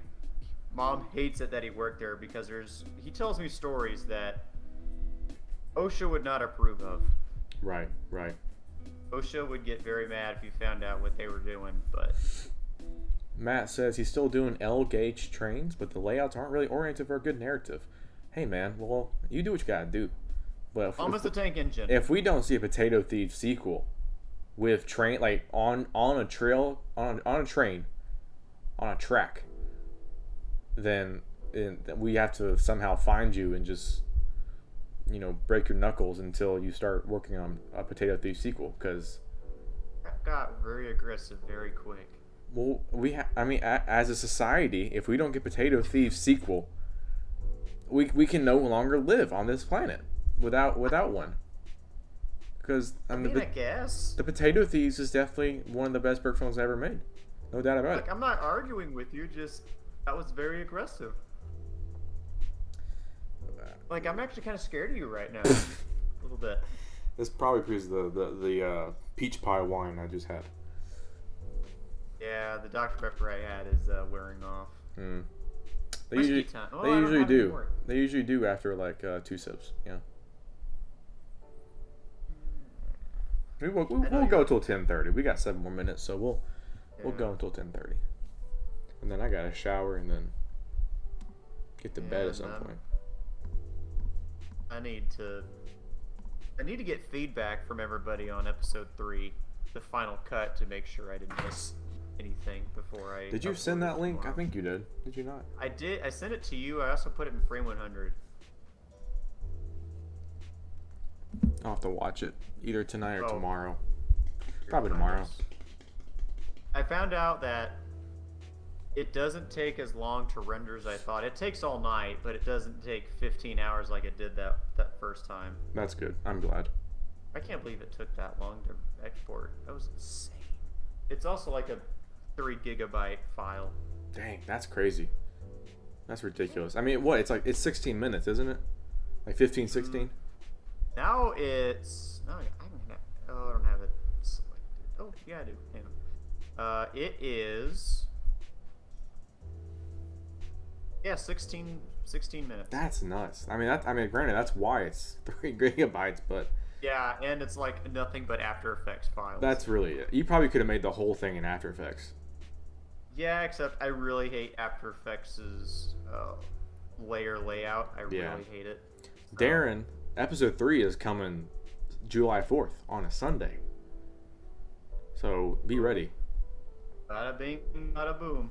mom hates it that he worked there because he tells me stories that OSHA would not approve of. Right. Right. OSHA would get very mad if you found out what they were doing, but Matt says he's still doing L gauge trains, but the layouts aren't really oriented for a good narrative. Hey man, well you do what you gotta do. But almost a tank engine. if we don't see a Potato Thief sequel with train like on a trail on a train on a track, then we have to somehow find you and just break your knuckles until you start working on a Potato Thief sequel. Because That got very aggressive very quick. well, as a society, if we don't get Potato Thief sequel, we can no longer live on this planet without one. Because I guess. the Potato Thieves is definitely one of the best Burke films ever made, no doubt about Like, it. I'm not arguing with you, just that was very aggressive. Like, I'm actually kind of scared of you right now. A little bit. This probably because the peach pie wine I just had. Yeah, the Dr. Pepper I had is wearing off. They Whiskey usually time. Oh, they I don't usually have any do. more. They usually do after like 2 sips. Yeah. We'll know go you- till 10:30. We got 7 more minutes, so we'll Yeah. go until 10:30, and then I got to shower and then get to bed Yeah, at some man. point. I need to get feedback from everybody on episode 3, the final cut, to make sure I didn't miss anything before I. Did you send upload it that link? I tomorrow. think you did. Did you not? I did. I sent it to you. I also put it in frame 100. I'll have to watch it either tonight or Oh. tomorrow. Probably tomorrow. I found out that it doesn't take as long to render as I thought. It takes all night, but it doesn't take 15 hours like it did that first time. That's good. I'm glad. I can't believe it took that long to export. That was insane. It's also like a 3 gigabyte file. Dang, that's crazy. That's ridiculous. I mean, what? It's 16 minutes, isn't it? Like 15, 16? Now it's. No, I don't have it selected. Oh, yeah, I do. Hang on. It is. Yeah, 16 minutes. That's nuts. I mean, granted, that's why it's 3 gigabytes, but Yeah, and it's like nothing but After Effects files. that's really it. You probably could have made the whole thing in After Effects. Yeah, except I really hate After Effects' layer layout. I Yeah. really hate it. So, Darren, episode 3 is coming July 4th on a Sunday. So be ready. Bada bing, bada boom.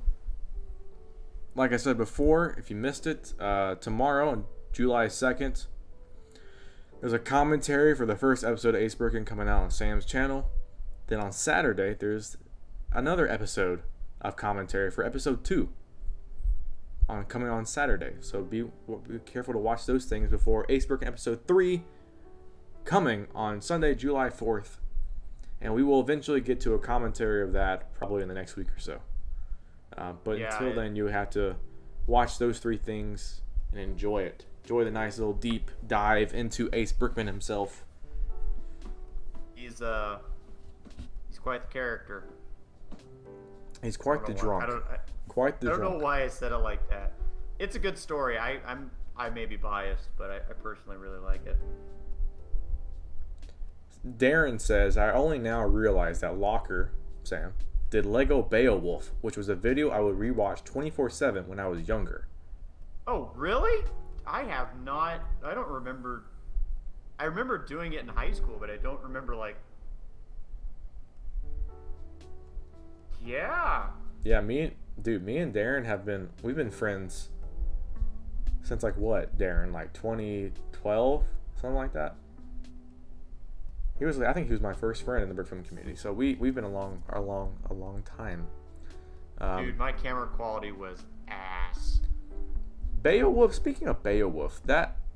Like I said before, if you missed it, tomorrow on July 2nd, there's a commentary for the first episode of Ace Birkin coming out on Sam's channel. Then on Saturday, there's another episode of commentary for episode 2 coming on Saturday. So be careful to watch those things before Ace Birkin episode 3 coming on Sunday, July 4th. And we will eventually get to a commentary of that probably in the next week or so. But Yeah, until then, you have to watch those 3 things and enjoy it. Enjoy the nice little deep dive into Ace Brickman himself. He's quite the character. He's quite the drunk. Quite the I don't drunk. know why I said it like that. It's a good story. I may be biased, but I personally really like it. Darren says, I only now realize that Locker, Sam, did Lego Beowulf, which was a video I would rewatch 24/7 when I was younger. Oh, really? I have not. I don't remember. I remember doing it in high school, but I don't remember, like. Yeah. Yeah, me and Darren we've been friends since like what, Darren? Like 2012? Something like that. I think he was my first friend in the Brickfilm community. So we've been a long time. Dude, my camera quality was ass. Beowulf, speaking of Beowulf,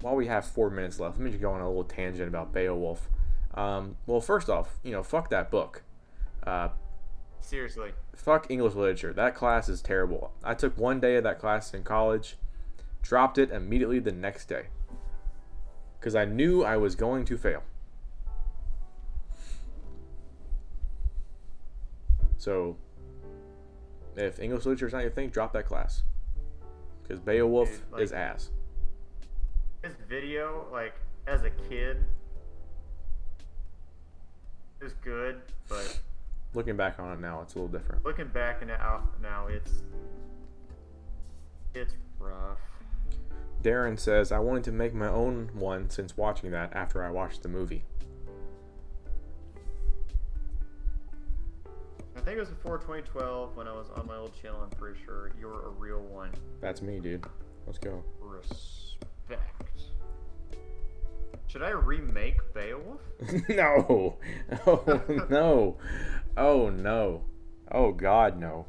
while we have 4 minutes left, let me just go on a little tangent about Beowulf. Well, first off, fuck that book. Seriously. Fuck English literature. That class is terrible. I took 1 day of that class in college, dropped it immediately the next day. Because I knew I was going to fail. So, if English literature is not your thing, drop that class. Because Beowulf Dude, is ass. This video, like, as a kid, it was good, but Looking back on it now, it's a little different. looking back now, it's rough. Darren says, I wanted to make my own one since watching that after I watched the movie. I think it was before 2012 when I was on my old channel. I'm pretty sure you're a real one. That's me, dude. Let's go. Respect. Should I remake Beowulf? No. Oh, no. Oh, no. Oh, God, no.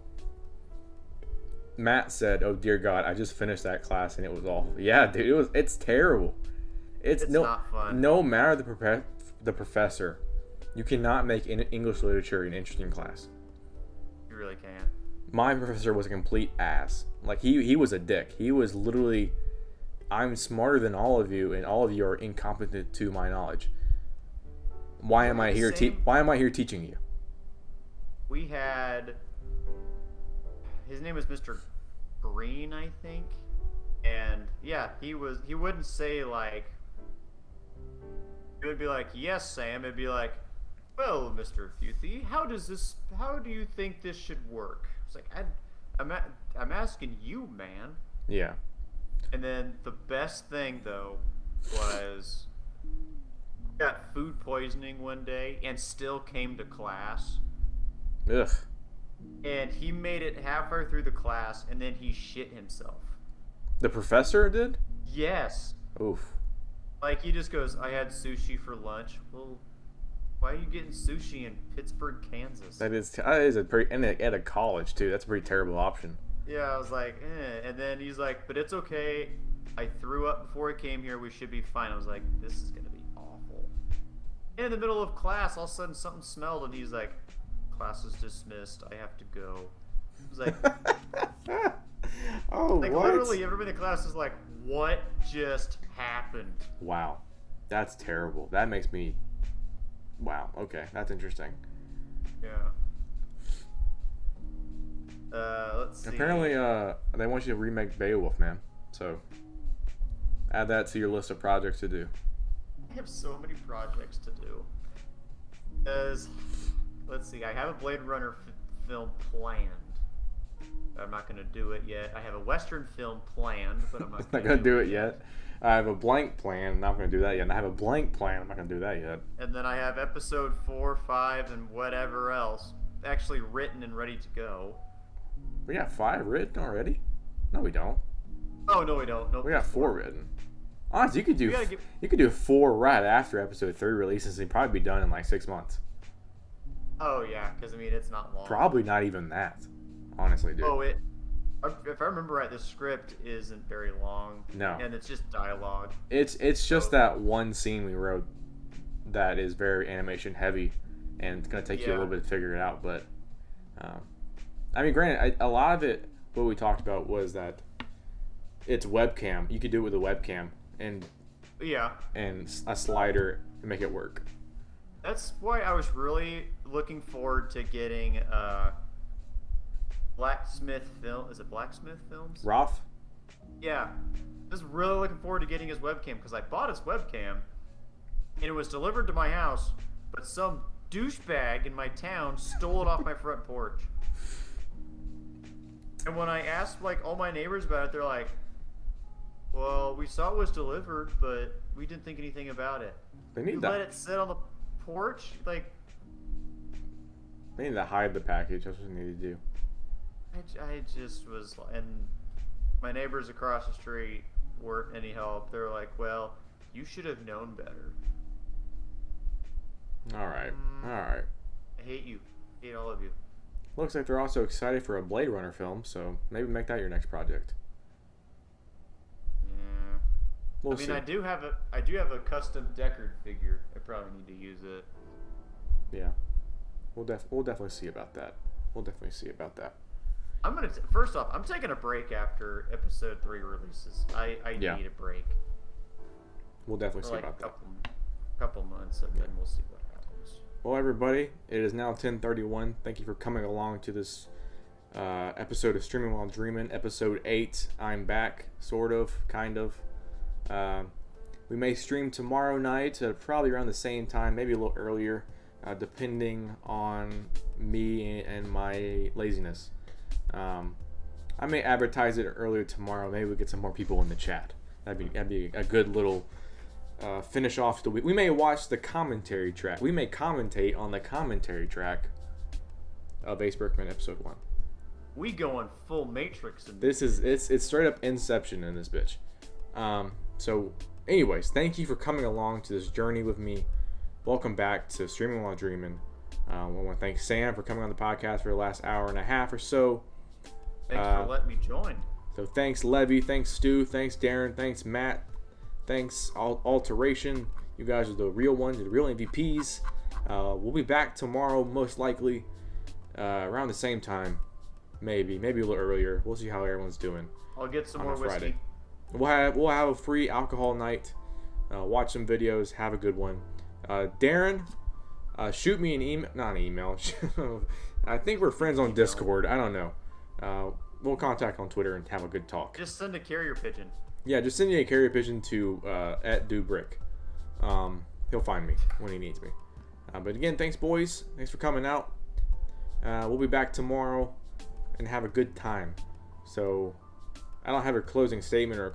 Matt said, oh, dear God, I just finished that class and it was awful. Yeah, dude, it's terrible. It's not fun. No matter the professor, you cannot make English literature an interesting class. You really can't. My professor was a complete ass. Like, he was a dick. He was literally, I'm smarter than all of you, and all of you are incompetent to my knowledge. Why am I here teaching you? We had, his name was Mr. Green, I think, and yeah, he wouldn't say like, he would be like, yes, Sam. It'd be like, well, Mr. Futhy, how do you think this should work? It's like, I'm asking you, man. Yeah. And then the best thing though was he got food poisoning one day and still came to class. Ugh. And he made it halfway through the class and then he shit himself. The professor did? Yes. Oof. Like he just goes, I had sushi for lunch. Well, why are you getting sushi in Pittsburgh, Kansas? That is a pretty, and at a college too. That's a pretty terrible option. Yeah, I was like, eh. And then he's like, but it's okay. I threw up before I came here. We should be fine. I was like, this is going to be awful. And in the middle of class, all of a sudden something smelled, and he's like, class is dismissed. I have to go. I was like, oh, like what? literally everybody in the class is like, what just happened? Wow. That's terrible. That makes me... Wow. Okay. That's interesting. Yeah. Let's see. Apparently, they want you to remake Beowulf, man. So, add that to your list of projects to do. I have so many projects to do. Let's see, I have a Blade Runner film planned. I'm not going to do it yet. I have a Western film planned, but I'm not Not gonna do it yet. I have a blank plan. I'm not gonna do that yet. And I have a blank plan. I'm not gonna do that yet. And then I have episode 4, 5, and whatever else actually written and ready to go. We got 5 written already? No, we don't. Oh no, we don't. Nope. We got 4 written. Honestly, you gotta could do 4 right after episode 3 releases. And probably be done in like 6 months. Oh yeah, because I mean it's not long. Probably not even that. Honestly, dude. Oh, if I remember right, the script isn't very long. No. And it's just dialogue. It's just that one scene we wrote that is very animation heavy, and it's gonna take you a Yeah. little bit to figure it out. But I mean, granted, a lot of it, what we talked about was that it's webcam. You could do it with a webcam and Yeah. a slider to make it work. That's why I was really looking forward to getting Blacksmith Film. Is it Blacksmith Films? Roth? Yeah. Just really looking forward to getting his webcam because I bought his webcam and it was delivered to my house, but some douchebag in my town stole it off my front porch. And when I asked like all my neighbors about it, they're like, "Well, we saw it was delivered, but we didn't think anything about it." They You need let that. it sit on the porch, like They need to hide the package. That's what they need to do. I just was, and my neighbors across the street weren't any help. They were like, "Well, you should have known better." All right. All right. I hate you. I hate all of you. Looks like they're also excited for a Blade Runner film, so maybe make that your next project. Yeah. We'll I mean, see. I do have a custom Deckard figure. I probably need to use it. Yeah. We'll definitely see about that. We'll definitely see about that. I'm gonna first off, I'm taking a break after episode 3 releases. I Yeah. need a break We'll definitely for see like a about that. couple months, and then we'll see what happens. Well, everybody, it is now 10:31. Thank you for coming along to this episode of Streaming While Dreamin', episode 8. I'm back, sort of, kind of. We may stream tomorrow night, probably around the same time, maybe a little earlier, depending on me and my laziness. I may advertise it earlier tomorrow. Maybe we get some more people in the chat. That'd be a good little finish off the week. We may watch the commentary track. We may commentate on the commentary track of Ace Berkman episode 1. We going full Matrix in This is it's straight up Inception in this bitch. So anyways, thank you for coming along to this journey with me. Welcome back to Streaming While Dreamin'. I want to thank Sam for coming on the podcast for the last hour and a half or so. Thanks for letting me join. So thanks Levy, thanks Stu, thanks Darren, thanks Matt, thanks Alteration. You guys are the real ones, the real MVPs. We'll be back tomorrow, most likely around the same time, maybe a little earlier. We'll see how everyone's doing. I'll get some on more a whiskey. Friday. We'll have a free alcohol night. Watch some videos. Have a good one. Darren, shoot me an email. Not an email. I think we're friends on Discord. I don't know. We'll contact on Twitter and have a good talk. Just send a carrier pigeon. Yeah, just send me a carrier pigeon to @DuBrick. He'll find me when he needs me. But again, thanks boys. Thanks for coming out. We'll be back tomorrow and have a good time. So I don't have a closing statement or a